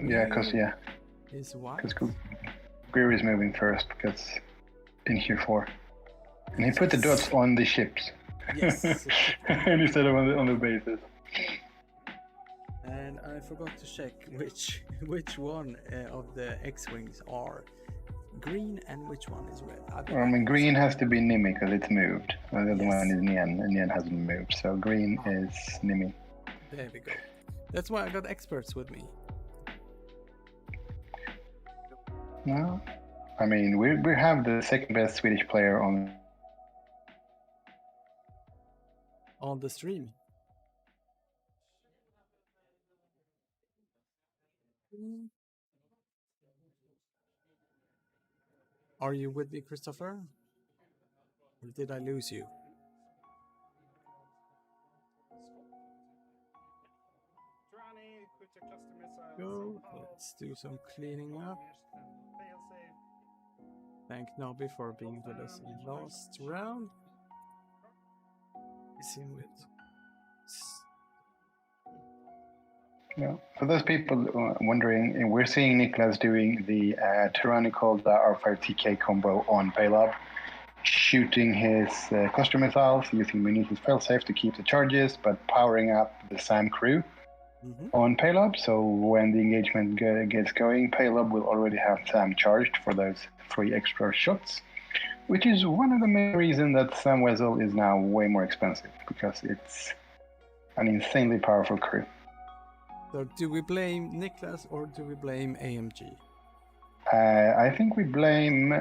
Yeah, because is white. Because Greer is moving first because in Q4, and he put the dots on the ships. Yes. Instead of on the bases. And I forgot to check which one of the X-wings are green and which one is red. I mean, green has to be Nimi because it's moved. The other one is Nien, and Nien hasn't moved. So green is Nimi. There we go. That's why I got experts with me. No, I mean we have the second best Swedish player on the stream. Are you with me, Christopher? Or did I lose you? Go. Let's do some cleaning up. Thank Nobby for being with us in last round. Is in with. Yeah. For those people wondering, we're seeing Niklas doing the tyrannical R5TK combo on Paylob, shooting his cluster missiles, using Munich's failsafe to keep the charges, but powering up the SAM crew on Paylob. So when the engagement gets going, Paylob will already have SAM charged for those 3 extra shots, which is one of the main reasons that SAM Wessel is now way more expensive, because it's an insanely powerful crew. So do we blame Niklas or do we blame AMG? I think we blame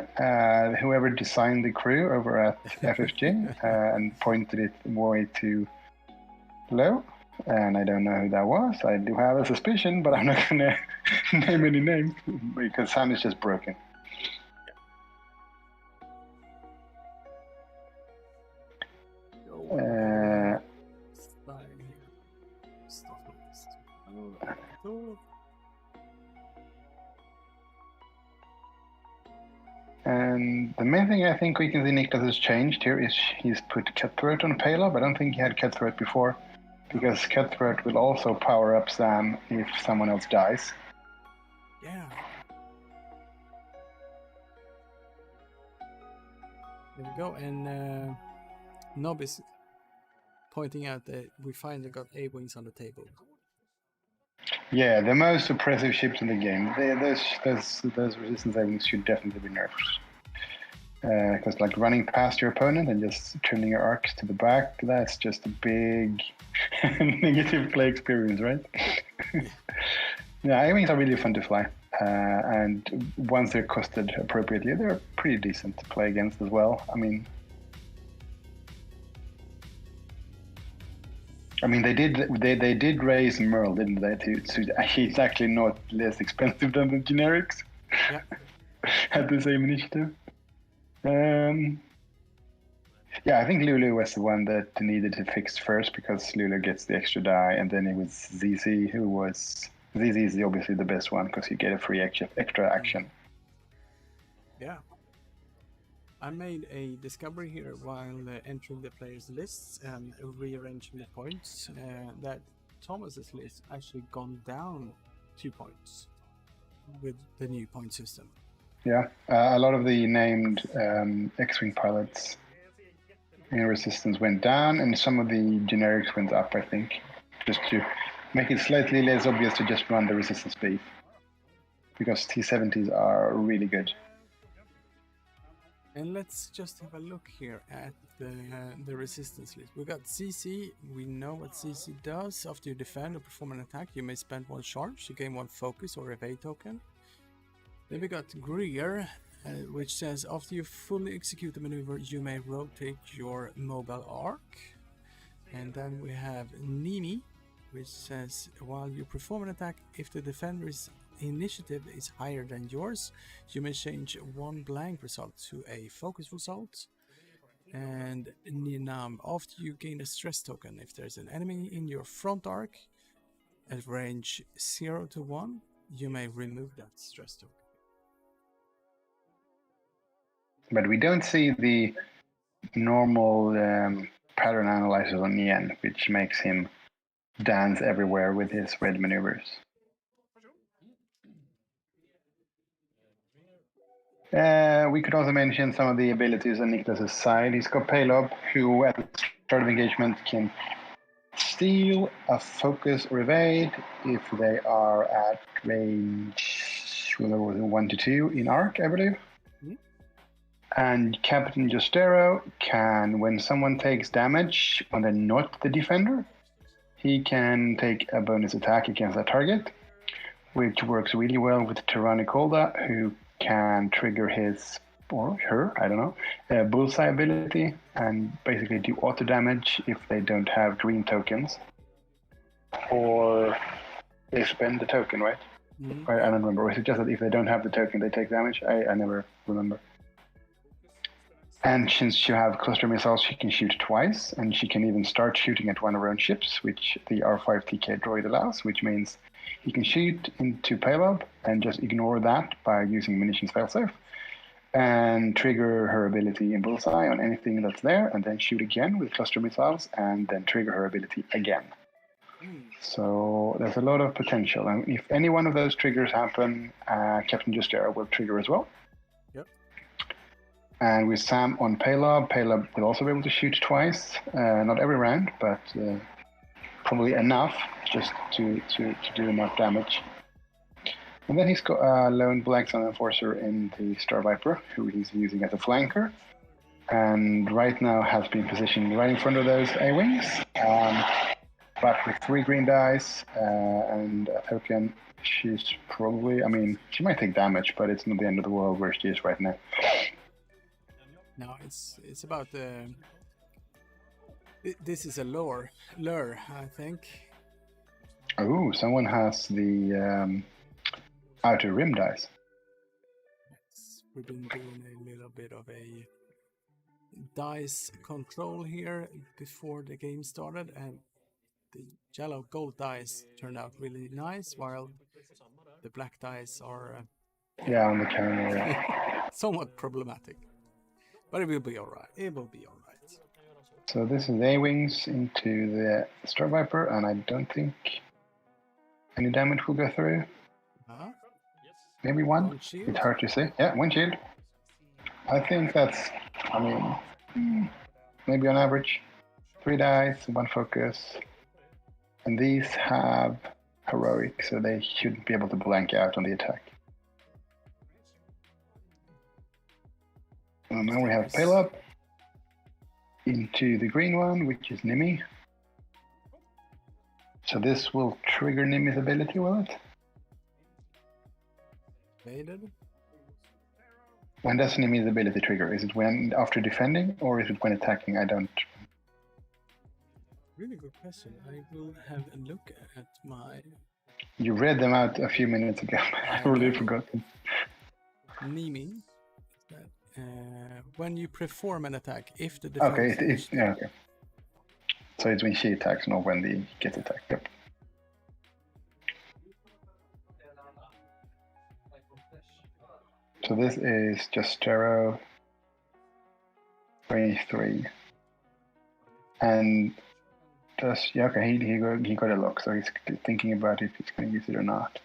whoever designed the crew over at FFG and pointed it way too low. And I don't know who that was. I do have a suspicion, but I'm not going to name any names because Sam is just broken. And the main thing I think we can see Niklas has changed here is he's put Cutthroat on Paylob. I don't think he had Cutthroat before, because Cutthroat will also power up Sam if someone else dies. Yeah. There we go, and Nob is pointing out that we finally got A-Wings on the table. Yeah, the most oppressive ships in the game. Those resistance A-Wings should definitely be nerfed. Because like running past your opponent and just turning your arcs to the back, that's just a big negative play experience, right? Yeah, A-Wings are really fun to fly. And once they're costed appropriately, they're pretty decent to play against as well. I mean, they did raise Merle, didn't they? So he's actually not less expensive than the generics. Yeah. Had the same initiative. Yeah, I think Lulu was the one that needed to fix first, because Lulu gets the extra die, and then it was ZZ who was... ZZ is obviously the best one because you get a free extra action. Yeah. I made a discovery here while entering the players' lists and rearranging the points, that Thomas's list actually gone down 2 points with the new point system. Yeah, a lot of the named X-Wing pilots in Resistance went down, and some of the generics went up, I think, just to make it slightly less obvious to just run the Resistance beef, because T-70s are really good. And let's just have a look here at the resistance list. We got CC. We know what CC does. After you defend or perform an attack, you may spend 1 charge to gain 1 focus or evade token. Then we got Greer, which says after you fully execute a maneuver, you may rotate your mobile arc. And then we have Nimi, which says while you perform an attack, if the defender's initiative is higher than yours, you may change 1 blank result to a focus result. And Ninam, after you gain a stress token, if there's an enemy in your front arc at range 0 to 1, you may remove that stress token. But we don't see the normal pattern analyzer on Yen, which makes him dance everywhere with his red maneuvers. We could also mention some of the abilities on Niklas' side. He's got Paylob, who at the start of engagement can steal, a focus, or evade if they are at range 1 to 2 in arc, I believe. And Captain Justero can, when someone takes damage when they're not the defender, he can take a bonus attack against that target, which works really well with Tyrannicolda, who can trigger his, or her, I don't know, bullseye ability and basically do auto damage if they don't have green tokens. Or they spend the token, right? I don't remember. Or is it just that if they don't have the token, they take damage? I never remember. And since you have cluster missiles, she can shoot twice, and she can even start shooting at one of her own ships, which the R5TK droid allows, which means He can shoot into payload and just ignore that by using munitions failsafe, and trigger her ability in bullseye on anything that's there, and then shoot again with cluster missiles, and then trigger her ability again. So there's a lot of potential, and if any one of those triggers happen, Captain Justera will trigger as well. Yep. And with Sam on payload will also be able to shoot twice, not every round, but probably enough just to do enough damage. And then he's got a lone Black Sun Enforcer in the Star Viper, who he's using as a flanker, and right now has been positioned right in front of those A-Wings. But with 3 green dice and a token, she's probably, I mean, she might take damage, but it's not the end of the world where she is right now. No, it's about the... This is a lure, I think. Oh, someone has the outer rim dice. Yes, we've been doing a little bit of a dice control here before the game started, and the yellow gold dice turned out really nice, while the black dice are yeah, on the camera. somewhat problematic. But it will be alright. It will be alright. So this is A-Wings into the Star Viper, and I don't think any damage will go through. Maybe one. It's hard to say. Yeah, 1 shield. I think that's, I mean, maybe on average. 3 dice, 1 focus. And these have heroic, so they shouldn't be able to blank out on the attack. And now we have payload into the green one, which is Nimi. So this will trigger Nimi's ability, will it? Faded. When does Nimi's ability trigger? Is it when after defending, or is it when attacking? I don't. Really good question. I will have a look at my... You read them out a few minutes ago. I really forgot them. Nimi. When you perform an attack, if the defense... Okay, yeah, okay. So it's when she attacks, not when he gets attacked. Yep. So this is Justero 23. And does... Yeah, okay, he got a lock, so he's thinking about if he's going to use it or not.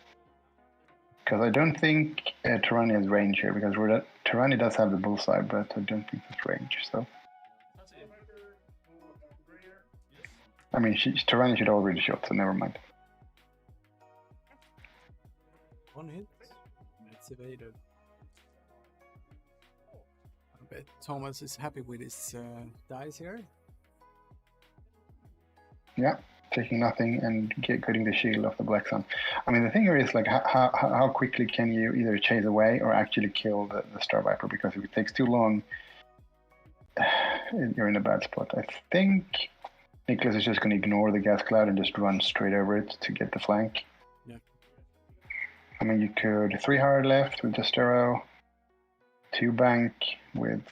Because I don't think Tarani has range here, because Tarani does have the bullseye, but I don't think it's range, so... I mean, Tarani should already shot, so never mind. 1 hit. It's evaded. I bet Thomas is happy with his dice here. Yeah. Taking nothing and getting the shield off the Black Sun. I mean, the thing here is, like, how quickly can you either chase away or actually kill the Star Viper? Because if it takes too long, you're in a bad spot. I think Nicholas is just going to ignore the gas cloud and just run straight over it to get the flank. Yeah. I mean, you could 3 hard left with Justero, 2 bank with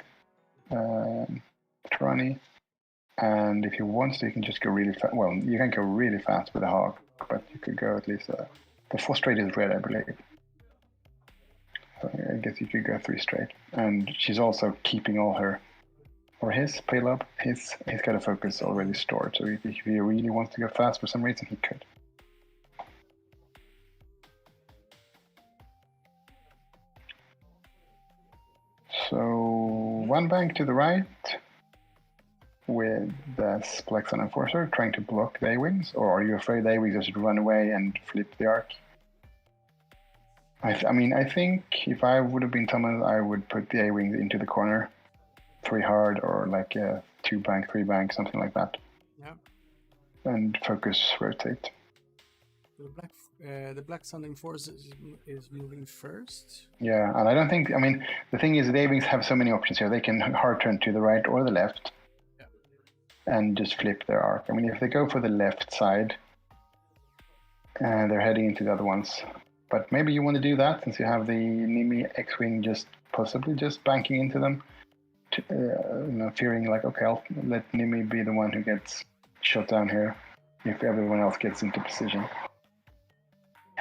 Tarani. And if you want to, you can just go really fast. Well, you can go really fast with the Hawk, but you could go at least... the 4 straight is red, I believe. So I guess you could go 3 straight. And she's also keeping all her... Or his payload. He's got a focus already stored, so if he really wants to go fast for some reason, he could. So 1 bank to the right with the Black Sun Enforcer trying to block the A-Wings, or are you afraid the A-Wings just run away and flip the arc? I mean, I think if I would have been Thomas, I would put the A-Wings into the corner, 3 hard, or like a 2 bank, 3 bank, something like that. Yeah. And focus rotate. The Black Sun Enforcer is moving first. Yeah, and I don't think, I mean, the thing is, the A-Wings have so many options here. They can hard turn to the right or the left. And just flip their arc. I mean, if they go for the left side, they're heading into the other ones. But maybe you want to do that, since you have the Nimi X-Wing possibly just banking into them. Fearing like, okay, I'll let Nimi be the one who gets shot down here, if everyone else gets into position.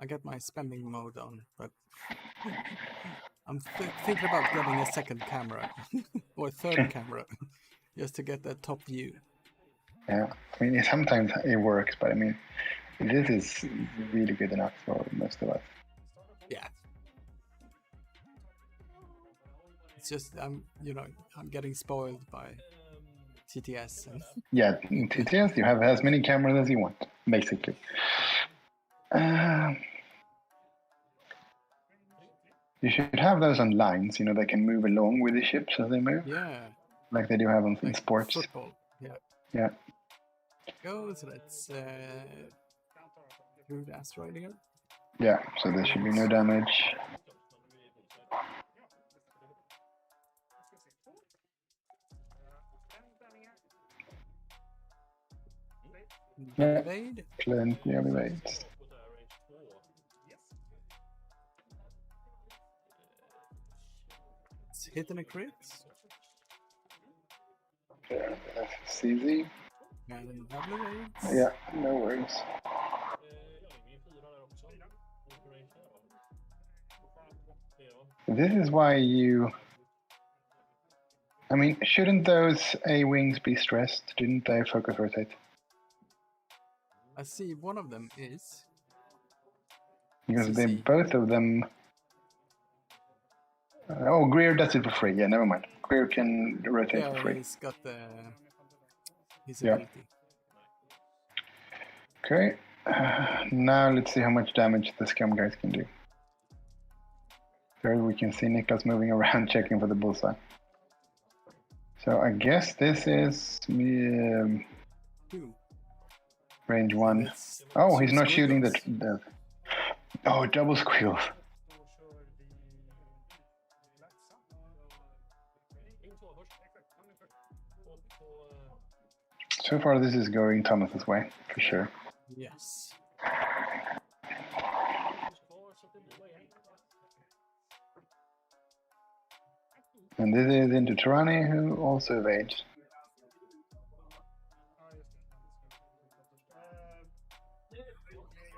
I got my spending mode on, but I'm thinking about getting a second camera or a third camera just to get that top view. Yeah, I mean, sometimes it works, but I mean, this is really good enough for most of us. Yeah. It's just I'm getting spoiled by TTS. And Yeah, in TTS you have as many cameras as you want, basically. You should have those on lines, they can move along with the ships as they move. yeah, Like they do have in like sports. football. Yeah. Yeah. Go, so let's do the asteroid here. Yeah, so there should be no damage. Yeah. Evade. Plenty of evades. It's hitting a crit. Yeah, that's easy. And then double evades. Yeah, no worries. This is why I mean, shouldn't those A-wings be stressed? Didn't they focus rotate? I see one of them is. Because CC. both of them... Greer does it for free. Yeah, never mind. Greer can rotate for free. He's got his Yeah. ability. Okay. Now let's see how much damage the scum guys can do. There we can see Niklas moving around checking for the bullseye. So I guess this is range 1. Oh, he's not shooting the... Oh, double squeals. So far this is going Thomas's way, for sure. Yes. And this is into Tirani, who also evades.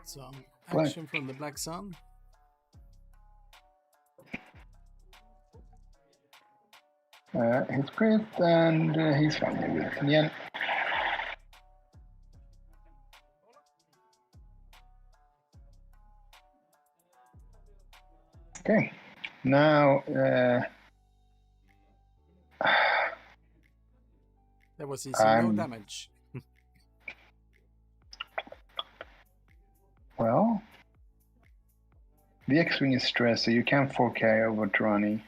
Some action from the Black Sun. He's crit, and he's fine with it. Yeah. Okay, now That was easy, no damage. Well, the X-Wing is stressed, so you can 4K over Tirani.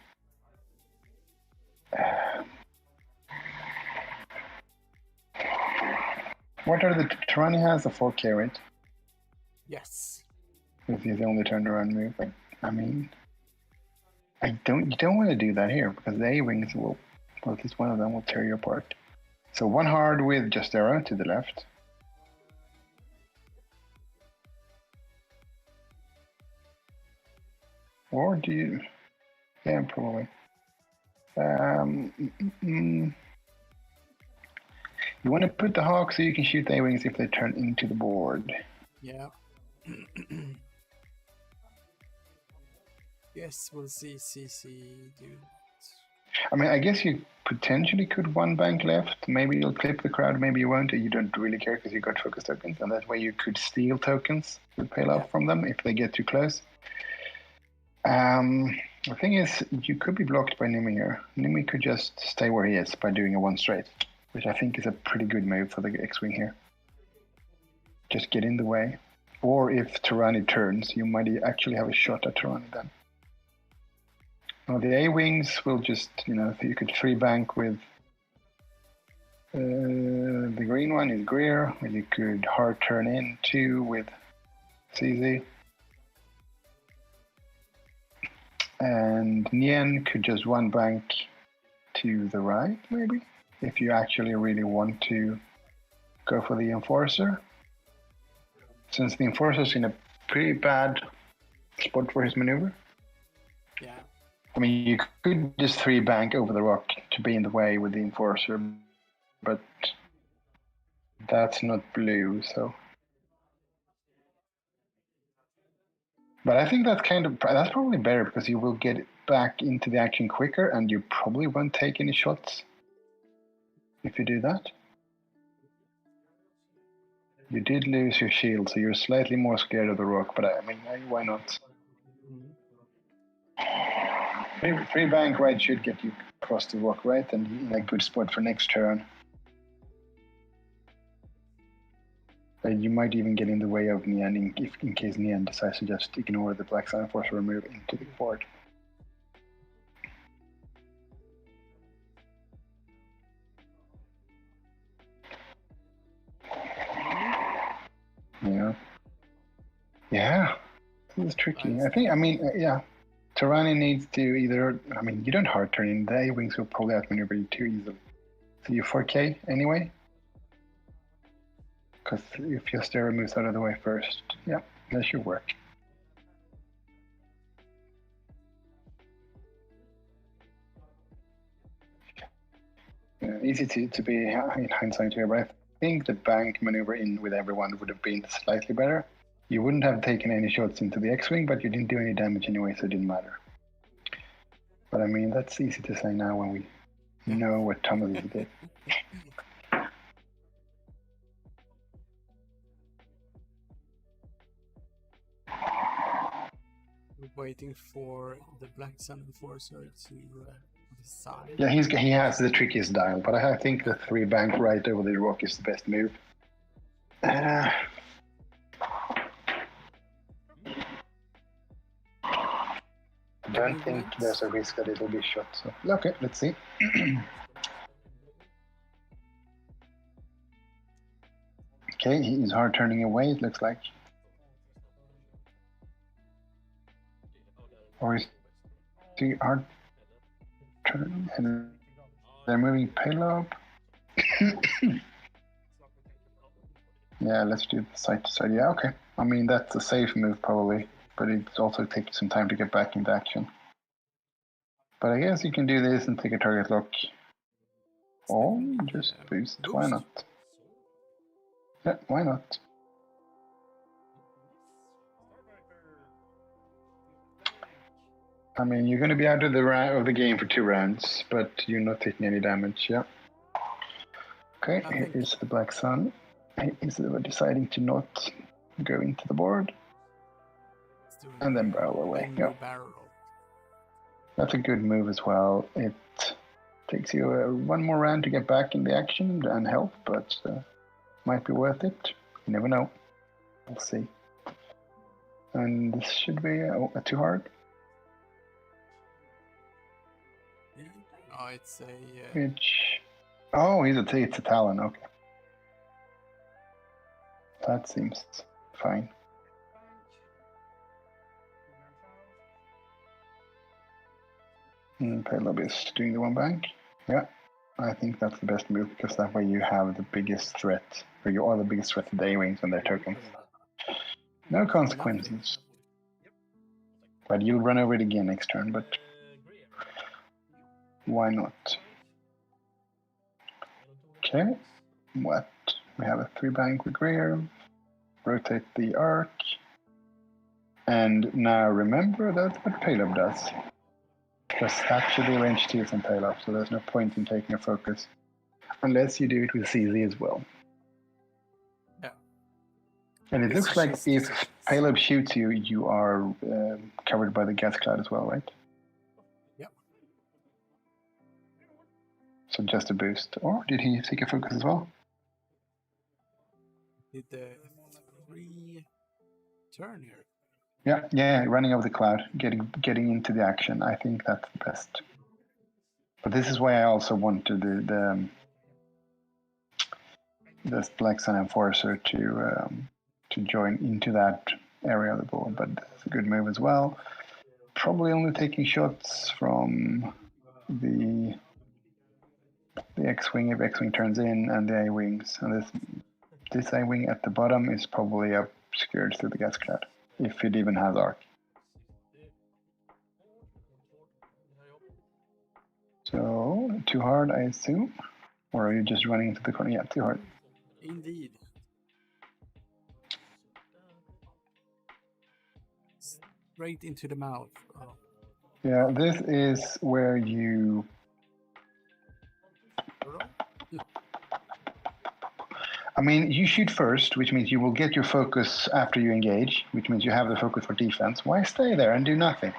What are the Tirani has a 4K, right? Yes. This is the only turnaround move. But, I mean, you don't want to do that here because the A-wings will, well, at least one of them will tear you apart. So one hard with just arrow to the left. Or do you? Yeah, probably. You want to put the hawk so you can shoot the A-wings if they turn into the board. Yeah. Yes, we'll see CC do that. I mean, I guess you potentially could one bank left. Maybe you'll clip the crowd, maybe you won't. You don't really care because you got focus tokens, and that way you could steal tokens with payload from them if they get too close. The thing is, you could be blocked by Nimi here. Nimi could just stay where he is by doing a one straight, which I think is a pretty good move for the X-Wing here. Just get in the way. Or if Tirani turns, you might actually have a shot at Tirani then. Now the A-Wings will just, you could free bank with the green one is Greer, or you could hard turn in 2 with Cxdy. And Nien could just one bank to the right, maybe, if you actually really want to go for the Enforcer. Since the Enforcer's in a pretty bad spot for his maneuver. Yeah. I mean, you could just 3 bank over the rock to be in the way with the Enforcer, but that's not blue, so... But I think that's probably better because you will get back into the action quicker, and you probably won't take any shots if you do that. You did lose your shield, so you're slightly more scared of the rock, but I mean, why not? Free bank right should get you across the rock, right? And in a good spot for next turn. And you might even get in the way of Nian in case Nian decides to just ignore the Black Sun Force or move into the board. Yeah. Yeah. This is tricky. Yeah. Tarani needs to either, you don't hard turn in. The A-Wings will probably outmaneuver you too easily. So you 4K anyway? Because if Yostera moves out of the way first, yeah, that should work. Easy to be in hindsight here, but I think the bank maneuver in with everyone would have been slightly better. You wouldn't have taken any shots into the X-Wing, but you didn't do any damage anyway, so it didn't matter. But that's easy to say now when we know what Thomas did. Waiting for the Black Sun Enforcer to decide. Yeah, he has the trickiest dial, but I think the 3 bank right over the rock is the best move. I don't think there's a risk that it'll be shot. So okay, let's see. Okay, he's hard turning away, it looks like. Or is he hard turning? And they're moving payload. Yeah, let's do the side to side. Yeah, okay. That's a safe move probably, but it also takes some time to get back into action. But I guess you can do this and take a target lock. Or just boost. Why not? Yeah, why not? You're going to be out of the game for 2 rounds, but you're not taking any damage, yeah. Okay, here is the Black Sun. He is deciding to not go into the board. And then barrel away. Yeah. That's a good move as well. It takes you 1 more round to get back in the action and help, but might be worth it. You never know. We'll see. And this should be too hard. Oh, it's a... it's a Talon, okay. That seems fine. Payload is doing the 1 bank. Yeah, I think that's the best move because that way you have the biggest threat, or you are the biggest threat to the A-Wings and their tokens. No consequences. But you'll run over it again next turn, but why not? Okay, what? We have a 3 bank with rear, rotate the arc, and now remember that's what payload does. Because that should be range 2 from payload, so there's no point in taking a focus. Unless you do it with CZ as well. Yeah. And it looks like if payload shoots you, you are covered by the gas cloud as well, right? Yep. So just a boost. Or did he take a focus as well? Did the 3 turn here? Yeah, running over the cloud, getting into the action. I think that's the best. But this is why I also wanted the Black Sun Enforcer to join into that area of the board. But it's a good move as well. Probably only taking shots from the X-Wing if X-Wing turns in, and the A-Wings. And this A-Wing at the bottom is probably obscured through the gas cloud. If it even has arc. So, too hard, I assume? Or are you just running into the corner? Yeah, too hard. Indeed. straight into the mouth. Oh. Yeah, this is where you... I mean, you shoot first, which means you will get your focus after you engage, which means you have the focus for defense. Why stay there and do nothing?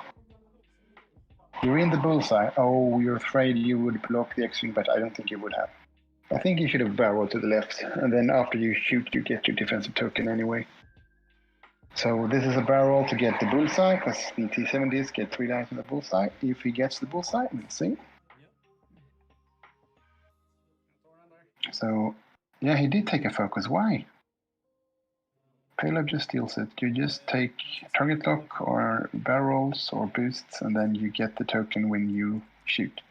You're in the bullseye. Oh, you're afraid you would block the X-wing, but I don't think you would have. I think you should have barreled to the left, and then after you shoot, you get your defensive token anyway. So this is a barrel to get the bullseye, because the T-70s get 3 dice in the bullseye. If he gets the bullseye, we'll see. So, yeah, he did take a focus. Why? Payload just steals it. You just take target lock or barrels or boosts, and then you get the token when you shoot.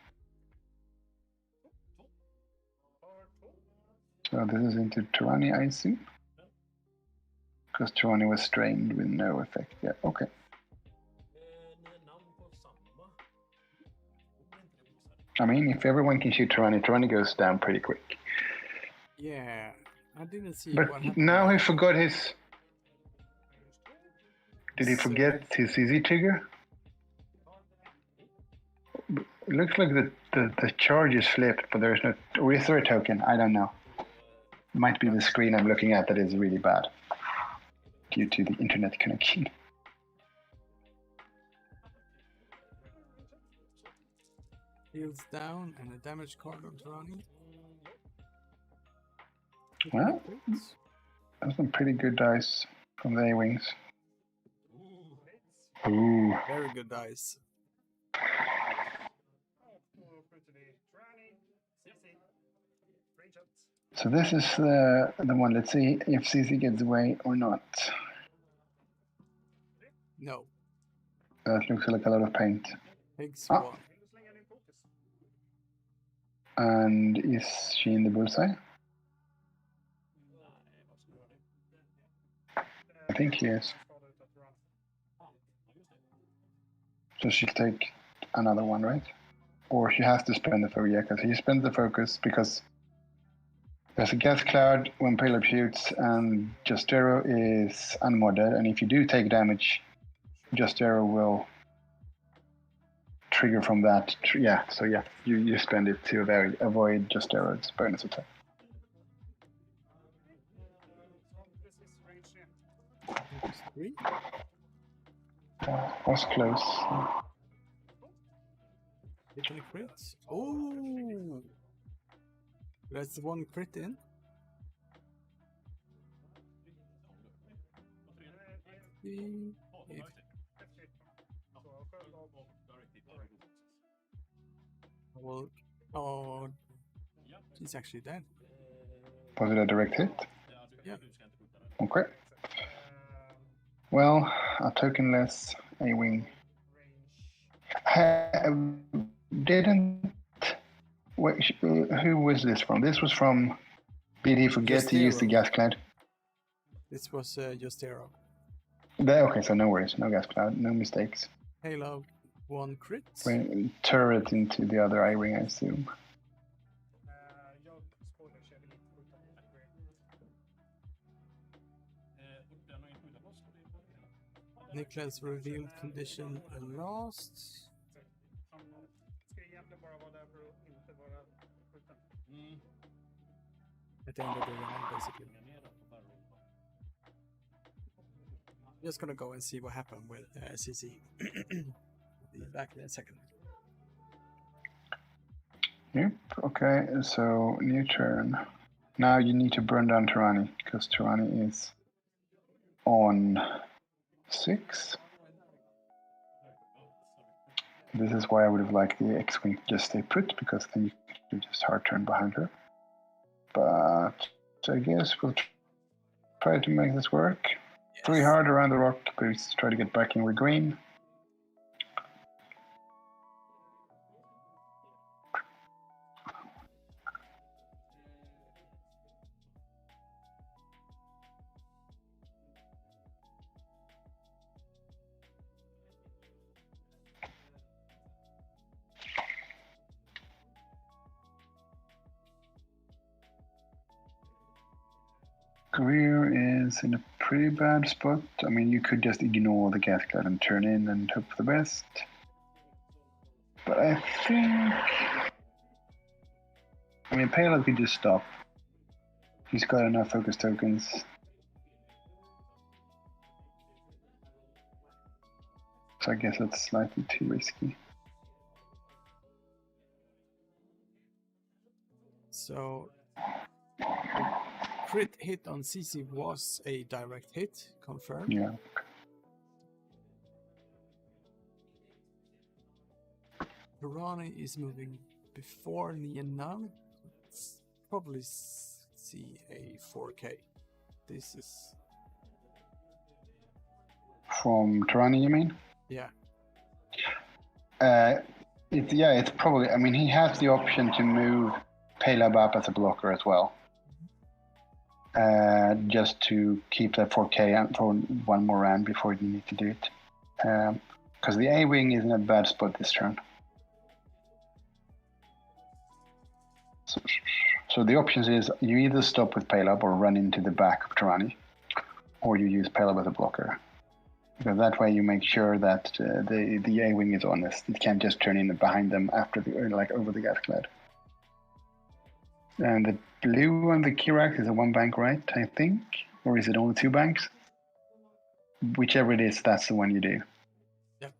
So this is into Turani, I assume. Because Turani was strained with no effect. Yeah, okay. I mean, if everyone can shoot Turani, Turani goes down pretty quick. Yeah, I didn't see but what happened. Now he forgot his... Did he forget his easy trigger? It looks like the charge is flipped, but there's no... Or is there a token? I don't know. Might be the screen I'm looking at that is really bad due to the internet connection. Heals down and a damage card on Turani. Well, that's some pretty good dice from the A-Wings. Ooh. Very good dice. So this is the one. Let's see if CC gets away or not. No. That looks like a lot of paint. Pigs Ah. one. And is she in the bullseye? I think he is. So she'll take another one, right? Or she has to spend the focus. Yeah, because he spends the focus because there's a gas cloud when payload shoots, and Justero is unmodded. And if you do take damage, Justero will trigger from that. Yeah, so yeah, you spend it to avoid Justero's bonus attack. Three? Was close. Hit any crits? Oh! That's one crit in. Well, oh, she's actually dead. Was it a direct hit? Yeah. Okay. Well, a tokenless A-Wing. Didn't... Wait, who was this from? This was from... Did he forget to use the gas cloud? This was Justero. Okay, so no worries. No gas cloud. No mistakes. Halo, one crit. Turret into the other I-Wing, I assume. Niklas revealed condition and lost. At the end of the round, basically. I'm just gonna go and see what happened with CC. Be back in a second. Yep, okay, so new turn. Now you need to burn down Turani, because Turani is on 6. This is why I would have liked the X-Wing to just stay put, because then you could just hard turn behind her. But I guess we'll try to make this work. Yes. 3 hard around the rock, please try to get back in with green. Greer is in a pretty bad spot. I mean, you could just ignore the gas cloud and turn in and hope for the best. But I think... I mean, Payload could just stop. He's got enough focus tokens. So I guess that's slightly too risky. So, the crit hit on CC was a direct hit, confirmed. Yeah. Pirani is moving before Nian now. Let's probably see a 4K. This is... From Tirani, you mean? Yeah. It's probably... I mean, he has the option to move Palab up as a blocker as well. Just to keep that 4K for one more round before you need to do it. Because the A-Wing is in a bad spot this turn. So the options is you either stop with Palab or run into the back of Tirani, or you use Palab as a blocker. Because that way you make sure that the A-Wing is honest. It can't just turn in behind them after over the gas cloud. And the blue on the Kirax is a 1 bank, right? I think, or is it only 2 banks? Whichever it is, that's the one you do. Yep.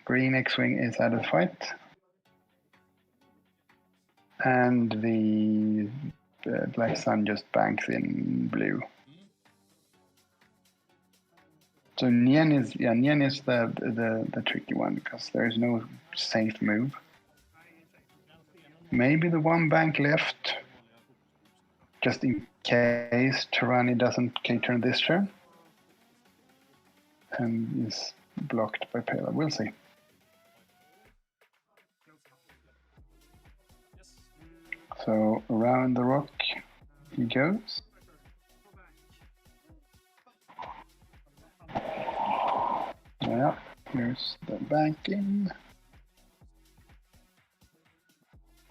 Green X-Wing is out of the fight. And the Black Sun just banks in blue. So Nian is the tricky one because there is no safe move. Maybe the 1 bank left, just in case Tirani doesn't K-turn this turn, and is blocked by Pela. We'll see. So around the rock he goes. Yeah, here's the banking.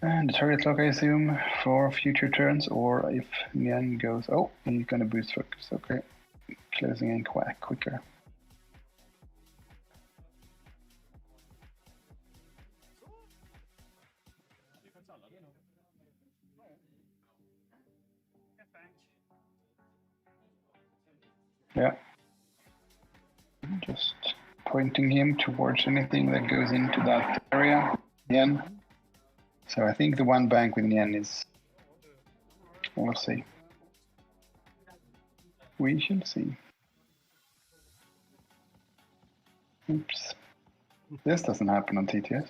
And the target lock, I assume, for future turns, or if Nian goes... Oh, he's gonna boost focus, okay. Closing in quicker. Yeah. Just pointing him towards anything that goes into that area. Nian. So I think the 1 bank with Nian is... We'll see. We shall see. Oops. This doesn't happen on TTS.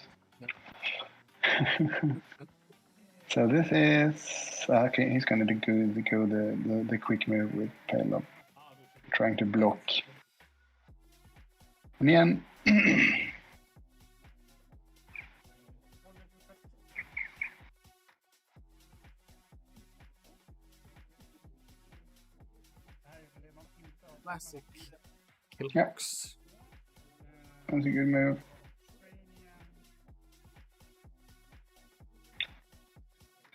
So this is... Okay, he's going to go the quick move with Payload. Trying to block. Nian. Classic killbox. That's a good move.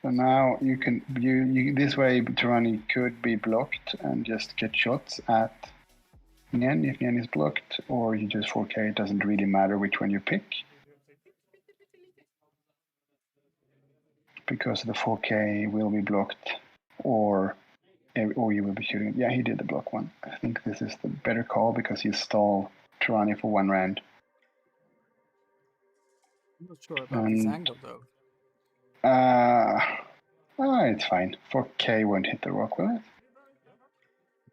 So now you can this way Tirani could be blocked and just get shots at Nian if Nian is blocked, or you just 4K. It doesn't really matter which one you pick, because the 4K will be blocked, or you will be shooting. Yeah, he did the block one. I think this is the better call because you stall Tirani for 1 round. I'm not sure about this angle though. It's fine. 4K won't hit the rock, will it?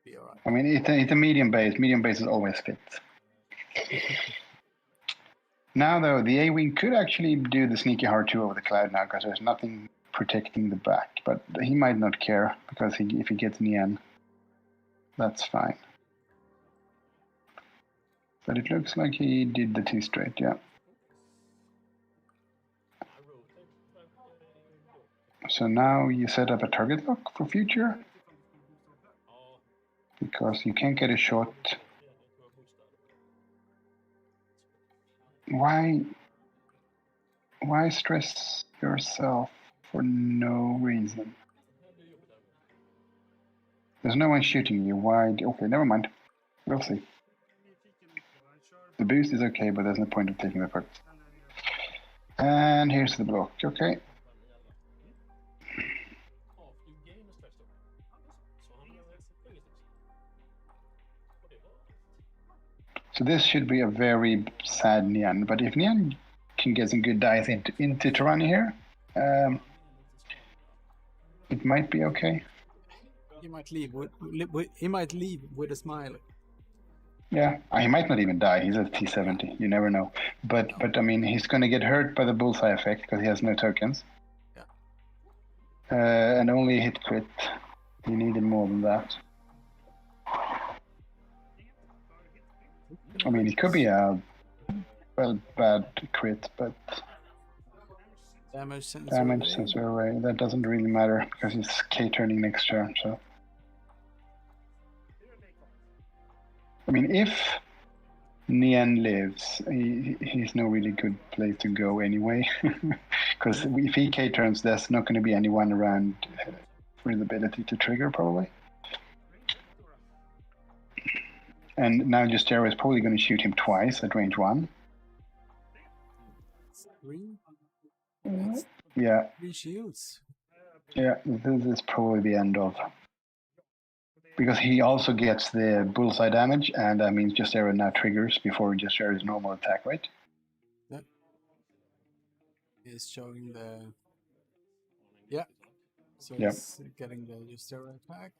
Be alright. I mean, it's a medium base. Medium bases always fit. Now, though, the A-Wing could actually do the sneaky hard 2 over the cloud now because there's nothing protecting the back. But he might not care because if he gets Nian, that's fine. But it looks like he did the 2 straight, yeah. So now you set up a target lock for future, because you can't get a shot. Why stress yourself for no reason? There's no one shooting you. Why? Okay, never mind. We'll see. The boost is okay, but there's no point of taking the perks. And here's the block. Okay. So this should be a very sad Nian, but if Nian can get some good dice into Tyranny here, it might be okay. He might leave with a smile. Yeah, he might not even die. He's at T70. You never know. But I mean, he's going to get hurt by the bullseye effect because he has no tokens. Yeah. And only hit crit. He needed more than that. I mean, it could be a bad crit, but damage sensor array. That doesn't really matter because he's K-turning next turn. So, I mean, if Nian lives, he's no really good place to go anyway. Because if he K-turns, there's not going to be anyone around for his ability to trigger, probably. And now Justero is probably going to shoot him twice at range 1. 3? Yeah. 3 shields. Yeah, this is probably the end of. Because he also gets the bullseye damage, and that means Justero now triggers before Justero's normal attack, right? Yeah. He's showing the. Yeah. So he's getting the Justero attack.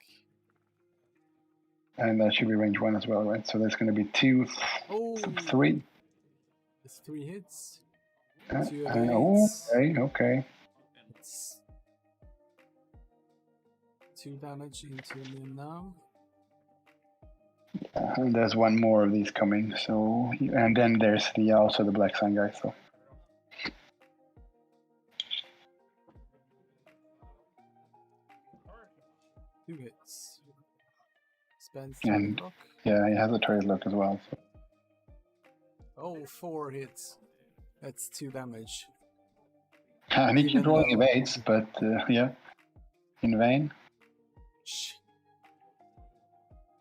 And that should be range 1 as well, right? So there's going to be 2, 3. It's 3 hits. Okay. It's 2 damage into him now. And there's one more of these coming. So, and then there's also the Black Sun guy. So. 2 hits. And yeah, he has a trade lock as well. So. Oh, 4 hits. That's 2 damage. And he can roll evades, but yeah, in vain.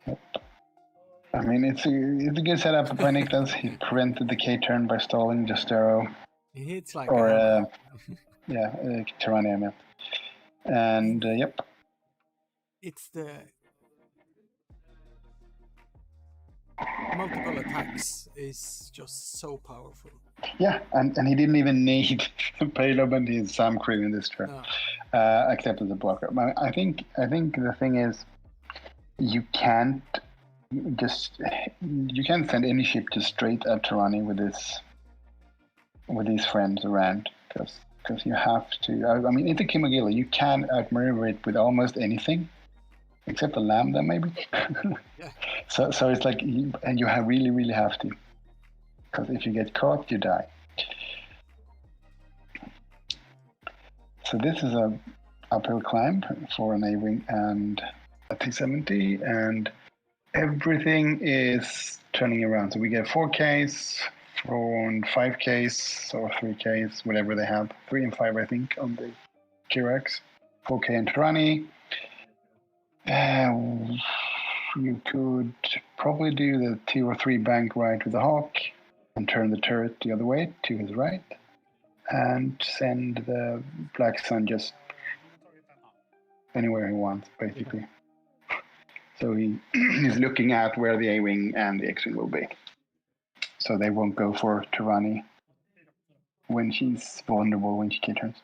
Yep. I mean, it's a good setup by Niklas. He prevented the K turn by stalling Justero. He hits like Tyranny, I meant. And yep. It's the multiple attacks is just so powerful. Yeah, and he didn't even need payload and his Sam Krill in this turn, except as a blocker. I think the thing is, you can't send any ship just straight at Tyranny with these friends around, because you have to. I mean, into Kimogila, you can outmaneuver it with almost anything. Except the Lambda, maybe. Yeah. So it's like, and you really have to, because if you get caught, you die. So this is a uphill climb for an A-wing and a T70, and everything is turning around. So we get 4Ks from 5Ks or 3Ks, whatever they have, 3 and 5, I think, on the Kirax. 4K in Tyranny. You could probably do the 2 or 3 bank right with the Hawk and turn the turret the other way to his right and send the Black Sun just anywhere he wants, basically. So he's looking at where the A-Wing and the X-Wing will be. So they won't go for Tyranny when she's vulnerable when she K-turns.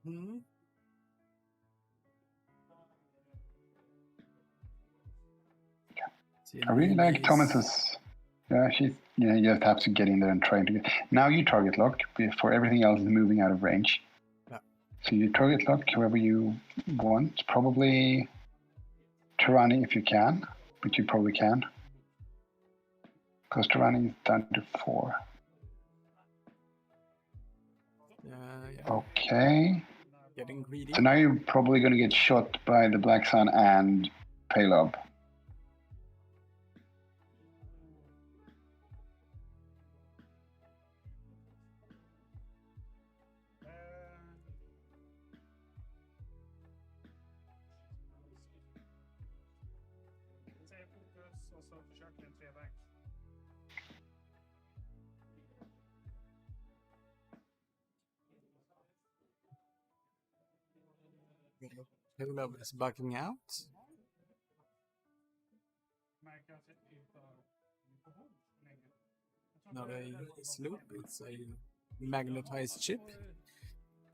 Mm-hmm. I really like Thomas's. Yeah, you just have to get in there and try to get. Now you target lock before everything else is moving out of range. Yeah. So you target lock whoever you want. Probably Tyranny if you can, but you probably can. Because Tyranny is down to 4. Yeah. Okay. Getting greedy. So now you're probably going to get shot by the Black Sun and Paylob. och så försöker vi en treväg. Payload is backing out. Märker att det är för behov länge. Not a sloop, it's a magnetized chip.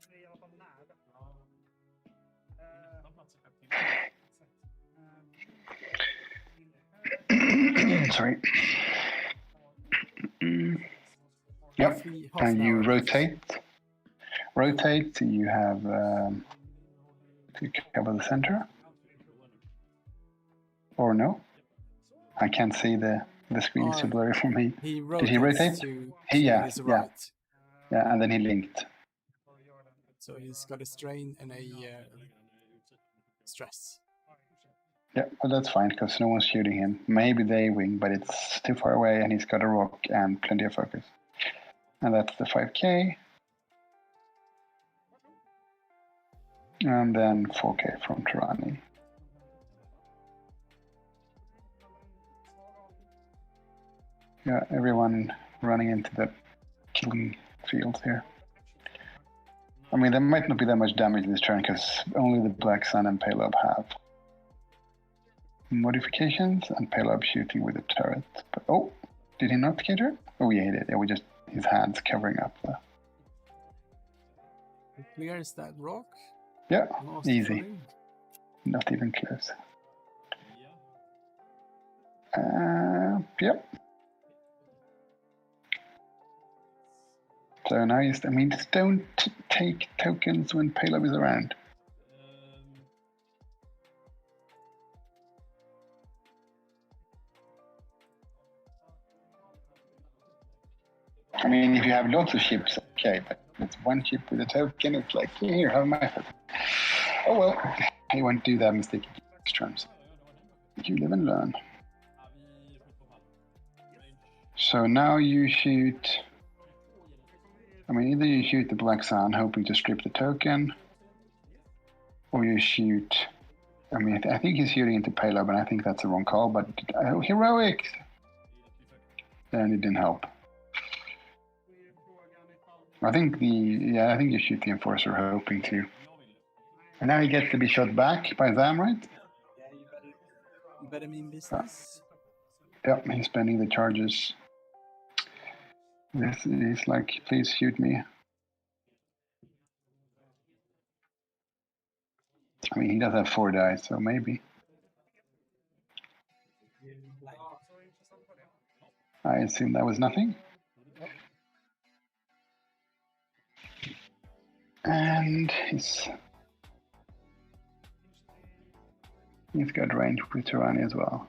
Det är i alla fall nära. Sorry. Yep. And you rotate. Rotate. You have to cover the center. Or no? I can't see the screen. It's so blurry for me. Did he rotate? Yeah. Yeah, and then he linked. So he's got a strain and a stress. Yeah, well, that's fine because no one's shooting him. Maybe they wing, but it's too far away and he's got a rock and plenty of focus. And that's the 5k. And then 4k from Tirani. Yeah, everyone running into the killing field here. I mean, there might not be that much damage this turn because only the Black Sun and Paylob have modifications, and Paylob shooting with a turret. But oh, did he not get her? Oh yeah, he did. Yeah, we just his hands covering up the. Clears that rock. Yeah, Lost easy. footing. Not even close. Yep. So now just, I mean, just don't take tokens when Paylob is around. I mean, if you have lots of ships, okay, but it's one ship with a token, it's like, here, have my token. Oh well, you won't do that mistake next terms. You live and learn. So now you shoot, I mean, either you shoot the Black Sun, hoping to strip the token, or you shoot, I mean, I think he's shooting into Paylob, and I think that's the wrong call, but heroic! And it didn't help. I think I think you shoot the Enforcer hoping to. And now he gets to be shot back by Zam, right? Yeah, you better mean business. Yep, he's spending the charges. This is like, please shoot me. I mean, he does have 4 dice, so maybe. I assume that was nothing. And he's got range with Tirani as well.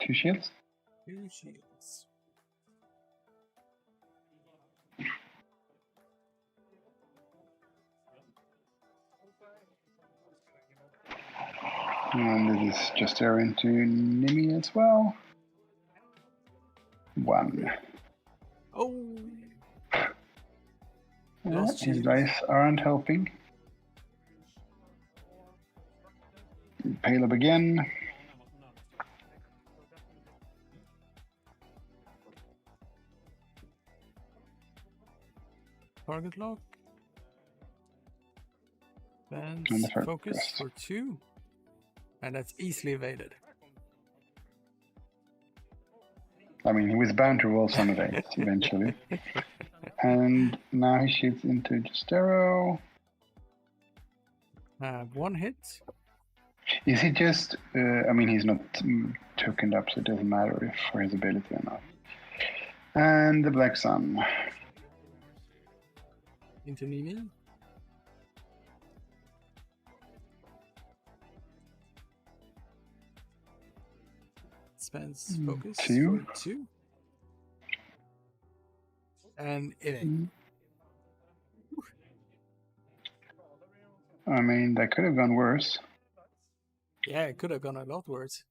Two shields? 2 shields. And this is just there into Nimi as well. 1. Oh! His dice aren't helping. Paylob again. Target lock. And Fence the focus first. for 2. And that's easily evaded. I mean, he was bound to roll some of it eventually. And now he shoots into Justero. 1 hit. Is he just, I mean, he's not tokened up, so it doesn't matter if for his ability or not. And the Black Sun. Into Nini. Spends focus 2. for 2. And evade. I mean, that could have gone worse. Yeah, it could have gone a lot worse.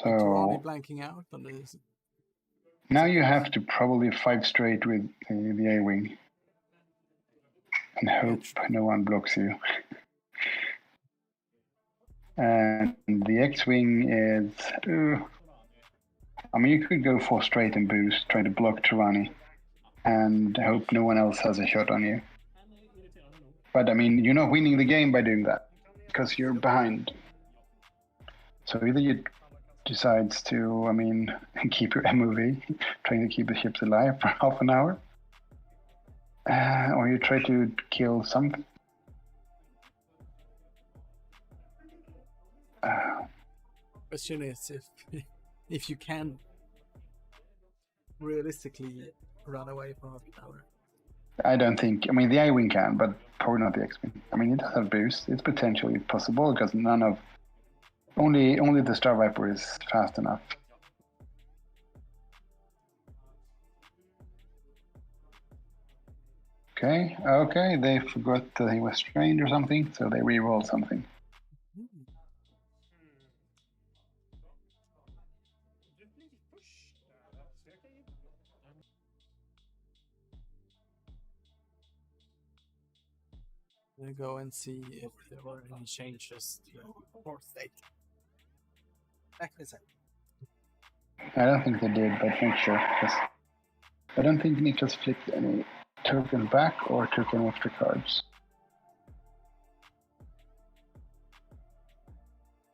Turani So blanking out on this. now you have to probably 5 straight with the A-wing and hope no one blocks you. And the X-wing is... I mean, you could go 4 straight and boost, try to block Turani, and hope no one else has a shot on you. But I mean, you're not winning the game by doing that, because you're behind. So either you decides to, I mean, keep your MOV, trying to keep the ships alive for half an hour, or you try to kill something. Question is if you can realistically run away for half an hour. I don't think. I mean, the A-wing can, but probably not the X-wing. I mean, it does have boost. It's potentially possible because only the Star Viper is fast enough. Okay. They forgot that he was strained or something, so they re-rolled something. We'll go and see if there were any changes to the fourth state. Back in a second. I don't think they did, but make sure. I don't think Niklas flipped any token back or took any extra cards.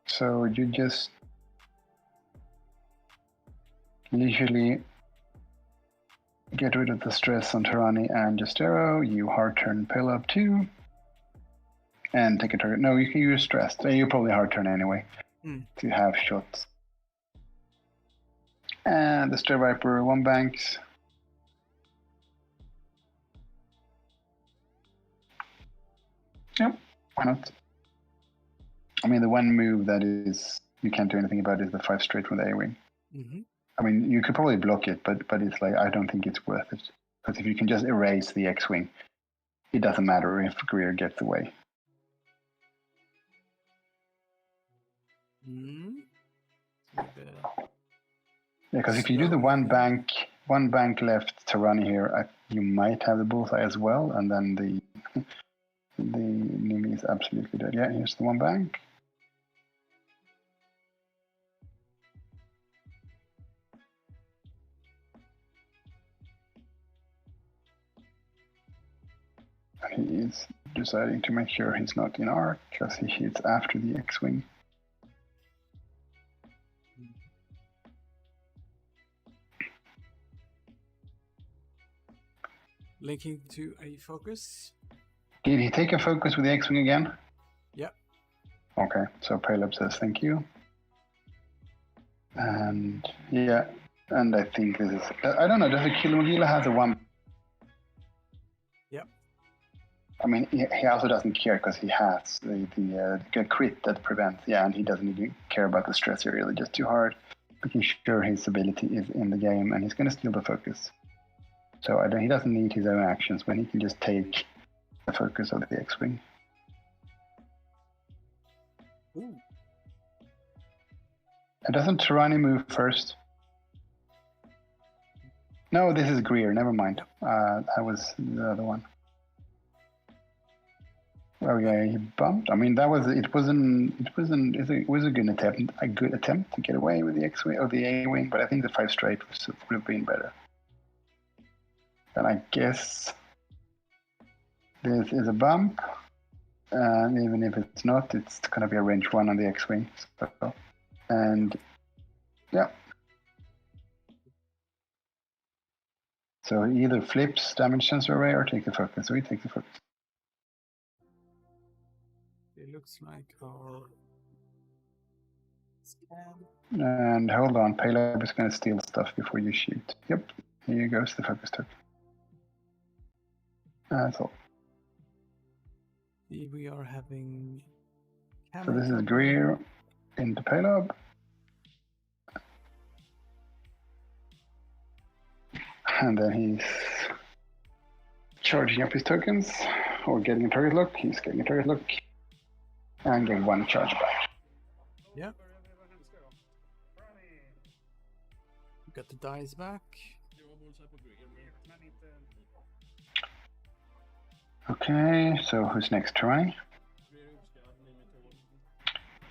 So you just usually get rid of the stress on Turani and Justero. You hard turn Pill up 2 and take a target. No, you can use stressed. You probably hard turn anyway to have shots. And the Star Viper 1 banks. Yep, why not? I mean, the one move that is you can't do anything about is the 5 straight with the A-wing. I mean, you could probably block it, but it's like, I don't think it's worth it. Because if you can just erase the X-wing, it doesn't matter if Greer gets away. Yeah, because if you do the one bank left Turani here, you might have the bullseye as well, and then the Nimi is absolutely dead. Yeah, here's the 1 bank. He is deciding to make sure he's not in arc, because he hits after the X-wing. Linking to a focus. Did he take a focus with the X-wing again? Yep. Okay, so Paleb says thank you. And yeah, and I think this is, I don't know, does the Kilomogila has a 1? Yep. I mean, he also doesn't care because he has the crit that prevents, and he doesn't even care about the stress here really, just too hard, making sure his ability is in the game, and he's going to steal the focus. So he doesn't need his own actions when he can just take the focus of the X-wing. Ooh. And doesn't Turani move first? No, this is Greer. Never mind. That was the other one. Oh yeah, he bumped. I mean, it was a good attempt to get away with the X-wing or the A-wing, but I think the 5 straight would have been better. And I guess this is a bump, and even if it's not, it's going to be a range 1 on the X-wing. So, and yeah. So he either flips damage sensor array or take the focus. So he takes the focus. It looks like our scan. And hold on, Paleb is going to steal stuff before you shoot. Yep, here goes the focus token. That's all. We are having. So this is Greer into Paleb. And then he's charging up his tokens, or getting a target lock. He's getting a target lock. And getting 1 charge back. Yeah. Got the dice back. Okay, so who's next? Try.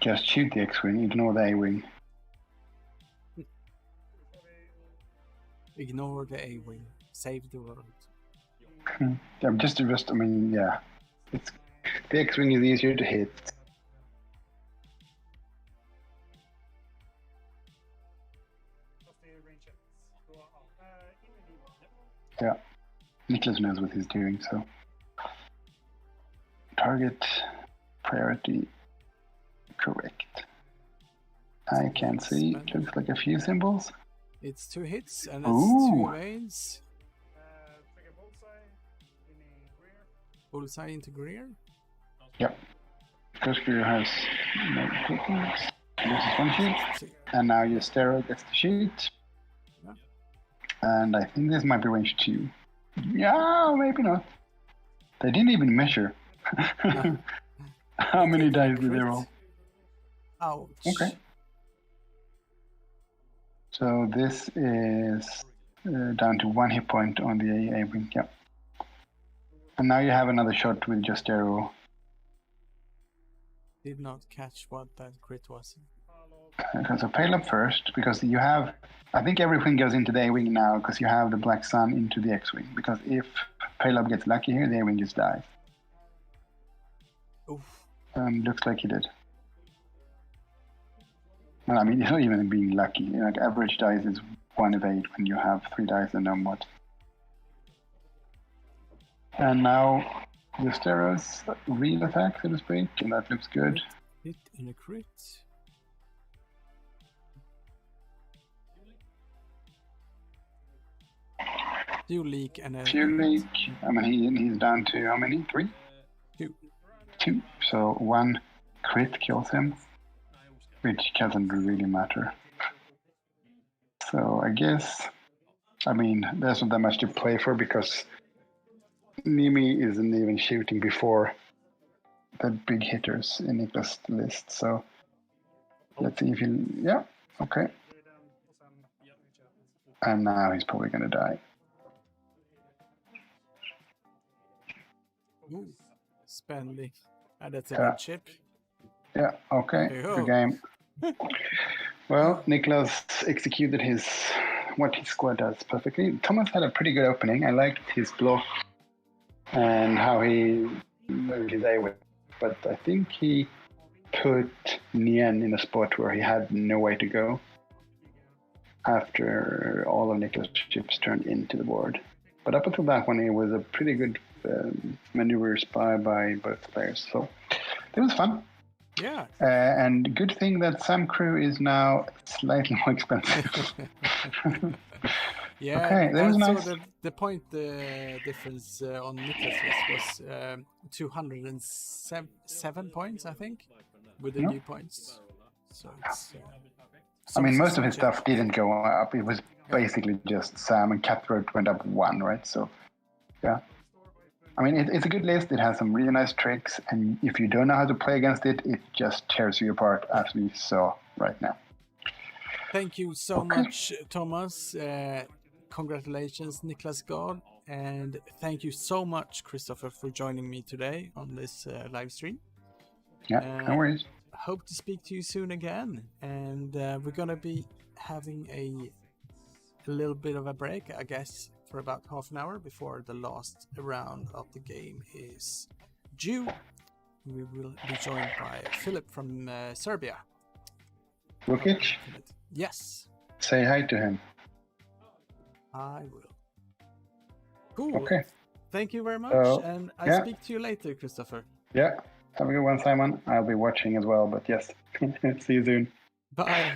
Just shoot the X-wing, ignore the A-wing. Ignore the A-wing. Save the world. Yeah, just, I mean, yeah. It's, the X-wing is easier to hit. Yeah, Niklas knows what he's doing, so. Target priority correct. I can see, looks like a few symbols. It's 2 hits and it's 2 evades. Bullseye into Greer. Yep. Because Greer has no clickings. This is 1 shoot. And now your Stero gets to shoot. Yeah. And I think this might be range 2. Yeah, maybe not. They didn't even measure. How many dice did they roll? Ouch. Okay. So this is down to 1 hit point on the A-wing. Yep. And now you have another shot with just arrow. Did not catch what that crit was. So pale up first, because you have, I think everything goes into the A-wing now, because you have the Black Sun into the X-wing. Because if pale up gets lucky here, the A-wing just dies. Oof. Looks like he did. Well, I mean, it's not even being lucky. Like average dice is 1 evade when you have 3 dice and no mod. And now the Stero's real attack, so to speak, and that looks good. Hit in a crit. Fuel leak and a... Fuel leak, I mean, he's down to how many? 3? 2. 2. So 1 crit kills him, which doesn't really matter. So I guess, I mean, there's not that much to play for because Nimi isn't even shooting before the big hitters in Niklas' list. So let's see if he, yeah, okay. And now he's probably going to die. Ooh, Spendy. That's a good chip. Yeah, okay, good game. Well, Niklas executed what his squad does perfectly. Thomas had a pretty good opening. I liked his block and how he moved his A with. But I think he put Nien in a spot where he had no way to go after all of Niklas' chips turned into the board. But up until that one, it was a pretty good maneuver by both players. So it was fun. Yeah. And good thing that Sam Crew is now slightly more expensive. Yeah, okay, that was nice. The point difference on Niklas was 207 points, I think, with the new points. So it's... I mean, most of his stuff didn't go up. It was basically just Sam, and Cutthroat went up 1, right? So, yeah. I mean, it's a good list. It has some really nice tricks, and if you don't know how to play against it, it just tears you apart, as we saw right now. Thank you so much, Thomas. Congratulations, Niklas God, and thank you so much, Christopher, for joining me today on this live stream. Yeah, no worries. Hope to speak to you soon again, and we're gonna be having a little bit of a break, I guess, for about half an hour before the last round of the game is due. We will be joined by Philip from Serbia. Vukic? Yes. Say hi to him. I will. Cool. Okay. Thank you very much, and I'll speak to you later, Christopher. Yeah. Have a good one, Simon. I'll be watching as well, but yes. See you soon. Bye.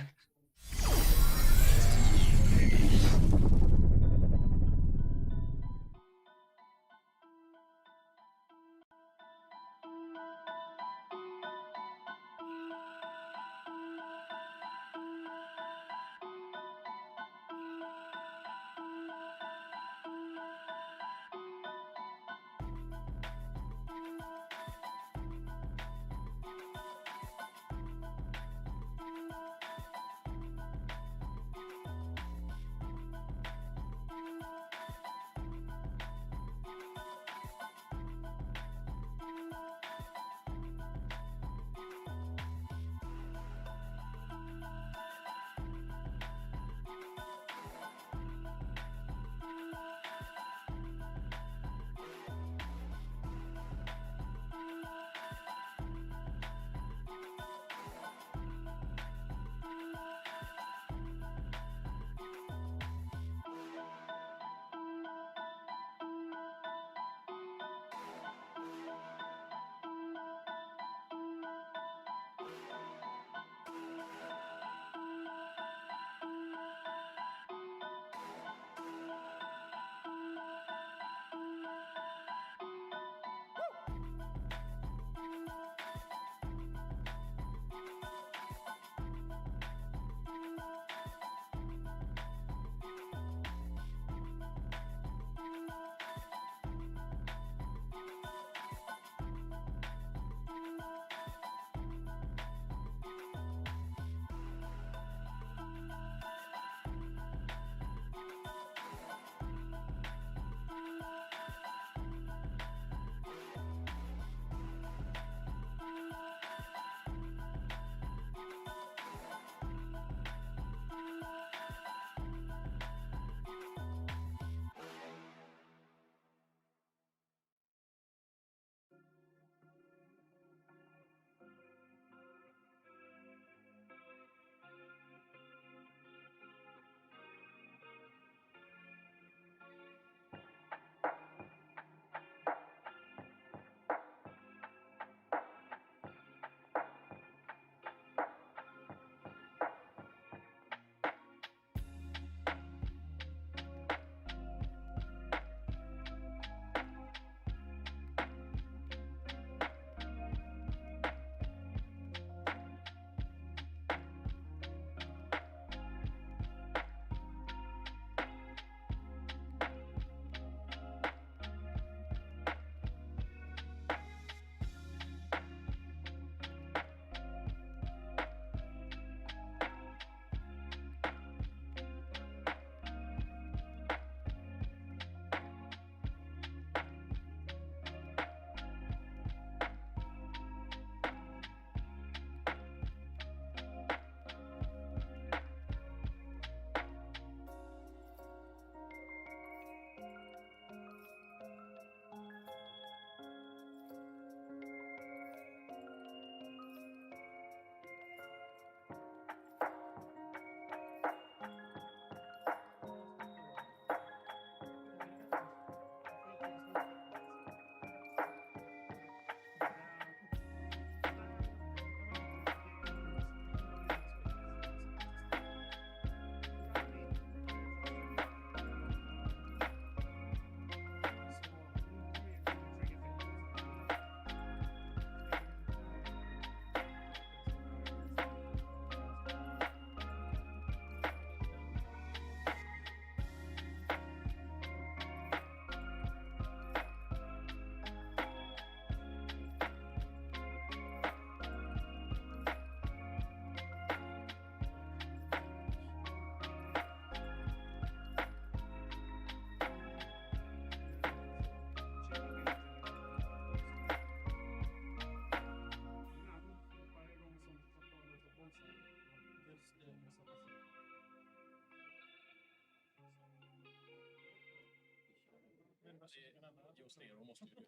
Just det, då måste ju du.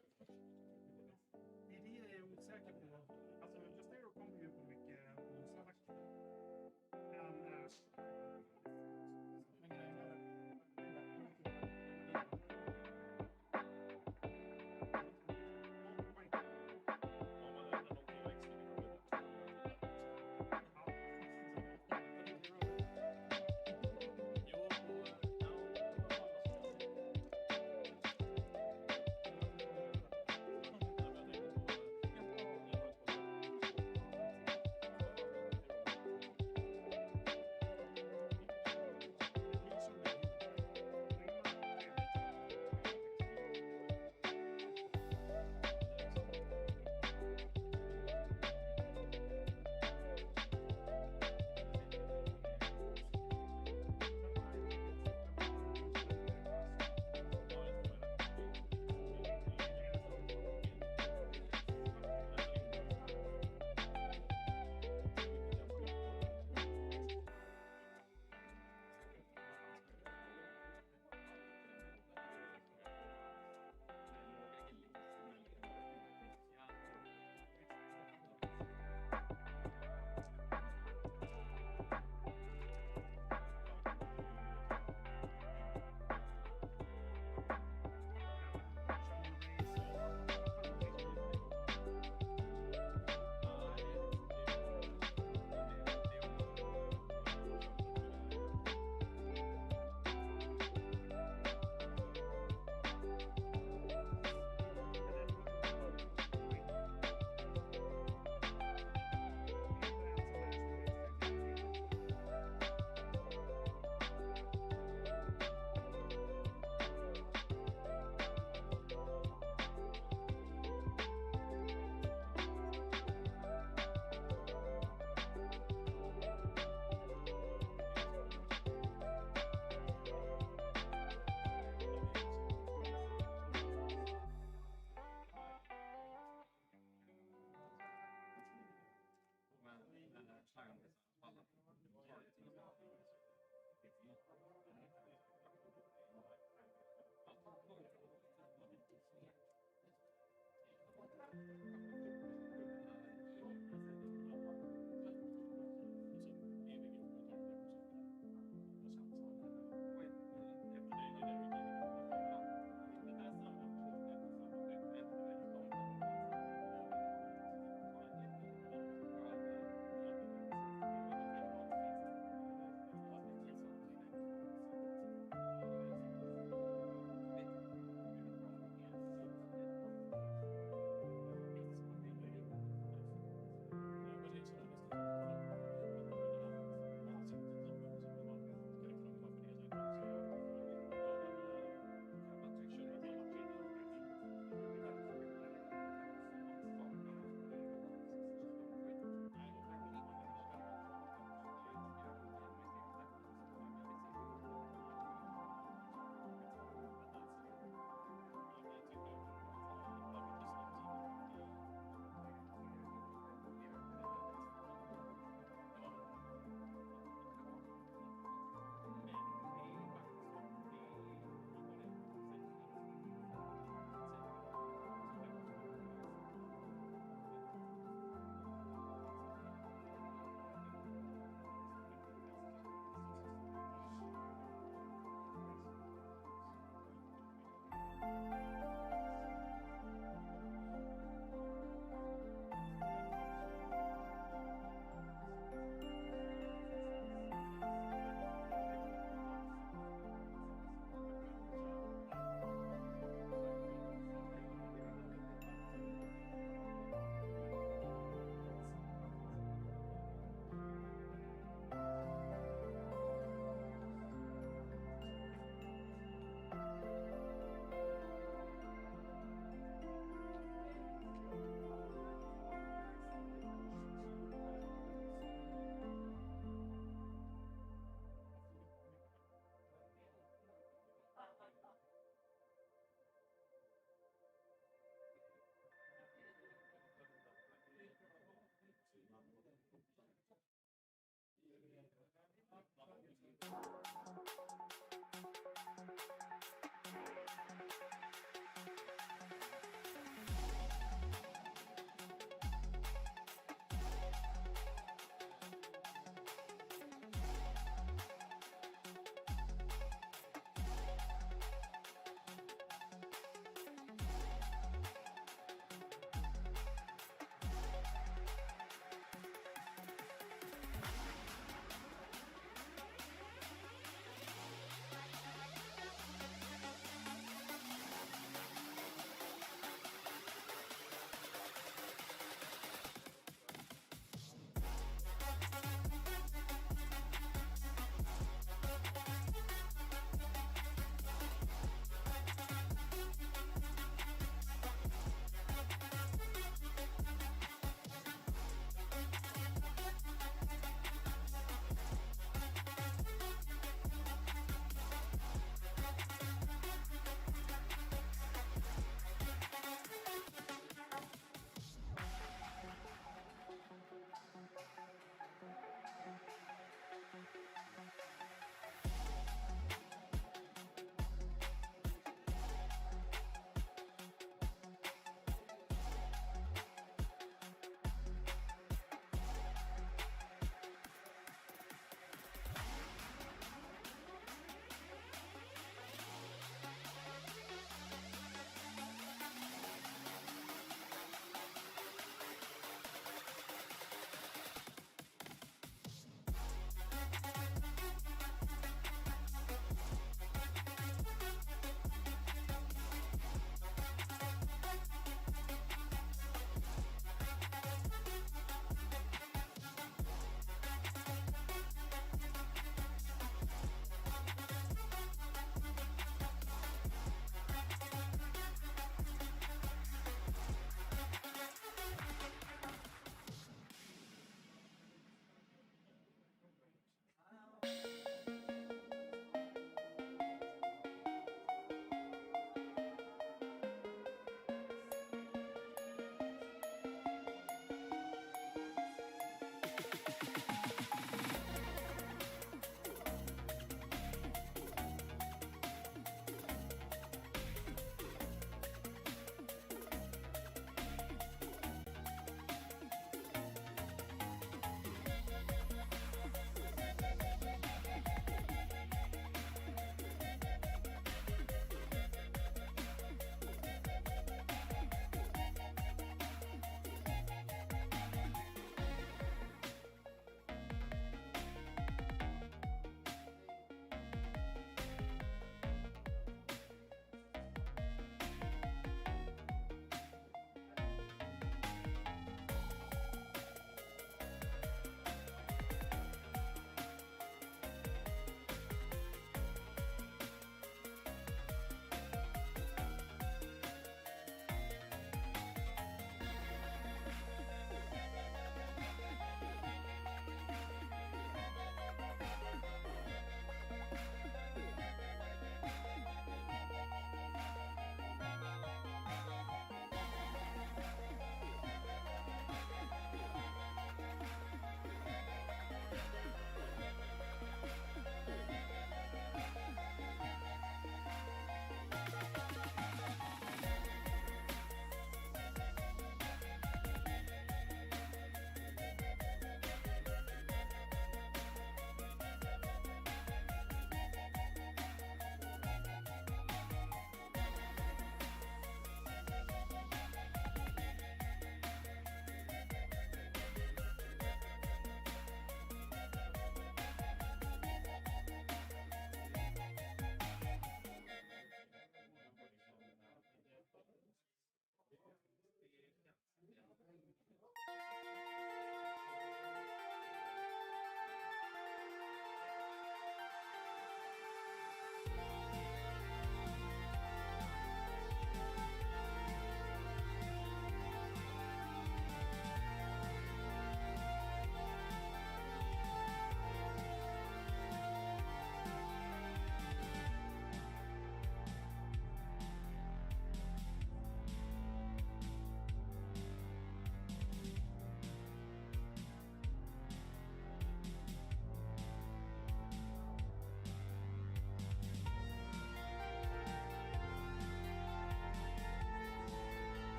Det är det jag är osäker på. Alltså, Just Zero kommer ju på mycket motståndsakter. Men grejen är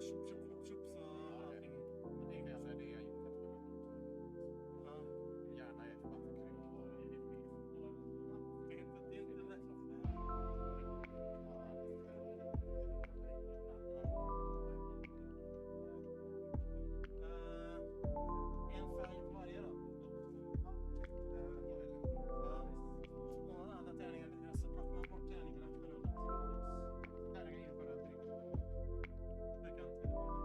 tjup, tjup, tjup, tjup, så allting... Det kan jag säga, det är ju Ja. gärna ett vattenkryp och i ditt bil. Det är inte lätt. En färg på varje då? Ja, alla tärningar. Så plockar man bort tärningarna efter varandra. Tärningar inför en tryck. Det kan inte.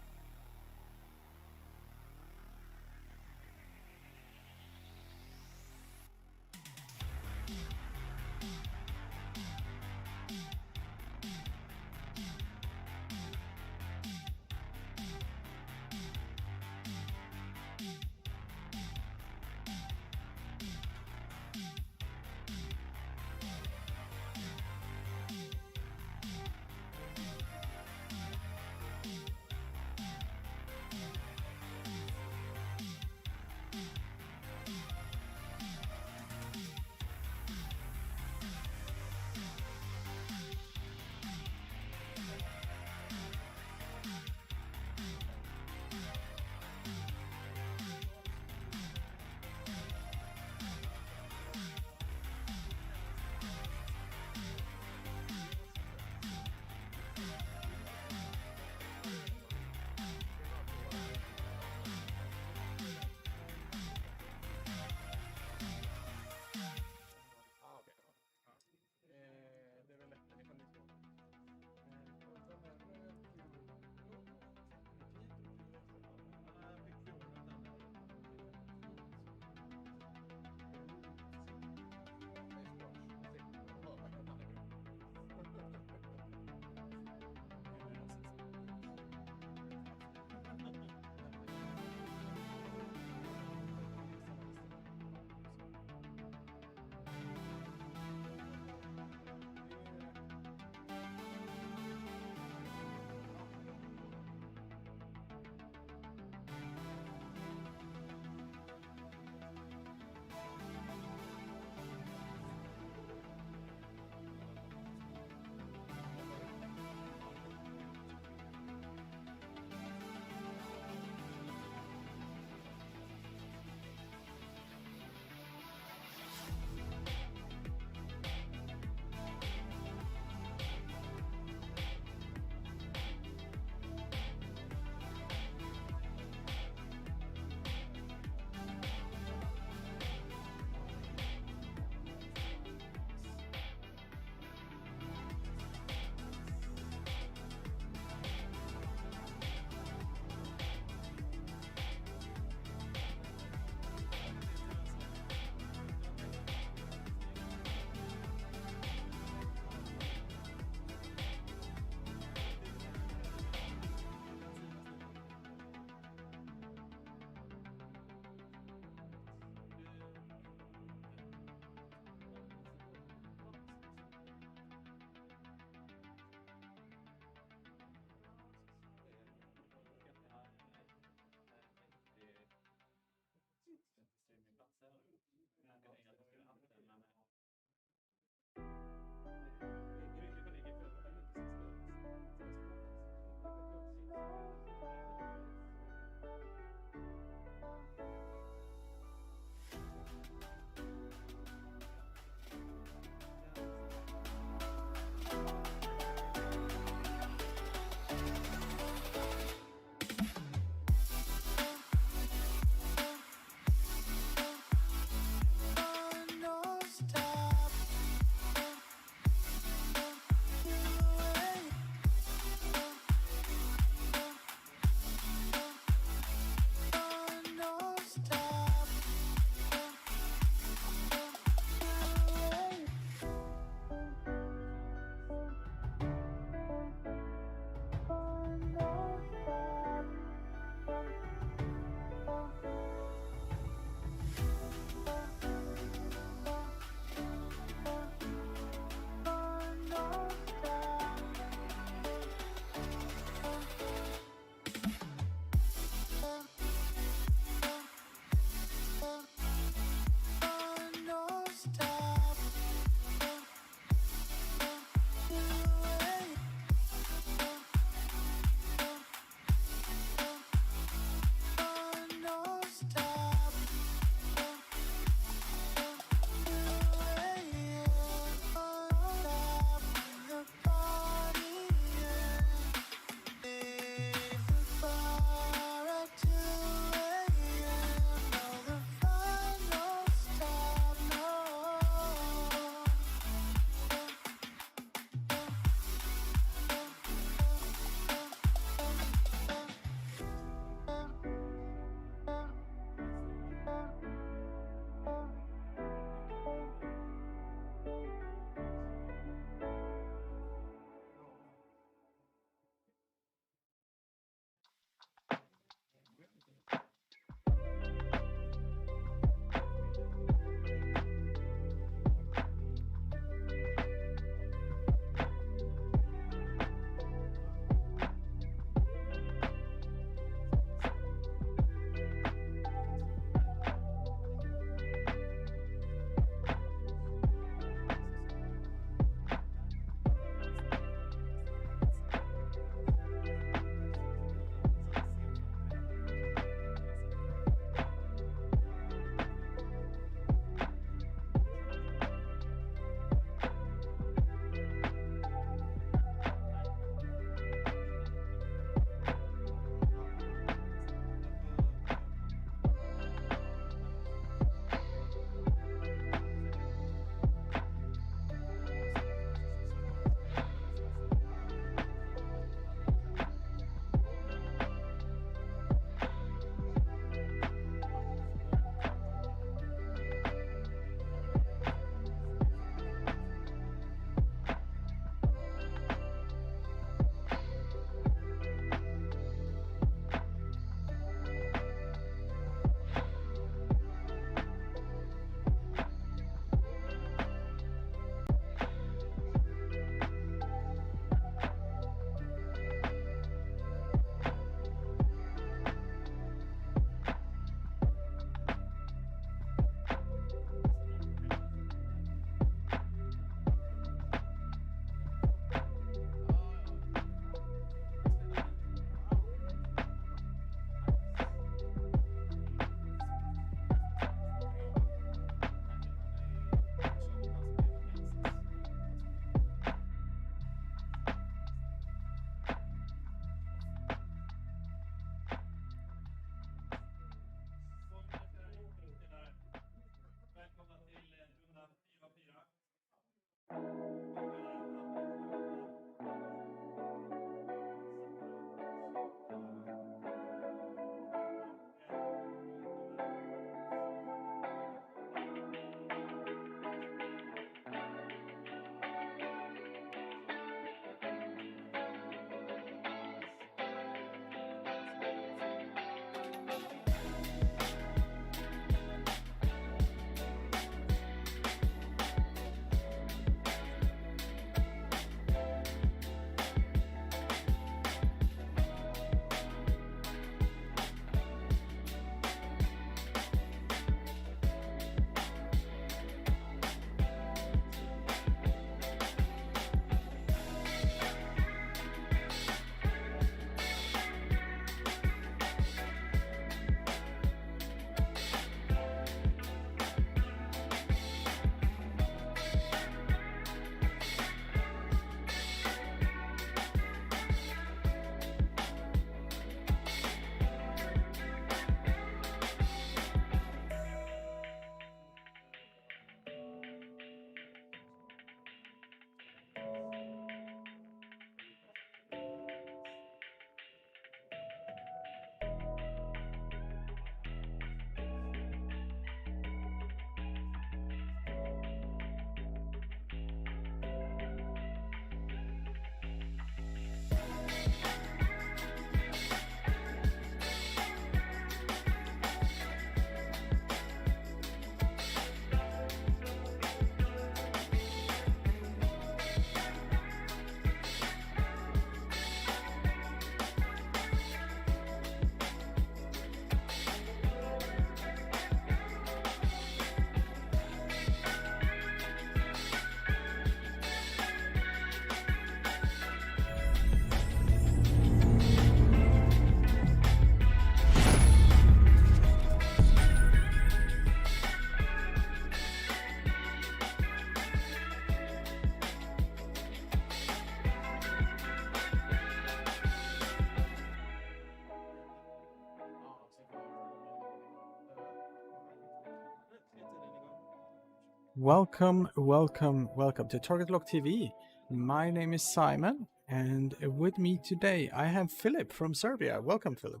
Welcome to TargetLockTV. My name is Simon, and with me today I have Philip from Serbia. Welcome, Philip.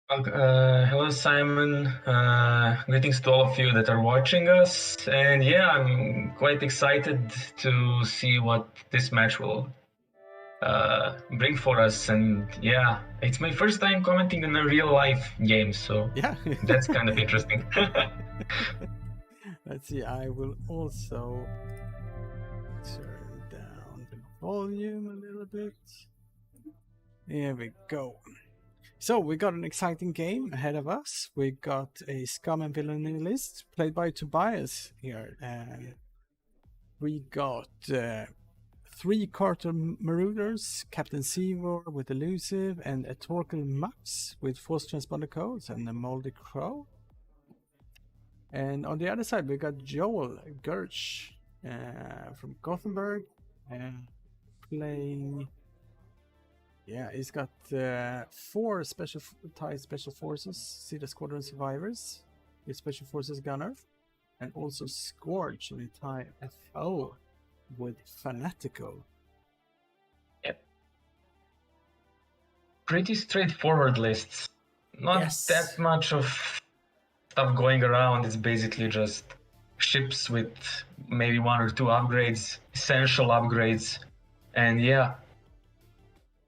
Hello, Simon. Greetings to all of you that are watching us. And yeah, I'm quite excited to see what this match will bring for us. And yeah, it's my first time commenting on a real life game, so yeah, that's kind of interesting. Let's see, I will also turn down the volume a little bit. There we go. So we got an exciting game ahead of us. We got a Scum and Villainy list played by Tobias here. We got 3 Carter Marauders, Captain Seavor with Elusive, and a Torkel Max with Force Transponder Codes and a Moldy Crow. And on the other side, we got Joel Gersh from Gothenburg playing. Yeah, he's got 4 special forces, Cedar Squadron Survivors, with Special Forces Gunner, and also Scourge in Thai FO with Fanatical. Yep. Pretty straightforward lists. Not that much of stuff going around. It's basically just ships with maybe 1 or 2 upgrades, essential upgrades, and yeah,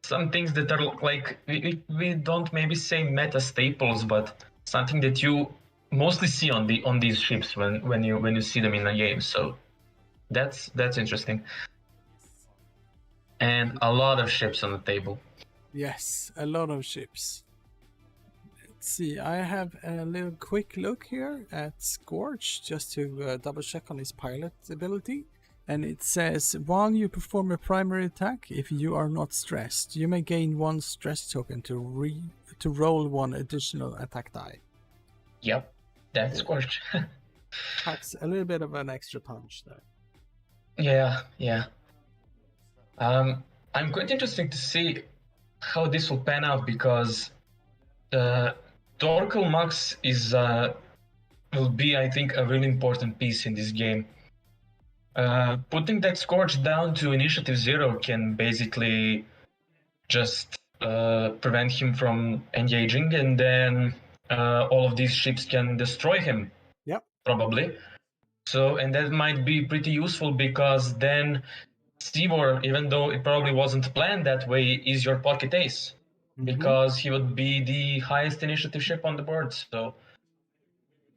some things that are like we don't maybe say meta staples, but something that you mostly see on these ships when you see them in a game. So that's interesting, and a lot of ships on the table. Yes, a lot of ships. See, I have a little quick look here at Scourge just to double check on his pilot ability, and it says while you perform a primary attack, if you are not stressed, you may gain 1 stress token to roll 1 additional attack die. Yep, that's Scourge. Packs a little bit of an extra punch there. Yeah. I'm quite interested to see how this will pan out, because Torkel Max will be, I think, a really important piece in this game. Putting that Scourge down to Initiative 0 can basically just prevent him from engaging, and then all of these ships can destroy him. Yep. Probably. So, and that might be pretty useful, because then Seavor, even though it probably wasn't planned that way, is your pocket ace. Because he would be the highest initiative ship on the board. So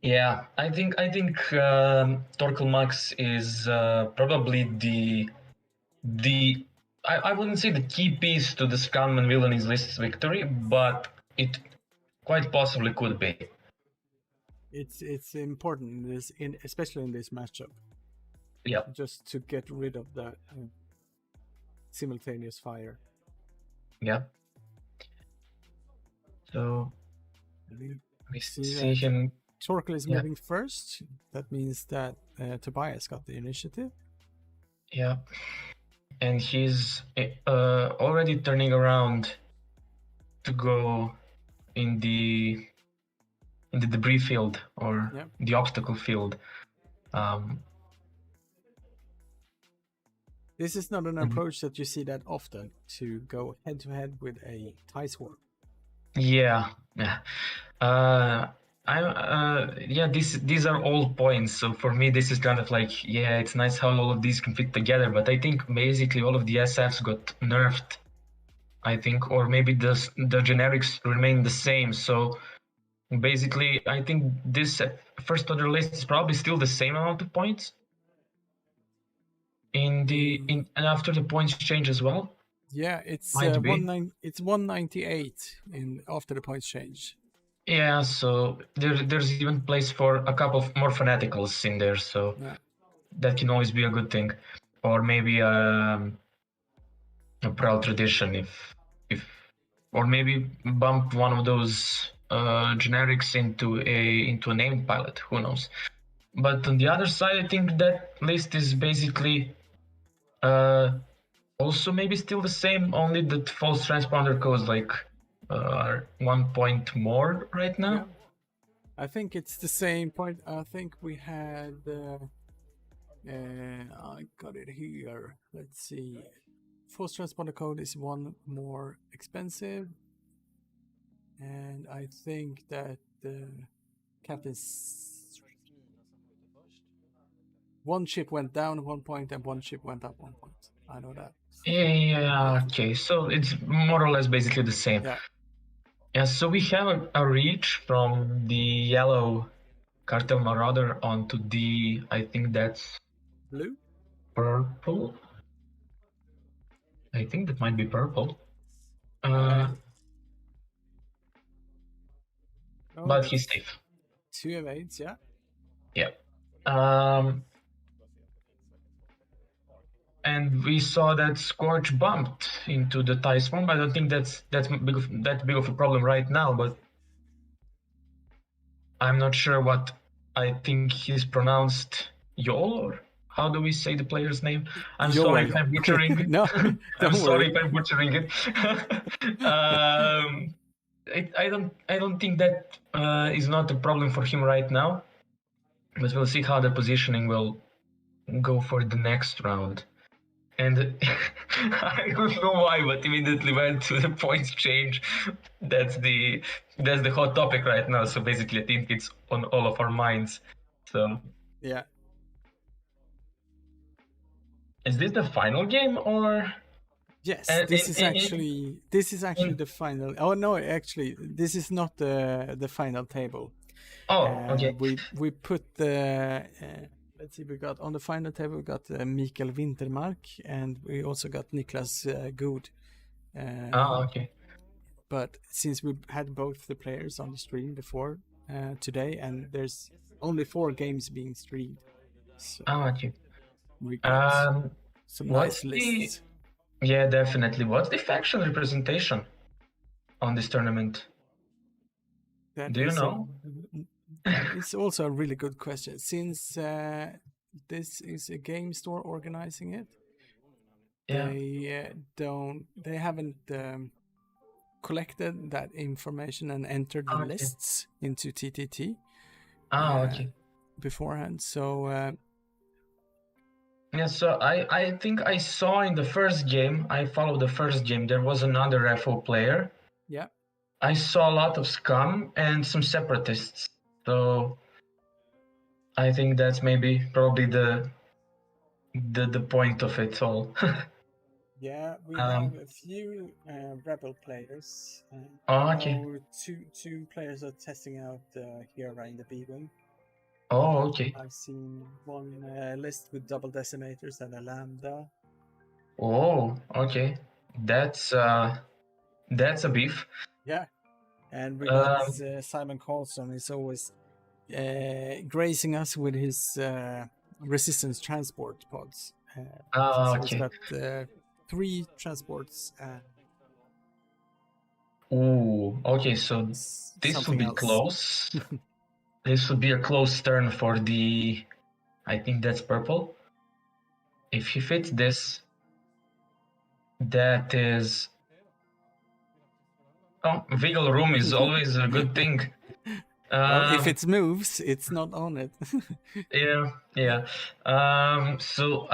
yeah, I think Torkel Max is probably the I wouldn't say the key piece to the Scum and Villainies list's victory, but it quite possibly could be. It's important especially in this matchup. Yeah. Just to get rid of the simultaneous fire. Yeah. So we see him. Torkel is moving first. That means that Tobias got the initiative. Yeah, and he's already turning around to go in the debris field or the obstacle field. This is not an approach that you see that often, to go head to head with a TIE Swarm. Yeah. These are all points. So for me, this is kind of like, it's nice how all of these can fit together. But I think basically all of the SFs got nerfed, I think, or maybe the generics remain the same. So basically, I think this first order list is probably still the same amount of points. And after the points change as well. Yeah, it's 198 after the points change. Yeah, so there's even place for a couple of more fanaticals in there, so that can always be a good thing, or maybe a proud tradition if or maybe bump one of those generics into a named pilot. Who knows? But on the other side, I think that list is basically also maybe still the same, only that false transponder codes are 1 point more right now. I think it's the same point. I think we had. I got it here. Let's see. Force transponder code is one more expensive, and I think that Captain's one ship went down 1 point and one ship went up 1 point. I know that. Yeah. Okay. So it's more or less basically the same. Yeah. Yeah. So we have a reach from the yellow Cartel Marauder onto the. I think that's Blue. purple. I think that might be purple. But he's safe. 2 evades, yeah. Yeah. And we saw that Scorch bumped into the TIE Swarm. I don't think that's that big of a problem right now, but I'm not sure what I think he's pronounced Yol, or how do we say the player's name? I'm Yoel. sorry if I'm butchering. No, I'm sorry worry. if I'm butchering it. I don't think that is not a problem for him right now, but we'll see how the positioning will go for the next round. And I don't know why, but immediately went to the points change. That's the hot topic right now. So basically, I think it's on all of our minds. So yeah. Is this the final game or? Yes, this is actually the final. Oh no, actually, this is not the final table. Oh, okay. We put the. Let's see, we got on the final table, we got Mikael Wintermark, and we also got Niklas Good. Okay. But since we had both the players on the stream before today, and there's only 4 games being streamed. So okay. We got some nice lists. Yeah, definitely. What's the faction representation on this tournament? Do you know? It's also a really good question. Since this is a game store organizing it, they haven't collected that information and entered the lists into TTT beforehand. So yeah, so I think I saw in the first game, I followed the first game, there was another FO player. Yeah. I saw a lot of scum and some separatists. So I think that's probably the point of it all. Yeah, we have a few rebel players. Okay. Two players are testing out Hera in the B wing. Oh, okay. I've seen one list with double decimators and a lambda. Oh, okay. That's a beef. Yeah, and we got Simon Carlson is always gracing us with his resistance transport pods. So okay. he's got 3 transports. Oh, okay. So this will be close. This would be a close turn for the. I think that's purple. If he fits this, that is. Oh, wiggle room is always a good thing. Well, if it moves, it's not on it. Yeah. So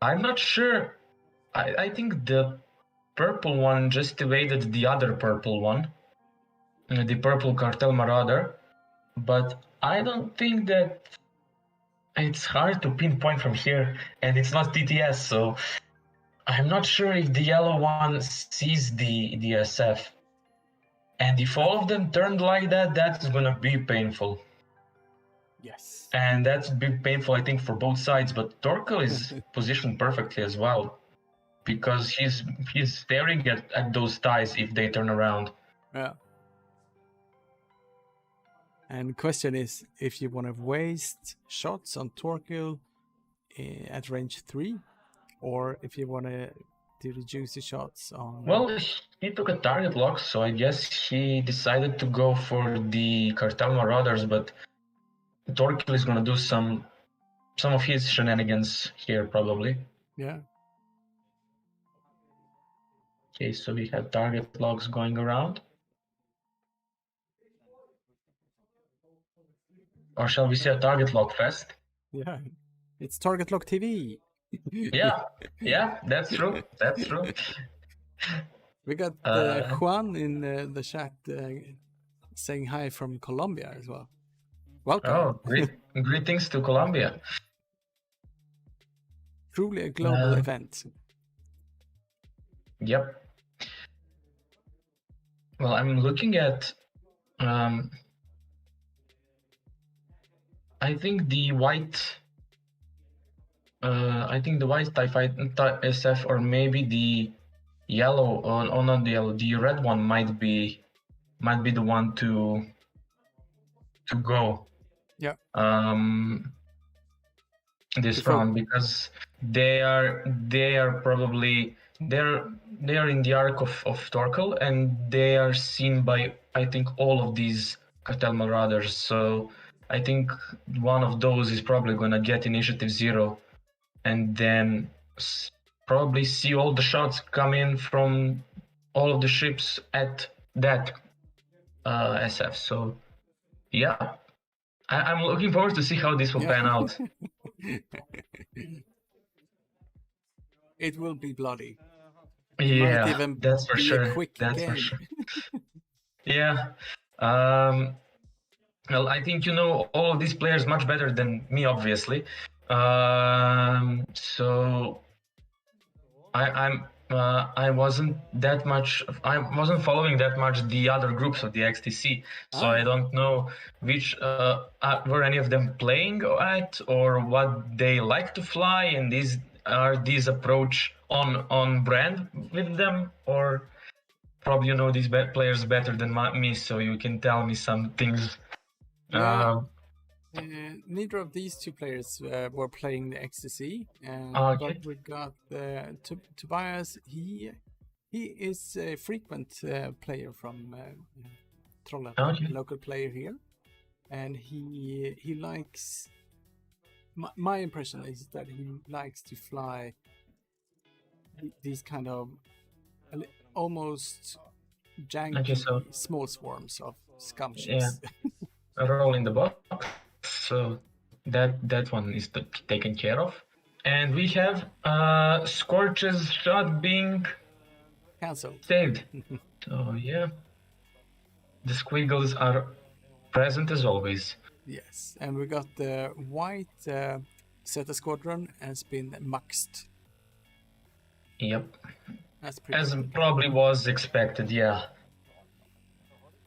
I'm not sure. I think the purple one just evaded the other purple one, the purple Cartel Marauder. But I don't think that it's hard to pinpoint from here, and it's not TTS, so I'm not sure if the yellow one sees the SF. And if all of them turned like that, that's gonna be painful. Yes. And that's be painful, I think, for both sides. But Torkel is positioned perfectly as well, because he's staring at those ties if they turn around. Yeah. And the question is if you want to waste shots on Torkel at range 3, or if you want to do the juicy shots on. Well, he took a target lock, so I guess he decided to go for the Cartel Marauders, but Torkel is gonna do some of his shenanigans here, probably. Yeah. Okay, so we have target logs going around. Or shall we say a target lock fest? Yeah, it's TargetLockTV. Yeah, that's true. That's true. We got Juan in the chat saying hi from Colombia as well. Welcome. Oh, greetings to Colombia. Truly a global event. Yep. Well, I'm looking at. I think the white. Type SF, or maybe the yellow, or not the yellow, the red one might be the one to go. Yeah. This round, because they are probably they're in the arc of Torkel, and they are seen by, I think, all of these cartel marauders. So I think one of those is probably gonna get initiative 0, and then probably see all the shots come in from all of the ships at that SF. So yeah, I'm looking forward to see how this will pan out. It will be bloody. Yeah, that's for sure. That's for sure. Yeah. Well, I think you know all of these players much better than me, obviously. So I wasn't following that much the other groups of the XTC, so I don't know which were any of them playing at, or what they like to fly, and these approach on brand with them, or probably you know these players better than me, so you can tell me some things. Neither of these two players were playing the Xtc, but we got Tobias. He is a frequent player from Trollhättan, a local player here, and he likes. My impression is that he likes to fly these kind of almost janky small swarms of scum ships. Yeah. Roll in the box. So that one is taken care of, and we have Scorch's shot being cancelled. Saved. So yeah, the squiggles are present as always. Yes, and we got the white Zeta Squadron has been maxed. Yep. That's pretty as good. Probably was expected. Yeah.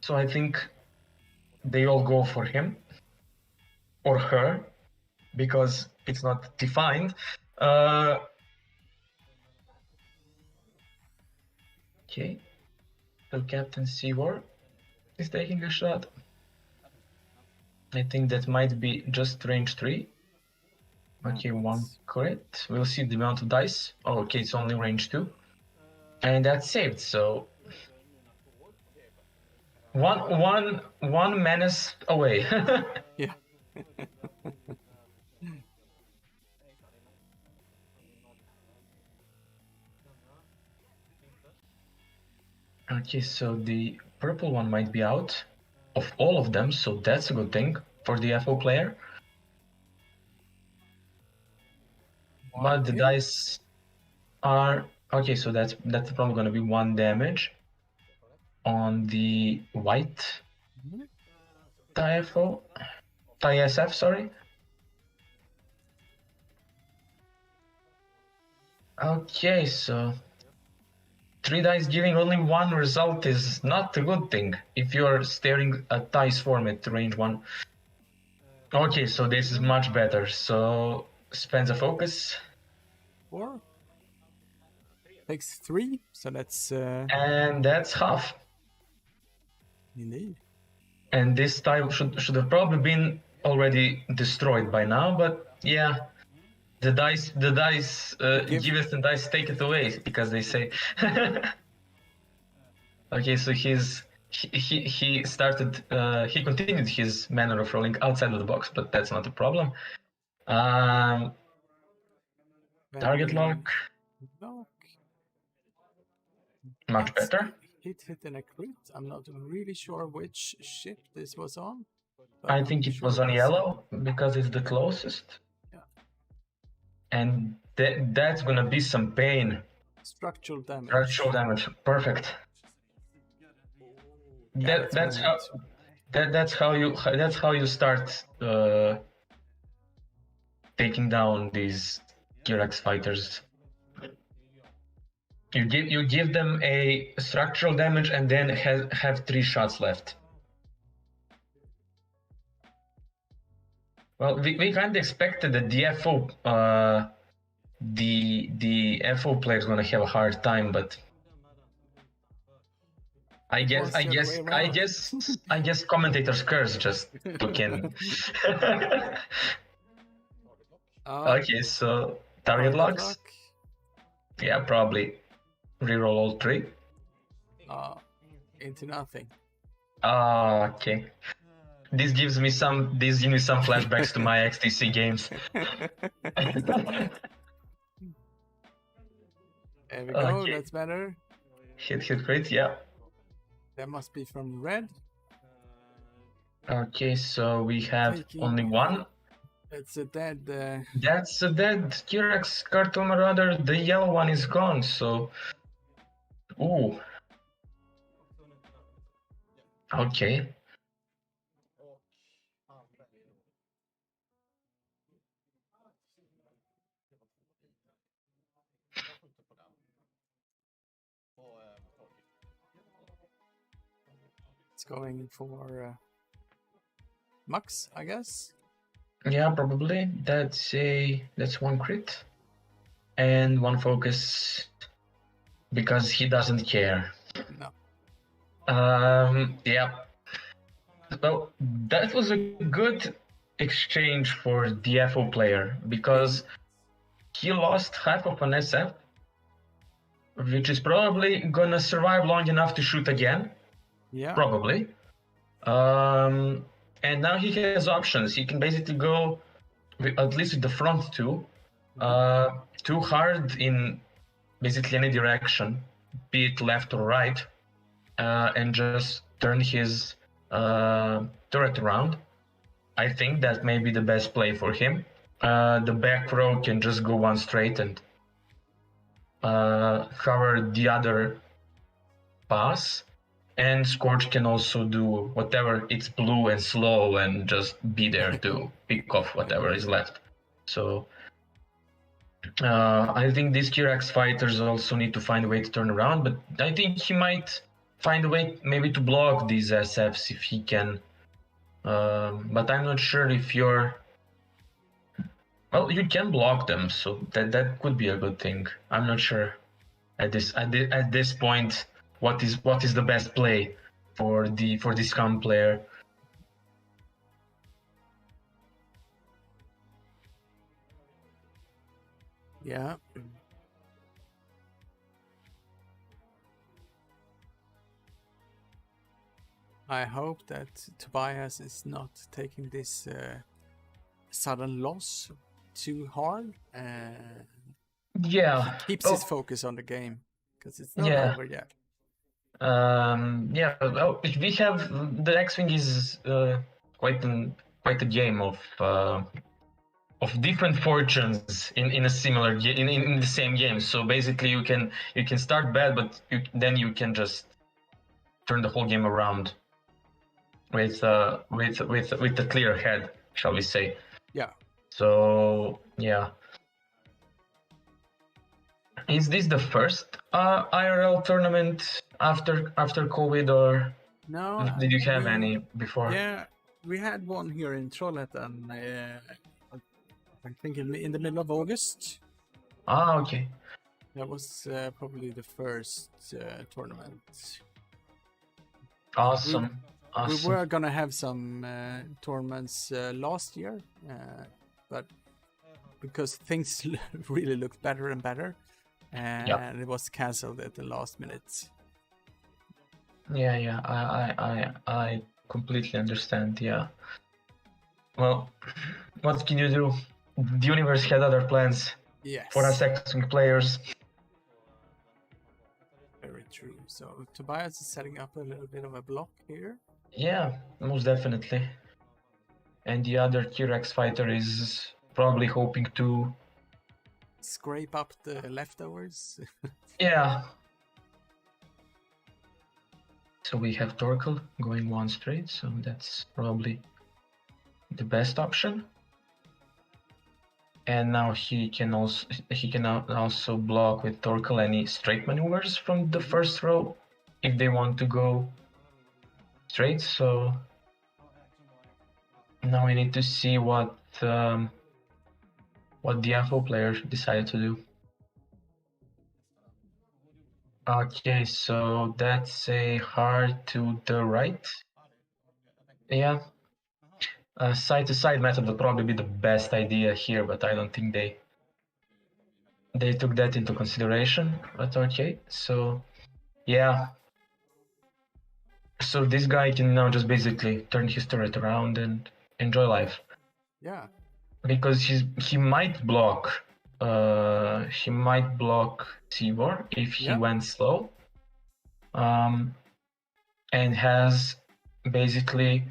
So I think they all go for him. Or her, because it's not defined. Okay, so Captain Seawar is taking a shot. I think that might be just range 3. Okay, one correct. We'll see the amount of dice. Oh, okay, it's only range 2. And that's saved, so one menace away. Yeah. Okay, so the purple one might be out of all of them, so that's a good thing for the FO player. But the dice are okay, so that's probably gonna be 1 damage on the white TISF, sorry. Okay, so 3 dice giving only 1 result is not a good thing if you're staring at dice format range 1. Okay, so this is much better. So spends a focus. 4 takes 3, so that's and that's half. Indeed. And this tile should have probably been already destroyed by now, but yeah, the dice give it and dice take it away, because they say. Okay, so he continued his manner of rolling outside of the box, but that's not a problem. Target lock. Much better. Hit and a crit. I'm not really sure which ship this was on, I think it was on yellow because it's the closest. Yeah. And that's gonna be some pain. Structural damage. Structural damage. Perfect. Yeah, That's how you start taking down these T-Rex fighters. You give them a structural damage and then have 3 shots left. Well, we kind of expected that the FO the FO player is gonna have a hard time, but I guess commentator's curse just took in. Okay, so target locks. Yeah, probably reroll all 3. Into nothing. Okay. This gives me some flashbacks to my XTC games. There we go, okay. That's better. Hit crit, yeah. That must be from red. Okay, so we have only 1. It's a dead... That's a dead T-Rex cartoon, rather. The yellow one is gone, so... Ooh. Okay. It's going for Max, I guess. Yeah, probably. That's 1 crit and 1 focus because he doesn't care. No. Yeah. Well, that was a good exchange for the FO player because he lost half of an SF, which is probably gonna survive long enough to shoot again. Yeah. Probably. And now he has options. He can basically go, at least with the front 2, too hard in basically any direction, be it left or right, and just turn his turret around. I think that may be the best play for him. The back row can just go 1 straight and cover the other pass. And Scorch can also do whatever, it's blue and slow and just be there to pick off whatever is left. So I think these T-Rex fighters also need to find a way to turn around, but I think he might find a way maybe to block these SFs if he can. But I'm not sure if you're... Well, you can block them, so that could be a good thing. I'm not sure at this point what is the best play for this scum player. Yeah. I hope that Tobias is not taking this sudden loss too hard and keeps his focus on the game because it's not over yet. Yeah, well, we have the next thing is quite a game of different fortunes in a similar in the same game. So basically, you can start bad, but then you can just turn the whole game around with a clear head, shall we say? Yeah. So yeah. Is this the first IRL tournament after COVID, or no? Did you have any before? Yeah, we had one here in Trollhättan. I think in the middle of August. Ah, okay. That was probably the first tournament. Awesome. We were gonna have some tournaments last year, but because things really looked better and better, and it was cancelled at the last minute. Yeah, I completely understand. Yeah. Well, what can you do? The universe had other plans for us Cxdy players. Very true. So Tobias is setting up a little bit of a block here. Yeah, most definitely. and the other T-Rex fighter is probably hoping to scrape up the leftovers. Yeah. So we have Torkel going one straight, so that's probably the best option. And now he can also block with Torkel any straight maneuvers from the first row if they want to go straight. So now we need to see what the FO player decided to do. Okay, so that's a hard to the right. Yeah. Side-to-side method would probably be the best idea here, but I don't think they took that into consideration. But okay, so yeah. So this guy can now just basically turn his turret around and enjoy life. Yeah. Because he might block Seabor if he went slow. And has basically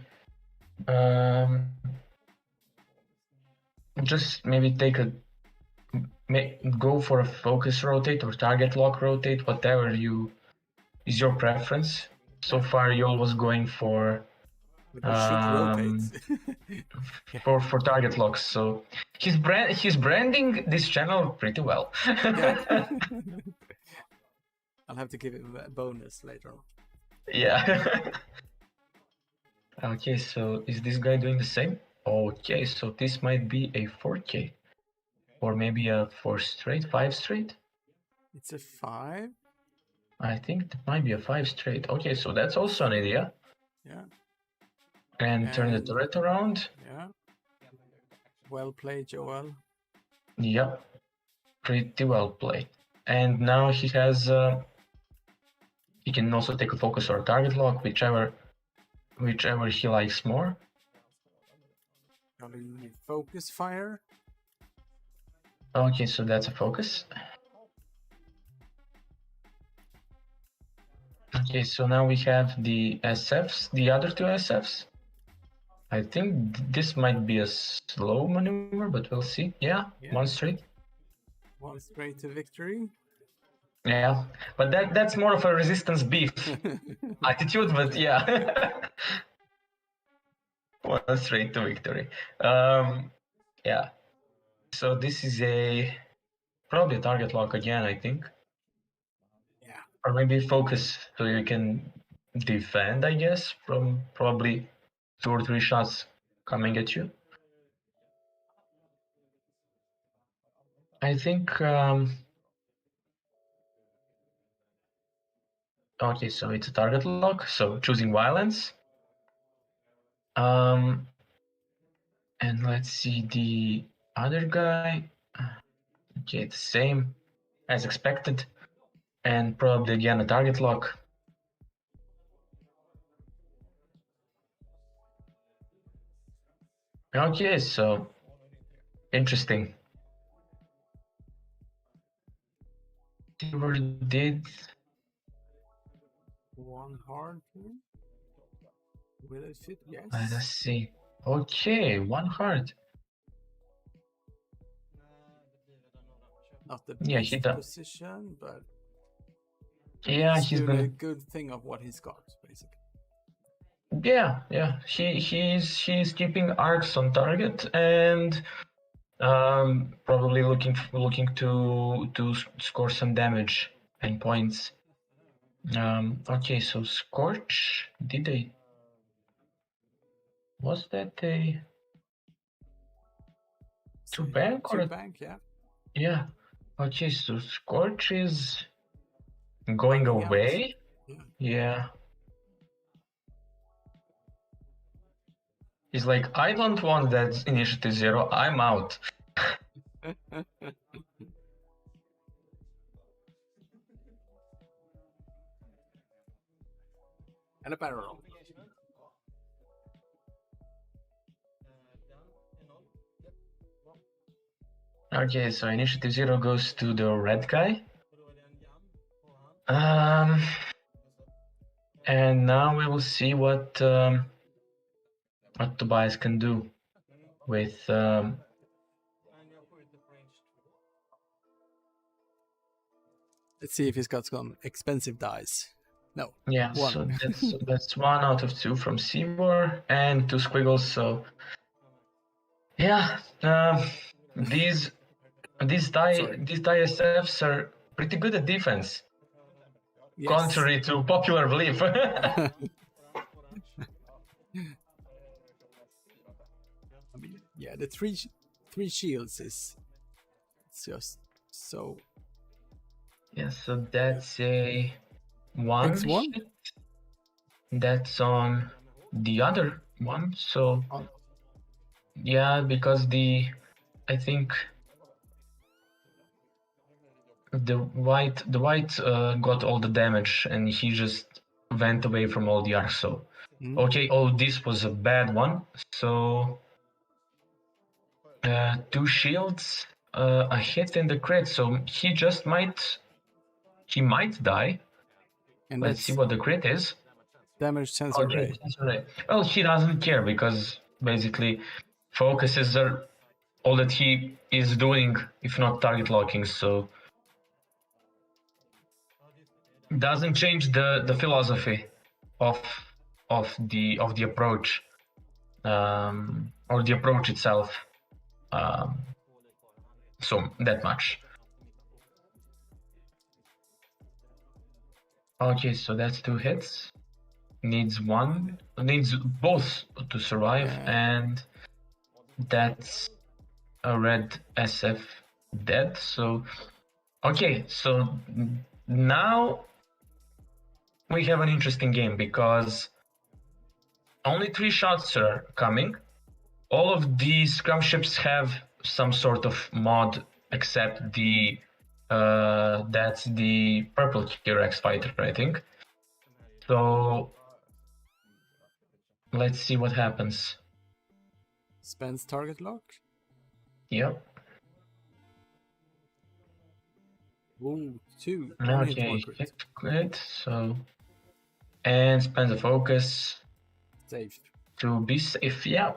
just maybe go for a focus rotate or target lock rotate, whatever is your preference. So far, Yol was going for for target locks. So he's branding this channel pretty well. Yeah. I'll have to give him a bonus later on. Yeah. Okay, so is this guy doing the same? Okay, so this might be a 4K. Or maybe a 4 straight, 5 straight? It's a 5? I think it might be a 5 straight. Okay, so that's also an idea. Yeah. And turn the turret around. Yeah. Well played, Joel. Yep. Pretty well played. And now he has... he can also take a focus or a target lock, whichever he likes more. Focus fire. Okay, so that's a focus. Okay, so now we have the SFs, the other two SFs. I think this might be a slow maneuver, but we'll see. Yeah. One straight. One straight to victory. Yeah, but that's more of a resistance beef attitude, but yeah. One straight to victory. Yeah. So this is probably a target lock again, I think. Yeah. Or maybe focus so you can defend, I guess, from probably 2 or 3 shots coming at you. I think... Okay, so it's a target lock, so choosing violence. And let's see the other guy. Okay, the same as expected. And probably again a target lock. Okay, so interesting. Silver did one hard. Will it fit? Yes. Let us see. Okay, one hard. Not the best position, but yeah, he's doing gonna a good thing of what he's got, basically. Yeah. He's keeping arcs on target and probably looking to score some damage and points. Okay, so Scorch, was that a 2 bank or 2 bank? Yeah. Yeah. Okay, so Scorch is going away. Yeah. He's like, I don't want that initiative 0. I'm out. And a barrel. Okay, so initiative 0 goes to the red guy. And now we will see what Tobias can do. with Let's see if he's got some expensive dice. No. yeah, one. so that's 1 out of 2 from Seymour and 2 squiggles. So yeah, these ISFs are pretty good at defense, Yes. contrary to popular belief. I mean, yeah, the three shields is just so. Yeah, so that's a 1 That's one? hit. That's on the other one. So On. yeah, because I think the white got all the damage and he just went away from all the arcs. So okay, this was a bad one. So 2 shields, a hit and a crit. So he might die. And Let's see what the crit is. damage sensor ray. Sensor ray. Well, he doesn't care because basically focuses are all that he is doing, if not target locking. So doesn't change the philosophy of the approach, or the approach itself. So that much. Okay, so that's 2 hits. Needs both to survive, and that's a red SF dead. So okay, so now we have an interesting game because only 3 shots are coming. All of the scrum ships have some sort of mod, except that's the purple T-Rex fighter, I think. So let's see what happens. Spends target lock. Yep. Ooh, 2. Okay, hit crit. So and spends a focus. Safe. To be safe. Yeah.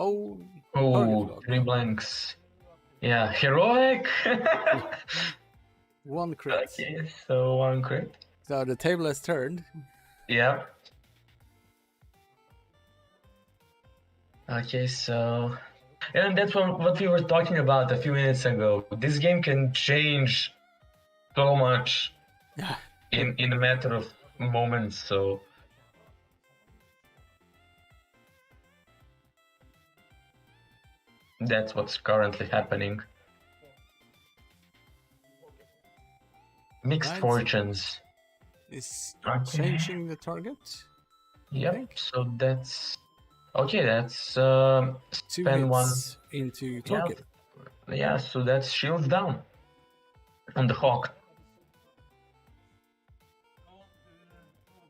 Oh, 3 blanks. Yeah, heroic. 1 crit. Okay, so 1 crit. So the table has turned. Yeah. Okay, so and that's what we were talking about a few minutes ago. This game can change so much in a matter of moments. So that's what's currently happening. Mixed fortunes. Is changing the target. Yep. So that's okay. That's 2 spend hits 1 into target. Yeah. So that's shields down on the hawk.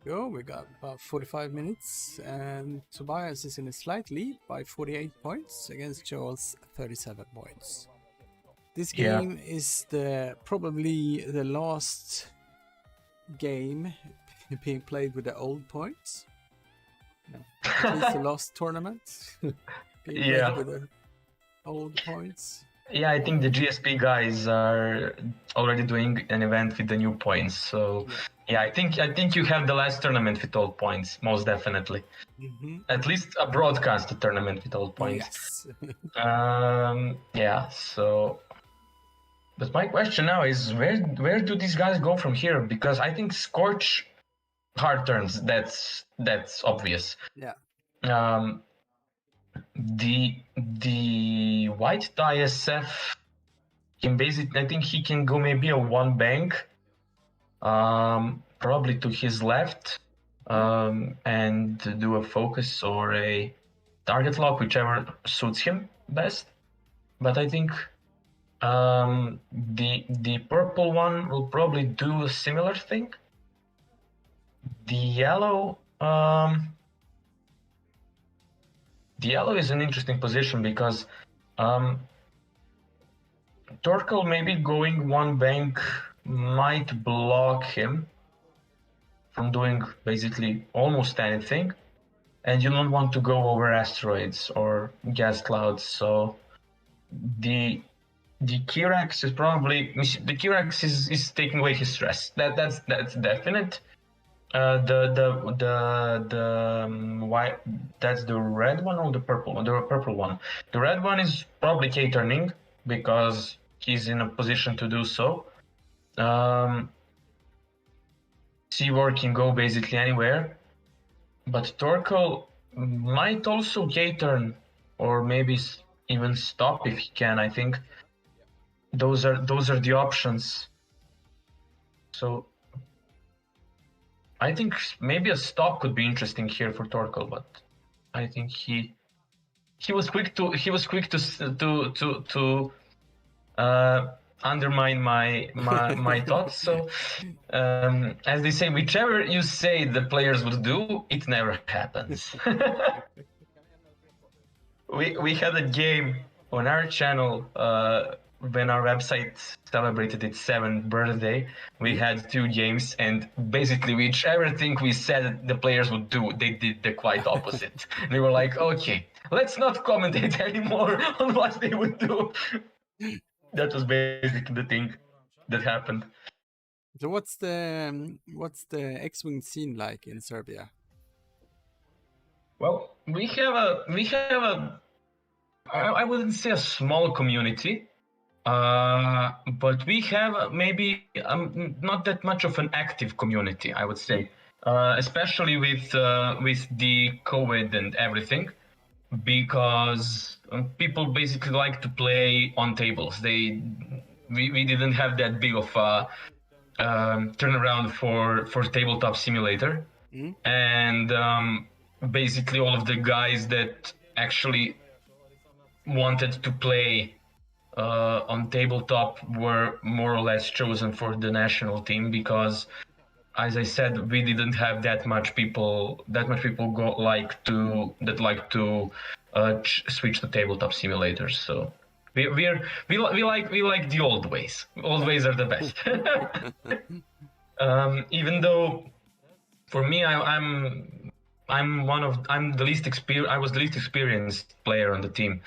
Go. We got about 45 minutes, and Tobias is in a slight lead by 48 points against Joel's 37 points. This game is probably the last game being played with the old points. No, at least the last tournament being played with the old points. Yeah, I think the GSP guys are already doing an event with the new points. So yeah, I think you have the last tournament with old points, most definitely. At least a broadcast tournament with old points. Yes. Yeah. So, but my question now is, where do these guys go from here? Because I think Scorch hard turns. That's obvious. Yeah. The white ISF can basically, I think he can go maybe a 1 bank, probably to his left, and do a focus or a target lock, whichever suits him best. But I think the purple one will probably do a similar thing. The yellow is an interesting position because Torkel maybe going 1 bank might block him from doing basically almost anything, and you don't want to go over asteroids or gas clouds. So the Kirax is probably is taking away his stress. That's definite. Why that's the red one or the purple one? The purple one. The red one is probably K-turning because he's in a position to do so. Seawar can go basically anywhere, but Torkel might also K-turn or maybe even stop if he can. I think those are the options. So I think maybe a stop could be interesting here for Torkel, but I think he was quick to undermine my thoughts. So as they say, whichever you say the players would do, it never happens. we had a game on our channel when our website celebrated its 7th birthday. We had 2 games, and basically whichever thing we said the players would do, they did the quite opposite. They were like, okay, let's not commentate anymore on what they would do. That was basically the thing that happened. So what's the X-Wing scene like in Serbia? Well, we have a I wouldn't say a small community, but we have maybe not that much of an active community, I would say, especially with the COVID and everything, because people basically like to play on tables. We didn't have that big of a turnaround for Tabletop Simulator, and basically all of the guys that actually wanted to play on tabletop were more or less chosen for the national team, because, as I said, we didn't have that much people like to switch to Tabletop Simulators. So we like the old ways. Old ways are the best. Even though for me, I was the least experienced player on the team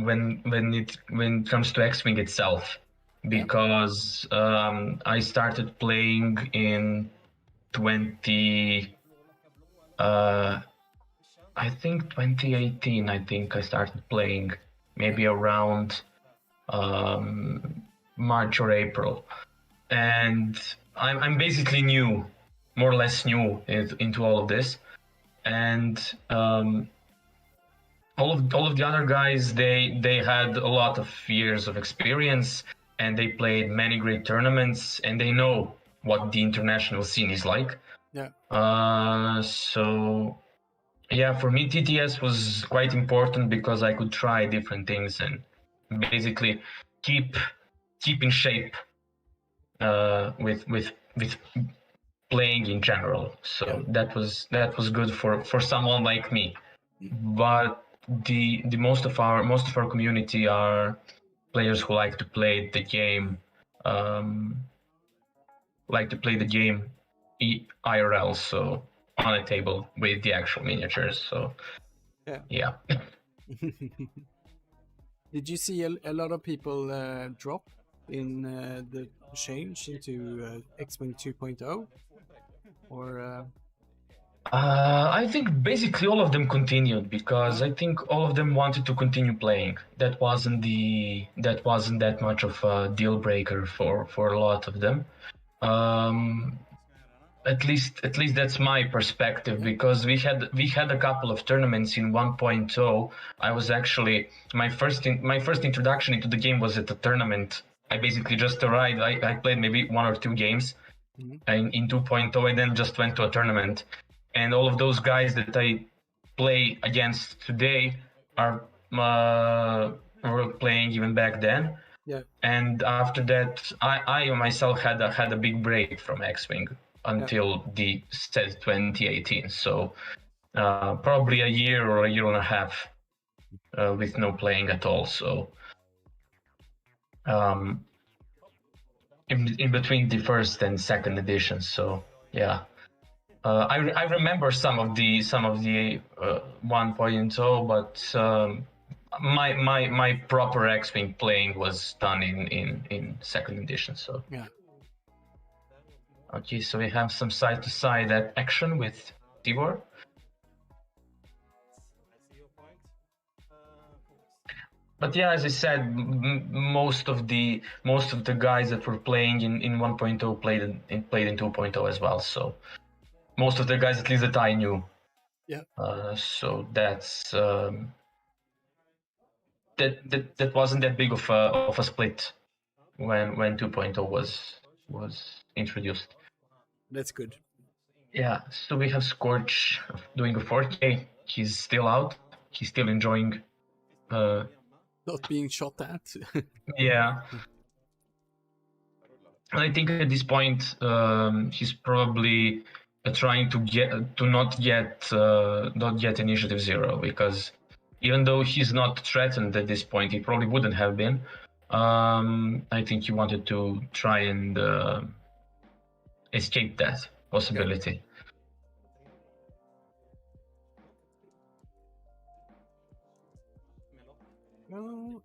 when it comes to X-Wing itself, because I started playing in 2018. I think I started playing maybe around March or April, and I'm basically new. More or less new into all of this, and all of the other guys, they had a lot of years of experience, and they played many great tournaments, and they know what the international scene is like. Yeah. So yeah, for me TTS was quite important because I could try different things and basically keep in shape with playing in general. So that was good for someone like me. But the most of our community are players who like to play the game IRL, so on a table with the actual miniatures. So yeah. Did you see a lot of people drop in the change into X-Wing 2.0? Or I think basically all of them continued, because I think all of them wanted to continue playing. That wasn't that much of a deal breaker for a lot of them. At least that's my perspective, because we had a couple of tournaments in 1.0. I was actually my first introduction into the game was at a tournament. I basically just arrived. I played maybe 1 or 2 games in 2.0, and then just went to a tournament. And all of those guys that I play against today were playing even back then. Yeah. And after that, I myself had a big break from X-Wing until the said 2018. So probably a year or a year and a half with no playing at all. So in between the first and second editions. So Yeah. I remember some of the 1.0, but my proper X-Wing playing was done in second edition. So Yeah. okay, so we have some side-to-side action with Tibor. But yeah, as I said, most of the guys that were playing in 1.0 played in 2.0 as well. So most of the guys, at least that I knew. Yeah. So that's that wasn't that big of a split when 2.0 was introduced. That's good. Yeah. So we have Scorch doing a 4K. He's still out. He's still enjoying. Not being shot at. Yeah. I think at this point he's probably trying to not get initiative 0, because even though he's not threatened at this point, he probably wouldn't have been. I think he wanted to try and escape that possibility. Well,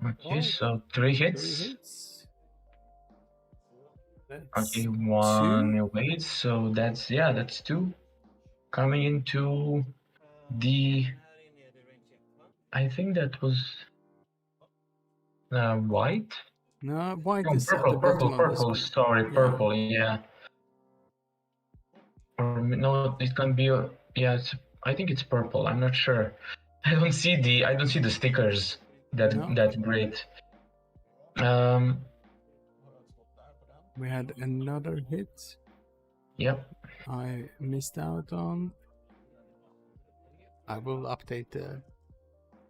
okay, so 3 hits. 3 hits. That's okay, 1 2. away, so that's 2. Coming into the, I think that was white. No, white No, is at the bottom of this one. Sorry, purple. Yeah. Or no, it can be. I think it's purple. I'm not sure. I don't see the stickers that great. We had another hit. Yep. I missed out on. I will update the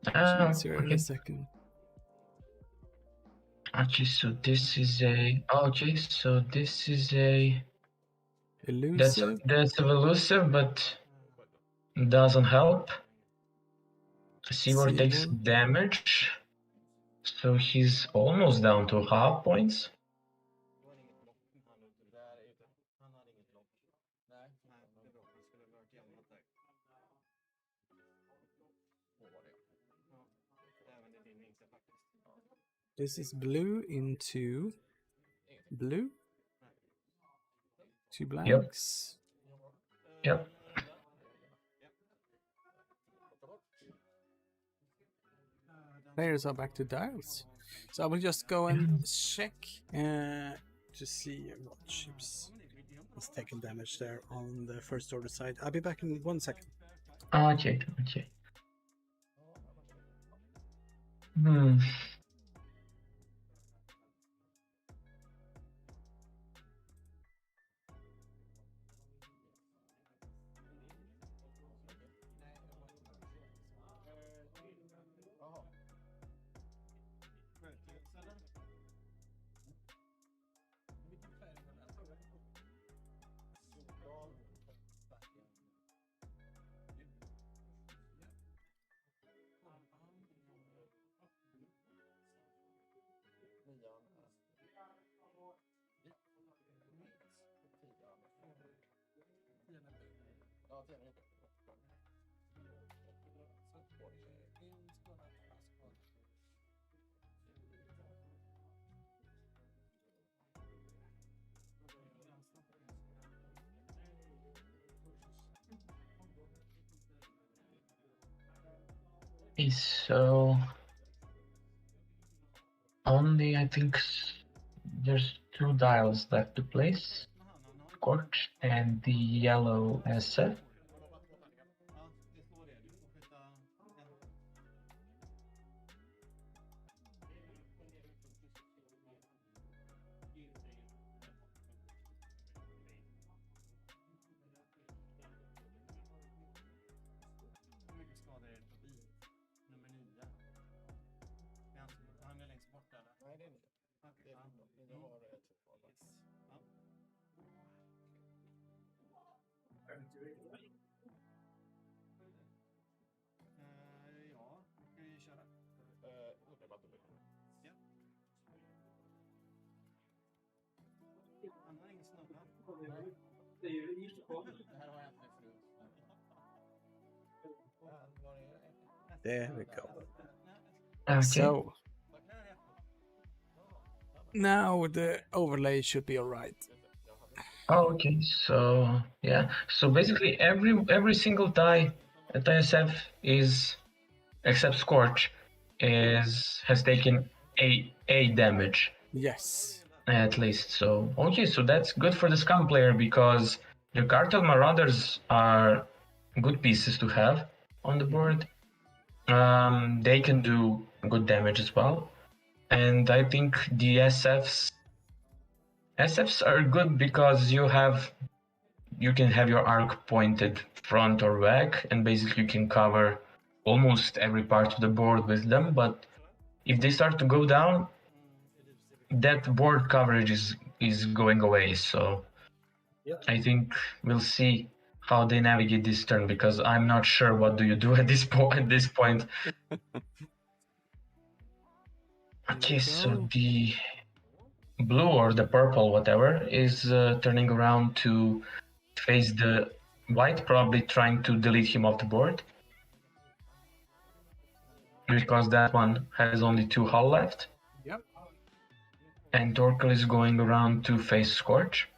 sheets here in a second. Okay, so this is a. Okay, so this is a. Elusive. That's elusive, but doesn't help. Seymour takes damage, so he's almost down to half points. This is blue into blue. 2 blanks. Yep. Players are back to dials. So I will just go and check to see what ships has taken damage there on the first order side. I'll be back in 1 second. Okay. So only I think there's 2 dials left to place, Scorch and the yellow SF. There we go. Okay. So now the overlay should be alright. Oh, okay. So yeah. So basically, every single die at ISF is, except Scorch, has taken a damage Yes. at least. So okay. So that's good for the Scum player because the Cartel Marauders are good pieces to have on the board. They can do good damage as well, and I think the SFs are good because you can have your arc pointed front or back, and basically you can cover almost every part of the board with them. But if they start to go down, that board coverage is going away. So I think we'll see how they navigate this turn, because I'm not sure what do you do at this point. Okay, so the blue or the purple, whatever, is turning around to face the white, probably trying to delete him off the board, because that one has only 2 hull left. Yep. And Torkel is going around to face Scorch.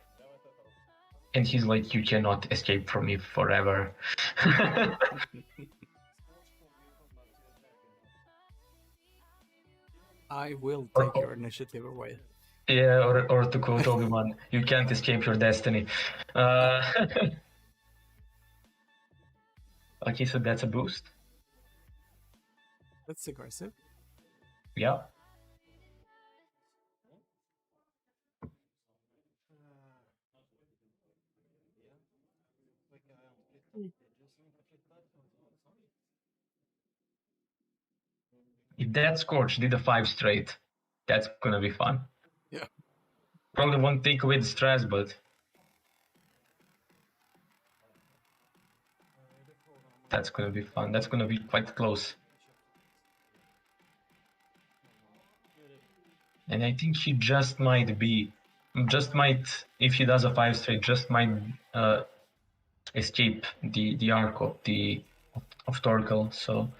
And he's like, you cannot escape from me forever. I will take your initiative away. Yeah, or to quote Obi-Wan, you can't escape your destiny. Okay, so that's a boost. That's aggressive. Yeah. If that Scorch did a 5 straight, that's gonna be fun. Yeah. Probably won't take away the stress, but that's gonna be fun. That's gonna be quite close. And I think he just might, if he does a 5 straight, just might escape the arc of Torkel. So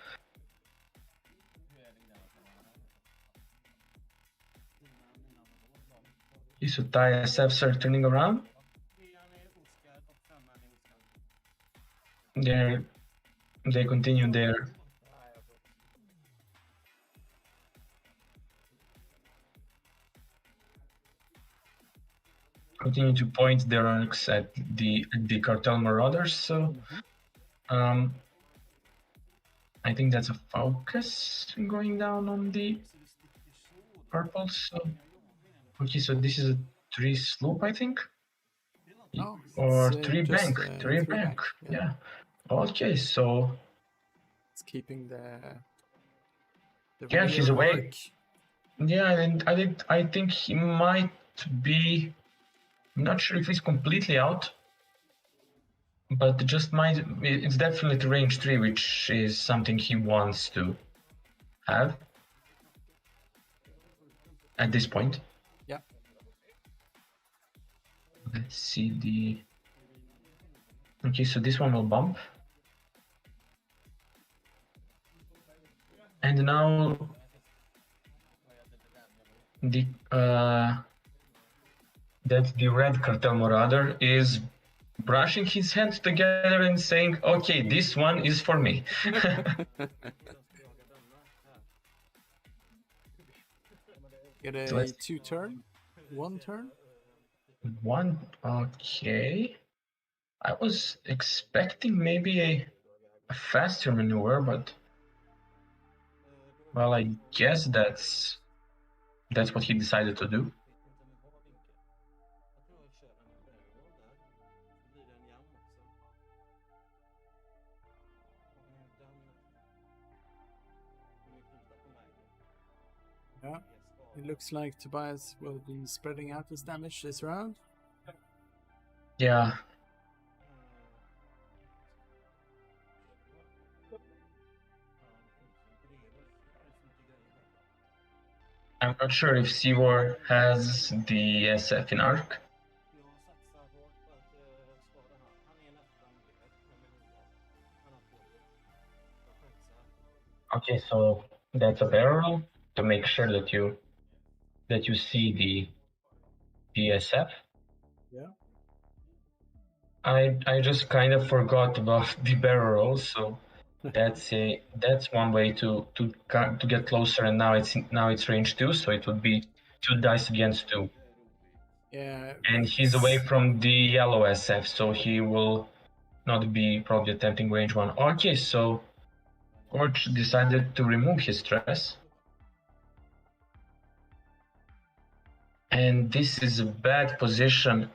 so ISFs are turning around. They continue there. Continue to point their arcs at the Cartel Marauders. So I think that's a focus going down on the purple. So okay, so this is a 3 sloop, I think. Oh, or it's, 3 just, bank. 3 bank. Yeah. Okay, so it's keeping the yeah, he's rear away. arc. Yeah, and I think he might be. I'm not sure if he's completely out, but just might. It's definitely range 3, which is something he wants to have at this point. Yeah. Let's see the. Okay, so this one will bump. And now the that the red Cartel Marauder is brushing his hands together and saying, okay, this one is for me. Get a 2 turn? 1 turn? 1, okay. I was expecting maybe a faster maneuver, but well, I guess that's what he decided to do. Yeah. It looks like Tobias will be spreading out his damage this round. Yeah. I'm not sure if Seawar has the SF in Arc. Okay, so that's a barrel to make sure that you see the PSF. Yeah. I just kind of forgot about the barrel rolls, so that's one way to get closer. And now it's range 2, so it would be 2 dice against 2. Yeah. And he's away from the yellow SF, so he will not be probably attempting range 1. Okay, so Scorch decided to remove his stress. And this is a bad position.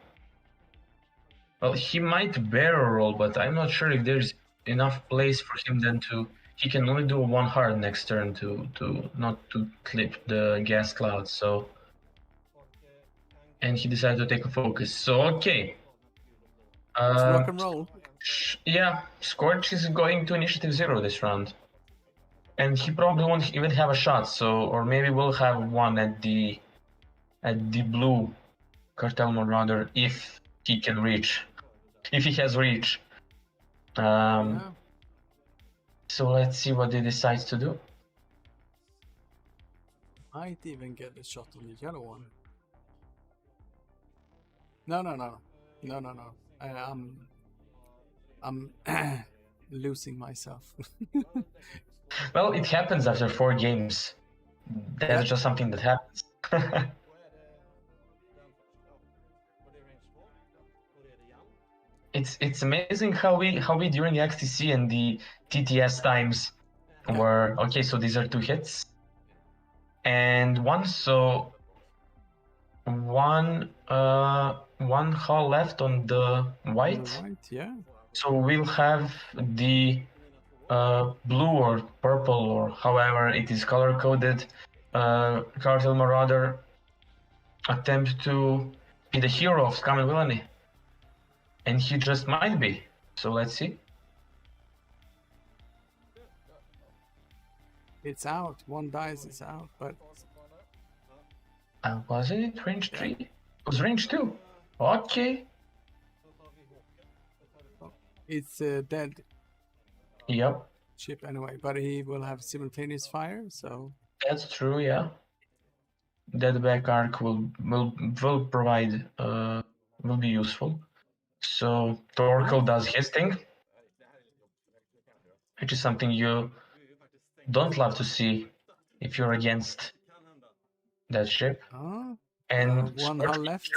Well, he might barrel roll, but I'm not sure if there's enough place for him then to... He can only do 1 hard next turn to not to clip the gas cloud, so... And he decided to take a focus, so okay. Let's rock and roll. Yeah, Scorch is going to initiative 0 this round. And he probably won't even have a shot, so... Or maybe we'll have one at the blue Cartel Marauder if he can reach. If he has reach. Yeah. So let's see what he decides to do. Might even get a shot on the yellow one. No. I'm losing myself. Well, it happens after 4 games. That's just something that happens. It's amazing how we during XTC and the TTS times were okay. So these are 2 hits, and one hull left on the white. Yeah. So we'll have the blue or purple or however it is color coded Cartel Marauder attempt to be the hero of Scum and Villainy. And he just might be. So let's see. It's out. 1 dice is out, but... Was it range 3? It was range 2. Okay. It's dead. Yep. Ship anyway, but he will have simultaneous fire, so... That's true, yeah. That back arc will provide... will be useful. So Torkel does his thing, which is something you don't love to see if you're against that ship. And 1 hull left.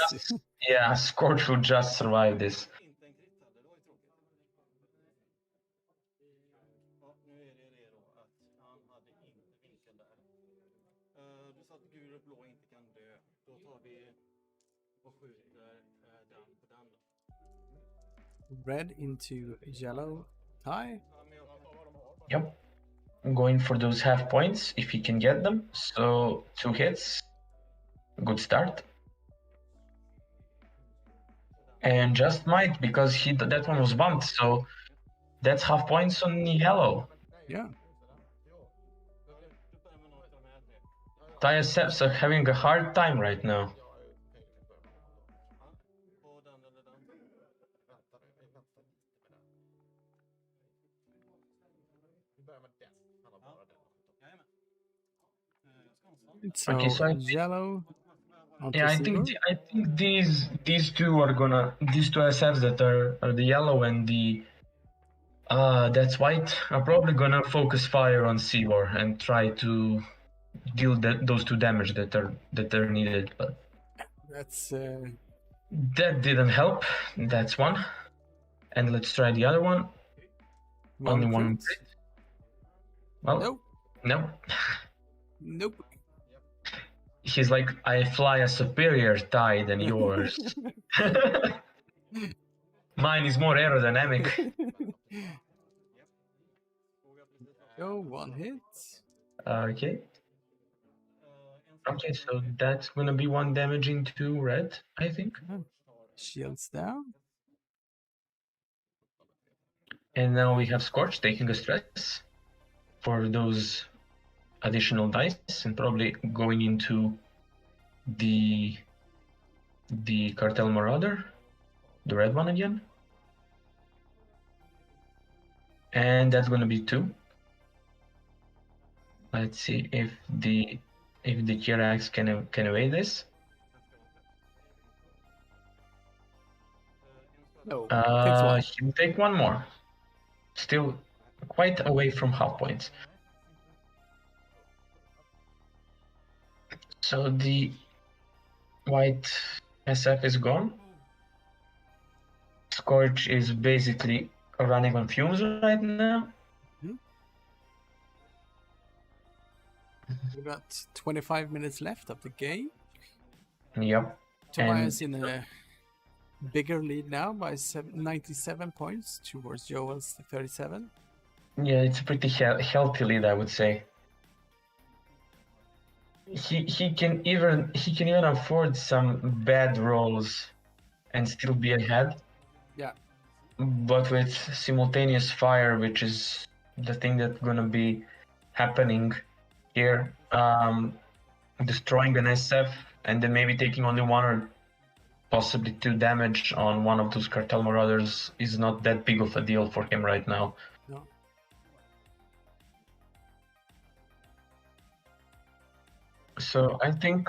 Yeah, Scorch will just survive this. Red into yellow tie. Yep. I'm going for those half points if he can get them. So 2 hits. Good start. And just might because that one was bumped, so that's half points on yellow. Yeah. TSFs are having a hard time right now. So, okay, so yellow. Yeah, I think these 2 are gonna, these 2 SFs that are the yellow and the that's white are probably gonna focus fire on Seawar and try to deal those 2 damage that are needed. But that's that didn't help. That's 1, and let's try the other one. Only 1. Well, nope. Nope. He's like, I fly a superior tie than yours. Mine is more aerodynamic. Go 1 hit. Okay. Okay, so that's gonna be 1 damage into red, I think. Shields down. And now we have Scorch taking a stress for those additional dice and probably going into the Cartel Marauder, the red one again. And that's gonna be 2. Let's see if the Kirax can evade this. No, takes one. He'll take one more. Still quite away from half points. So the white SF is gone. Scorch is basically running on fumes right now. We got 25 minutes left of the game. Yep. Tobias in a bigger lead now by 97 points towards Joel's 37. Yeah, it's a pretty healthy lead, I would say. He can even afford some bad rolls and still be ahead. Yeah. But with simultaneous fire, which is the thing that's gonna be happening here, destroying an SF and then maybe taking only 1 or possibly 2 damage on one of those Cartel Marauders is not that big of a deal for him right now. No. So I think,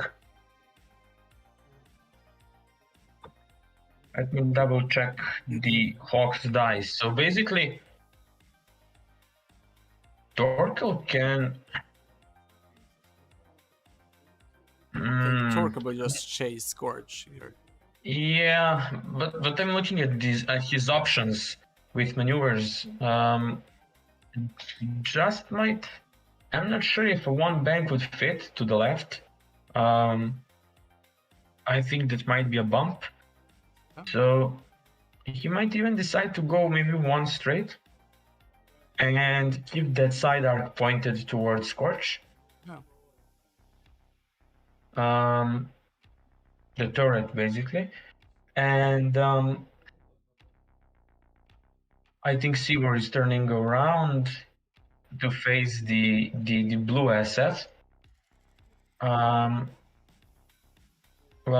let me double check the Hawk's dice. So basically, Torkel can... Torkel will just chase Scorch here. Yeah, but I'm looking at his options with maneuvers. Just might... I'm not sure if a 1 bank would fit to the left. I think that might be a bump. So he might even decide to go maybe 1 straight and keep that side arc pointed towards Scorch. No. The turret basically. And I think Sivor is turning around to face the blue SF. Well,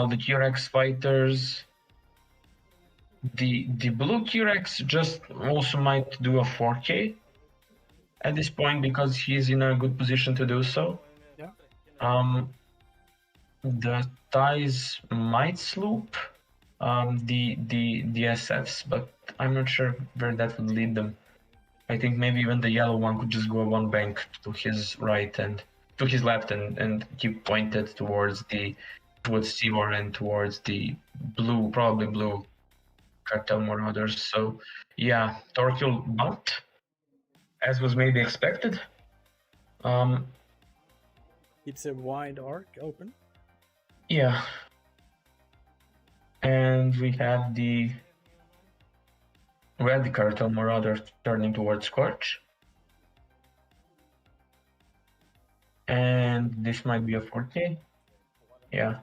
the Kirax fighters, the blue Kirax just also might do a 4K at this point because he's in a good position to do so. Yeah. The ties might sloop the SFs, but I'm not sure where that would lead them. I think maybe even the yellow one could just go 1 bank to his right and to his left and keep pointed towards Sivor and towards the blue, probably blue Cartel Marauders. So yeah, Torkel bumped, as was maybe expected. It's a wide arc open. Yeah. And we have the red Cartel Marauder turning towards Scorch. And this might be a 4K. Yeah.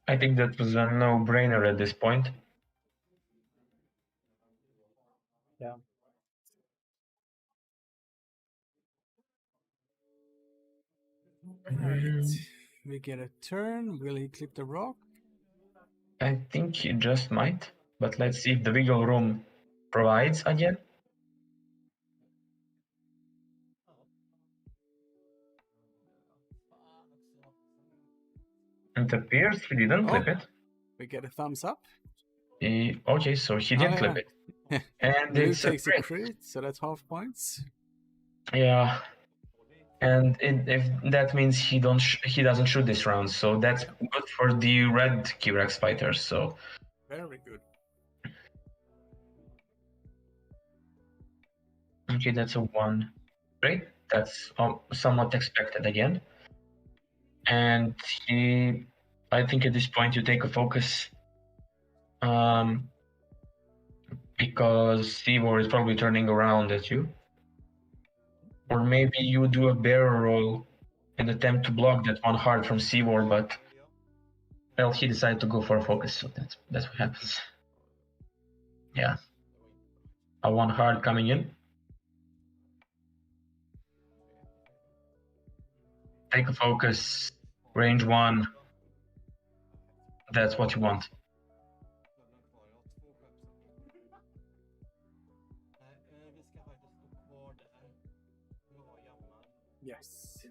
I think that was a no-brainer at this point. Yeah. Right. We get a turn. Will he clip the rock? I think he just might, but let's see if the wiggle room provides again. It appears he didn't clip it. We get a thumbs up. Okay, so he did clip it. And Blue it's takes a crit, so that's half points. Yeah. And if that means he doesn't shoot this round, so that's good for the red Kirax fighters. So very good. Okay, that's a 1. Great, that's somewhat expected again. And I think at this point you take a focus, because Sivor is probably turning around at you. Or maybe you do a barrel roll and attempt to block that 1 hard from Sivor, but well, he decided to go for a focus, so that's what happens. Yeah. A 1 hard coming in. Take a focus, range 1. That's what you want. Yes.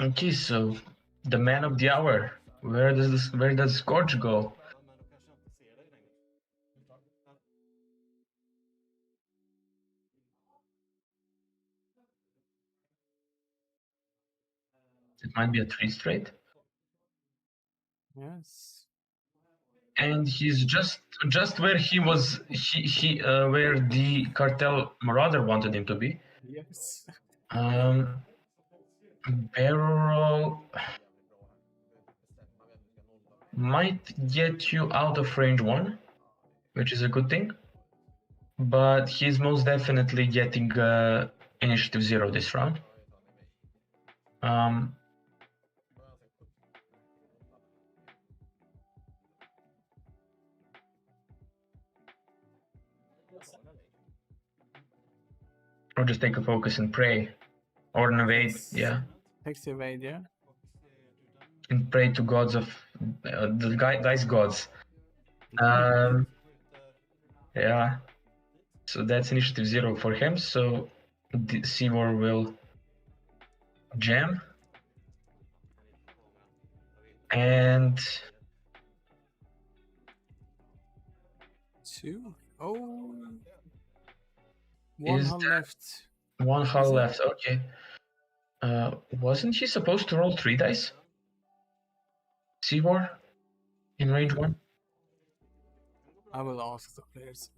Okay, so the man of the hour. Where does Scorch go? It might be a 3 straight. Yes. And he's just where he was where the cartel marauder wanted him to be. Yes. Barrel might get you out of range 1, which is a good thing, but he's most definitely getting initiative 0 this round. Or just take a focus and pray. Or an evade, yeah. Takes the evade, yeah. And pray to gods of the dice gods. Yeah. So that's initiative 0 for him. So the Seymour will jam. And 2. Oh. One hull left. One hull left, okay. Wasn't he supposed to roll 3 dice? Seymour? In range 1? I will ask the players.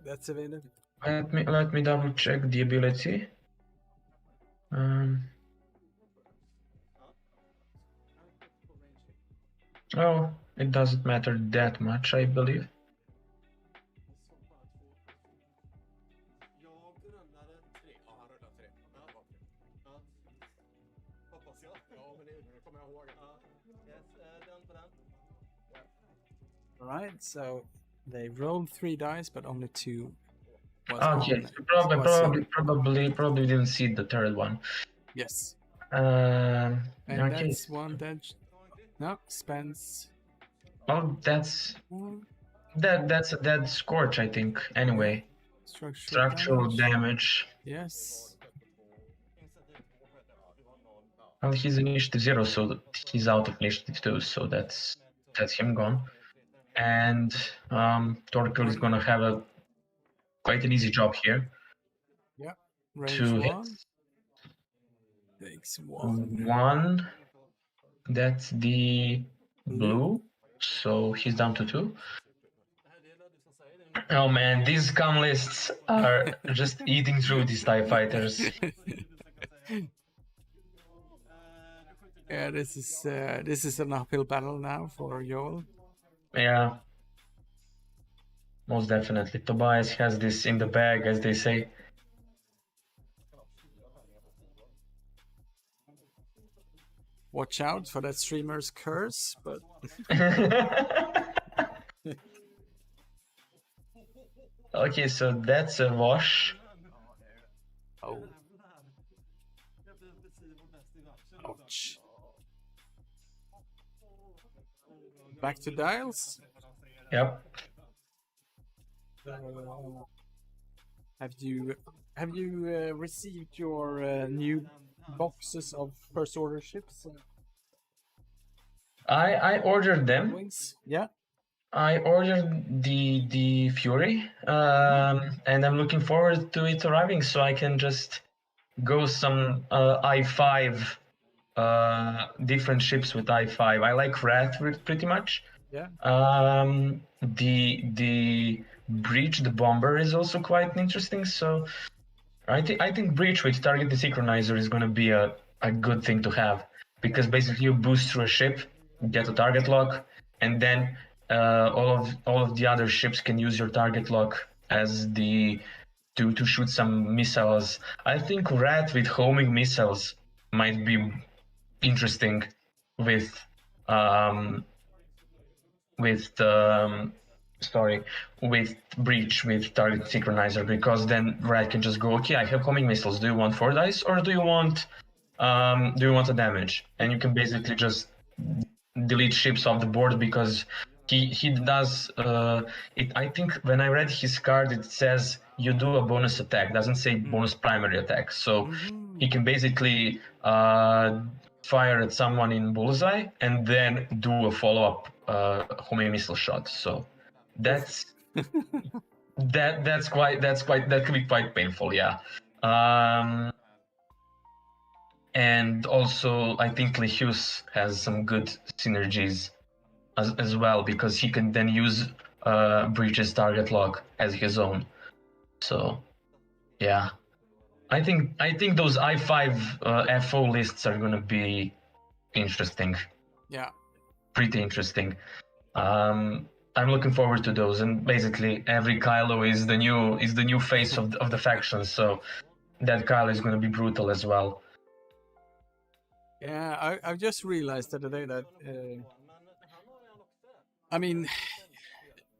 That's evaded. Let me double check the ability. Oh, it doesn't matter that much, I believe. Right, so they rolled 3 dice, but only 2 was Okay, on. probably didn't see the third one. Yes. And okay. That's one that no spends. Oh, that's a dead Scorch, I think. Anyway, structural damage. Yes. Well, he's initiative 0, so he's out of initiative 2, so that's him gone. And Torkel is gonna have quite an easy job here. Yeah. Range 2 1. hits. Takes 1. 1. That's the blue. So he's down to 2. Oh man, these comm lists are just eating through these TIE fighters. Yeah, this is an uphill battle now for Joel. Yeah, most definitely. Tobias has this in the bag, as they say. Watch out for that streamer's curse, but... Okay, so that's a wash. Oh. Ouch. Back to dials? Yep. Have you received your new boxes of first order ships? I ordered them. Wings? Yeah. I ordered the Fury, and I'm looking forward to it arriving, so I can just go some I5 different ships with I5. I like Wrath pretty much. Yeah. The Breach, the bomber, is also quite interesting. So I think Breach with Target Desynchronizer is going to be a good thing to have, because basically you boost through a ship, get a target lock, and then all of the other ships can use your target lock as to shoot some missiles. I think Rat with homing missiles might be interesting with Breach with Target Synchronizer, because then Rat can just go, okay, I have homing missiles. Do you want 4 dice or do you want a damage? And you can basically just delete ships off the board, because he does it. I think when I read his card, it says you do a bonus attack. Doesn't say bonus primary attack. So he can basically fire at someone in bullseye and then do a follow-up homing missile shot. So that's that could be quite painful. Yeah. And also I think Lehus has some good synergies as well, because he can then use Breach's target lock as his own. So yeah, I think those I5 FO lists are gonna be interesting. Yeah, pretty interesting. I'm looking forward to those, and basically every Kylo is the new face of the faction, so that Kylo is gonna be brutal as well. Yeah, I just realized the other day that I mean,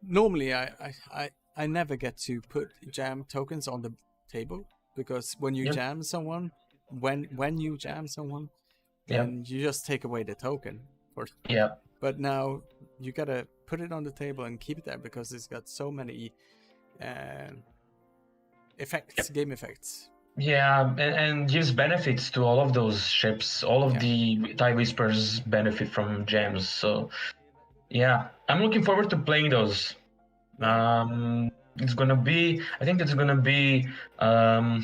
normally I never get to put jam tokens on the table, because when you jam someone, when you jam someone, then you just take away the token. But now you gotta put it on the table and keep it there, because it's got so many effects, game effects. Yeah, and gives benefits to all of those ships. All of the TIE Whispers benefit from gems. So yeah, I'm looking forward to playing those. It's gonna be, I think it's gonna be, how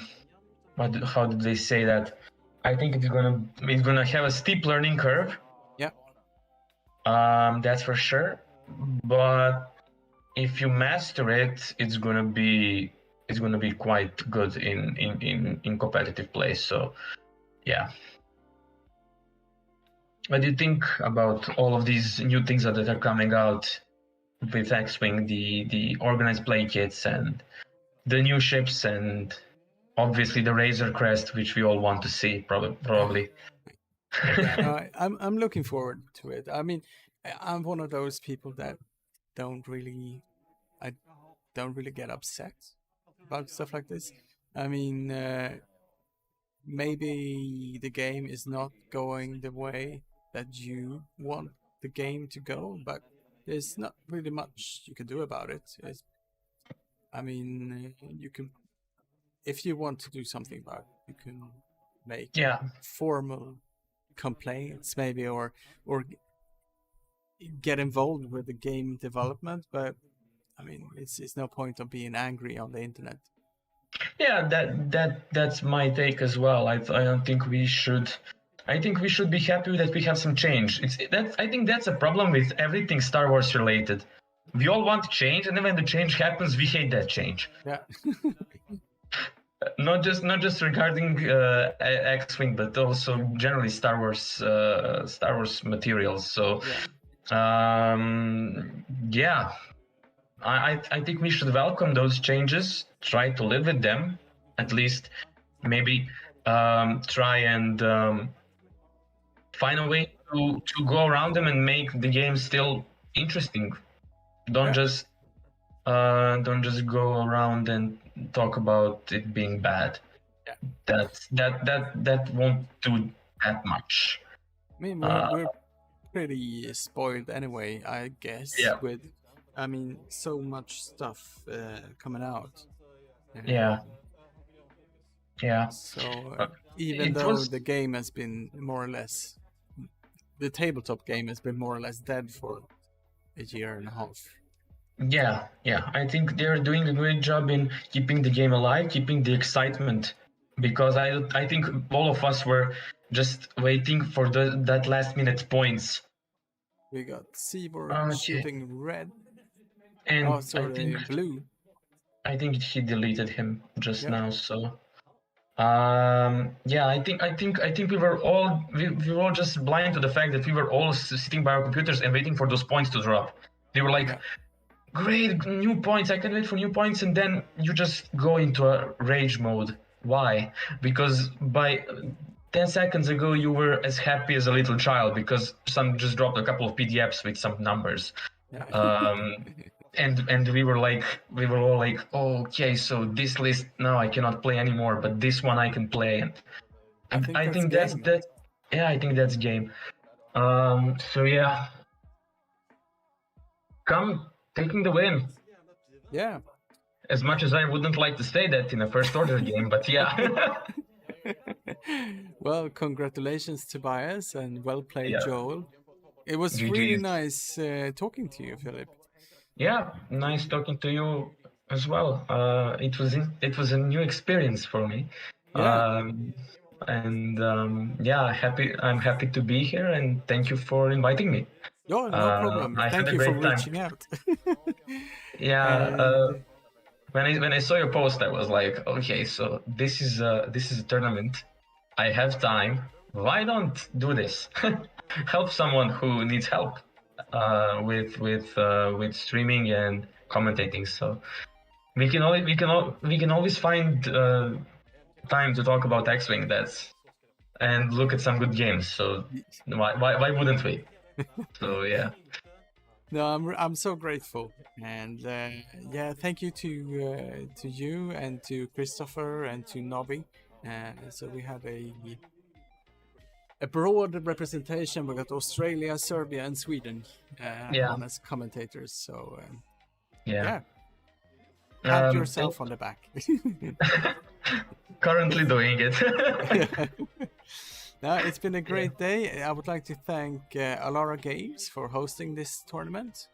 did they say that? I think it's gonna have a steep learning curve. Yeah. That's for sure. But if you master it, it's gonna be quite good in competitive play. So yeah. What do you think about all of these new things that are coming out with X-Wing, the organized play kits and the new ships, and obviously the Razor Crest, which we all want to see probably. I'm looking forward to it. I mean, I'm one of those people that don't really get upset about stuff like this. I mean, maybe the game is not going the way that you want the game to go, but there's not really much you can do about it. I mean, you can, if you want to do something about it, you can make formal complaints maybe, or get involved with the game development. But I mean, it's no point of being angry on the internet. Yeah, that's my take as well. I don't think we should. I think we should be happy that we have some change. I think that's a problem with everything Star Wars related. We all want change, and then when the change happens, we hate that change. Yeah. Not just regarding X-Wing, but also generally Star Wars materials. So, I think we should welcome those changes. Try to live with them, at least. Maybe try and find a way to go around them and make the game still interesting. Don't just go around and talk about it being bad. That won't do that much. I mean, we're pretty spoiled anyway, I guess. With, I mean, so much stuff coming out. So even though the game has been more or less, the tabletop game has been more or less dead for a year and a half. Yeah. I think they're doing a great job in keeping the game alive, keeping the excitement, because I think all of us were just waiting for that last minute points. We got Seaborg shooting red. And blue. I think he deleted him just now. So I think we were all just blind to the fact that we were all sitting by our computers and waiting for those points to drop. They were like, great, new points, I can wait for new points, and then you just go into a rage mode. Why? Because by 10 seconds ago you were as happy as a little child because some just dropped a couple of PDFs with some numbers. And we were all like, oh, okay, so this list now I cannot play anymore, but this one I can play. And I think that's I think that's game. So yeah. come taking the win. Yeah. As much as I wouldn't like to say that in a first order game, but yeah. Well, congratulations, Tobias, and well played, Yeah. Joel. It was GG. really nice talking to you, Philip. Yeah, nice talking to you as well. It was a new experience for me. Yeah. I'm happy to be here, and thank you for inviting me. No, no problem. I Thank had a you for great time. reaching out. Yeah, And- when I saw your post, I was like, okay, so this is a tournament. I have time. Why don't do this? Help someone who needs help with streaming and commentating. So we can always find time to talk about X-Wing. And look at some good games. So why wouldn't we? So yeah. No, I'm so grateful, and yeah, thank you to you and to Christopher and to Nobby. So we have a broad representation. We got Australia, Serbia, and Sweden on as commentators. So yeah. Pat yourself on the back. Currently doing it. No, it's been a great day. I would like to thank Alara Games for hosting this tournament,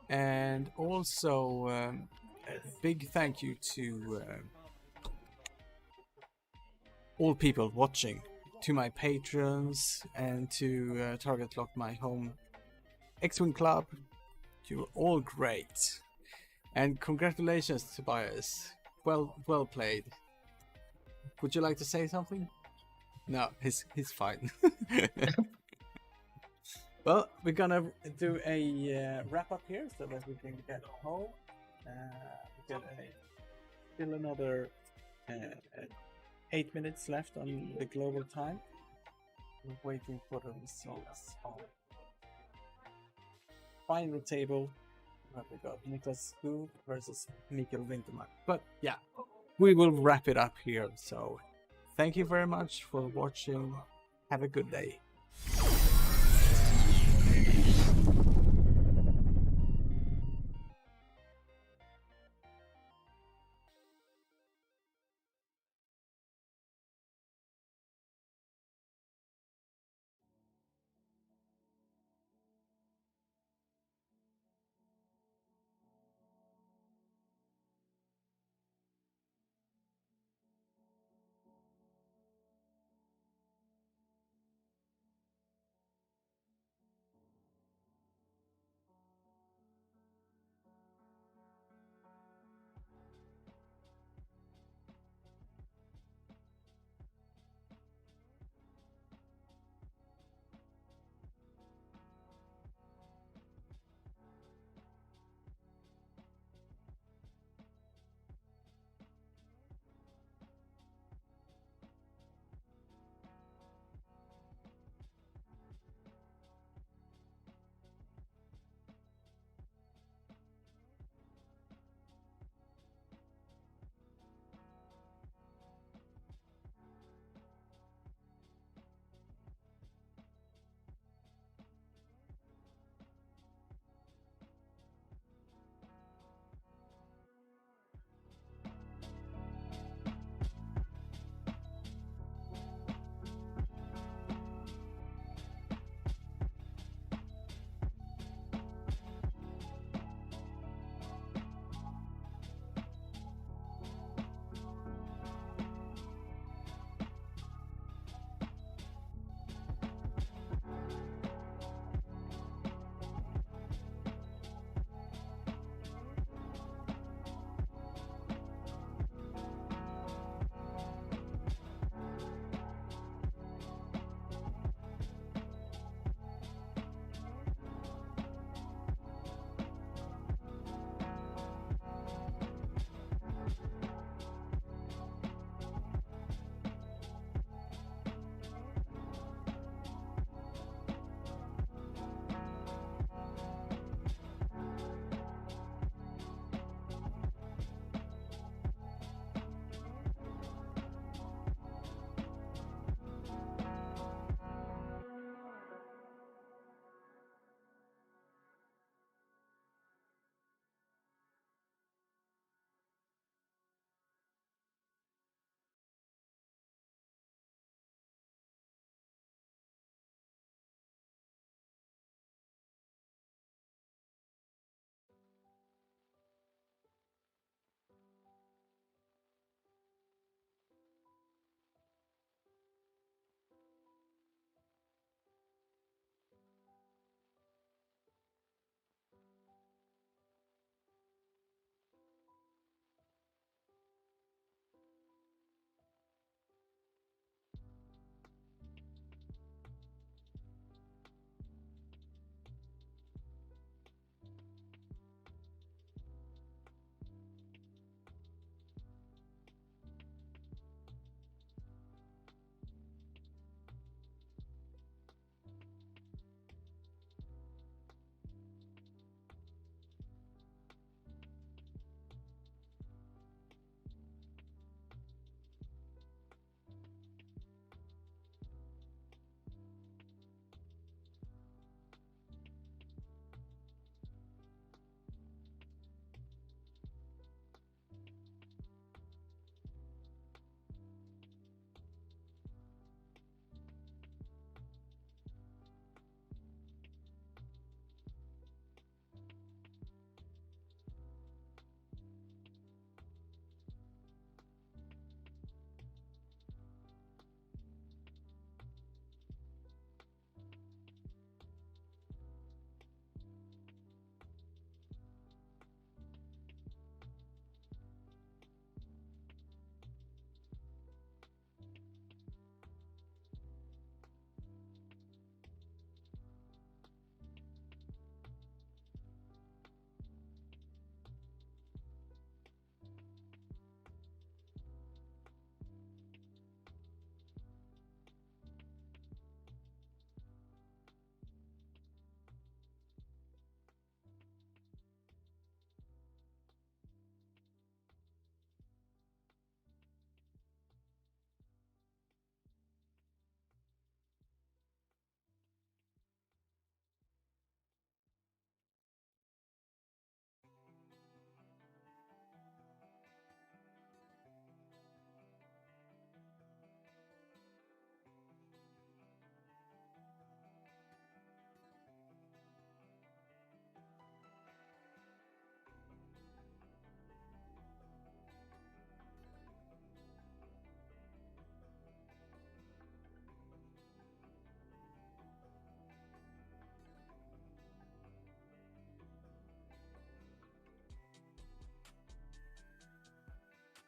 and also a big thank you to all people watching, to my patrons, and to Target Lock, my home X-Wing club. You're all great, and congratulations, Tobias. Well played. Would you like to say something? No, he's fine. Well, we're gonna do a wrap up here so that we can get home. We got still another 8 minutes left on the global time. We're waiting for the results on final table. What we got? Niklas Skog versus Mikael Wintermark. But yeah, we will wrap it up here. So thank you very much for watching. Have a good day.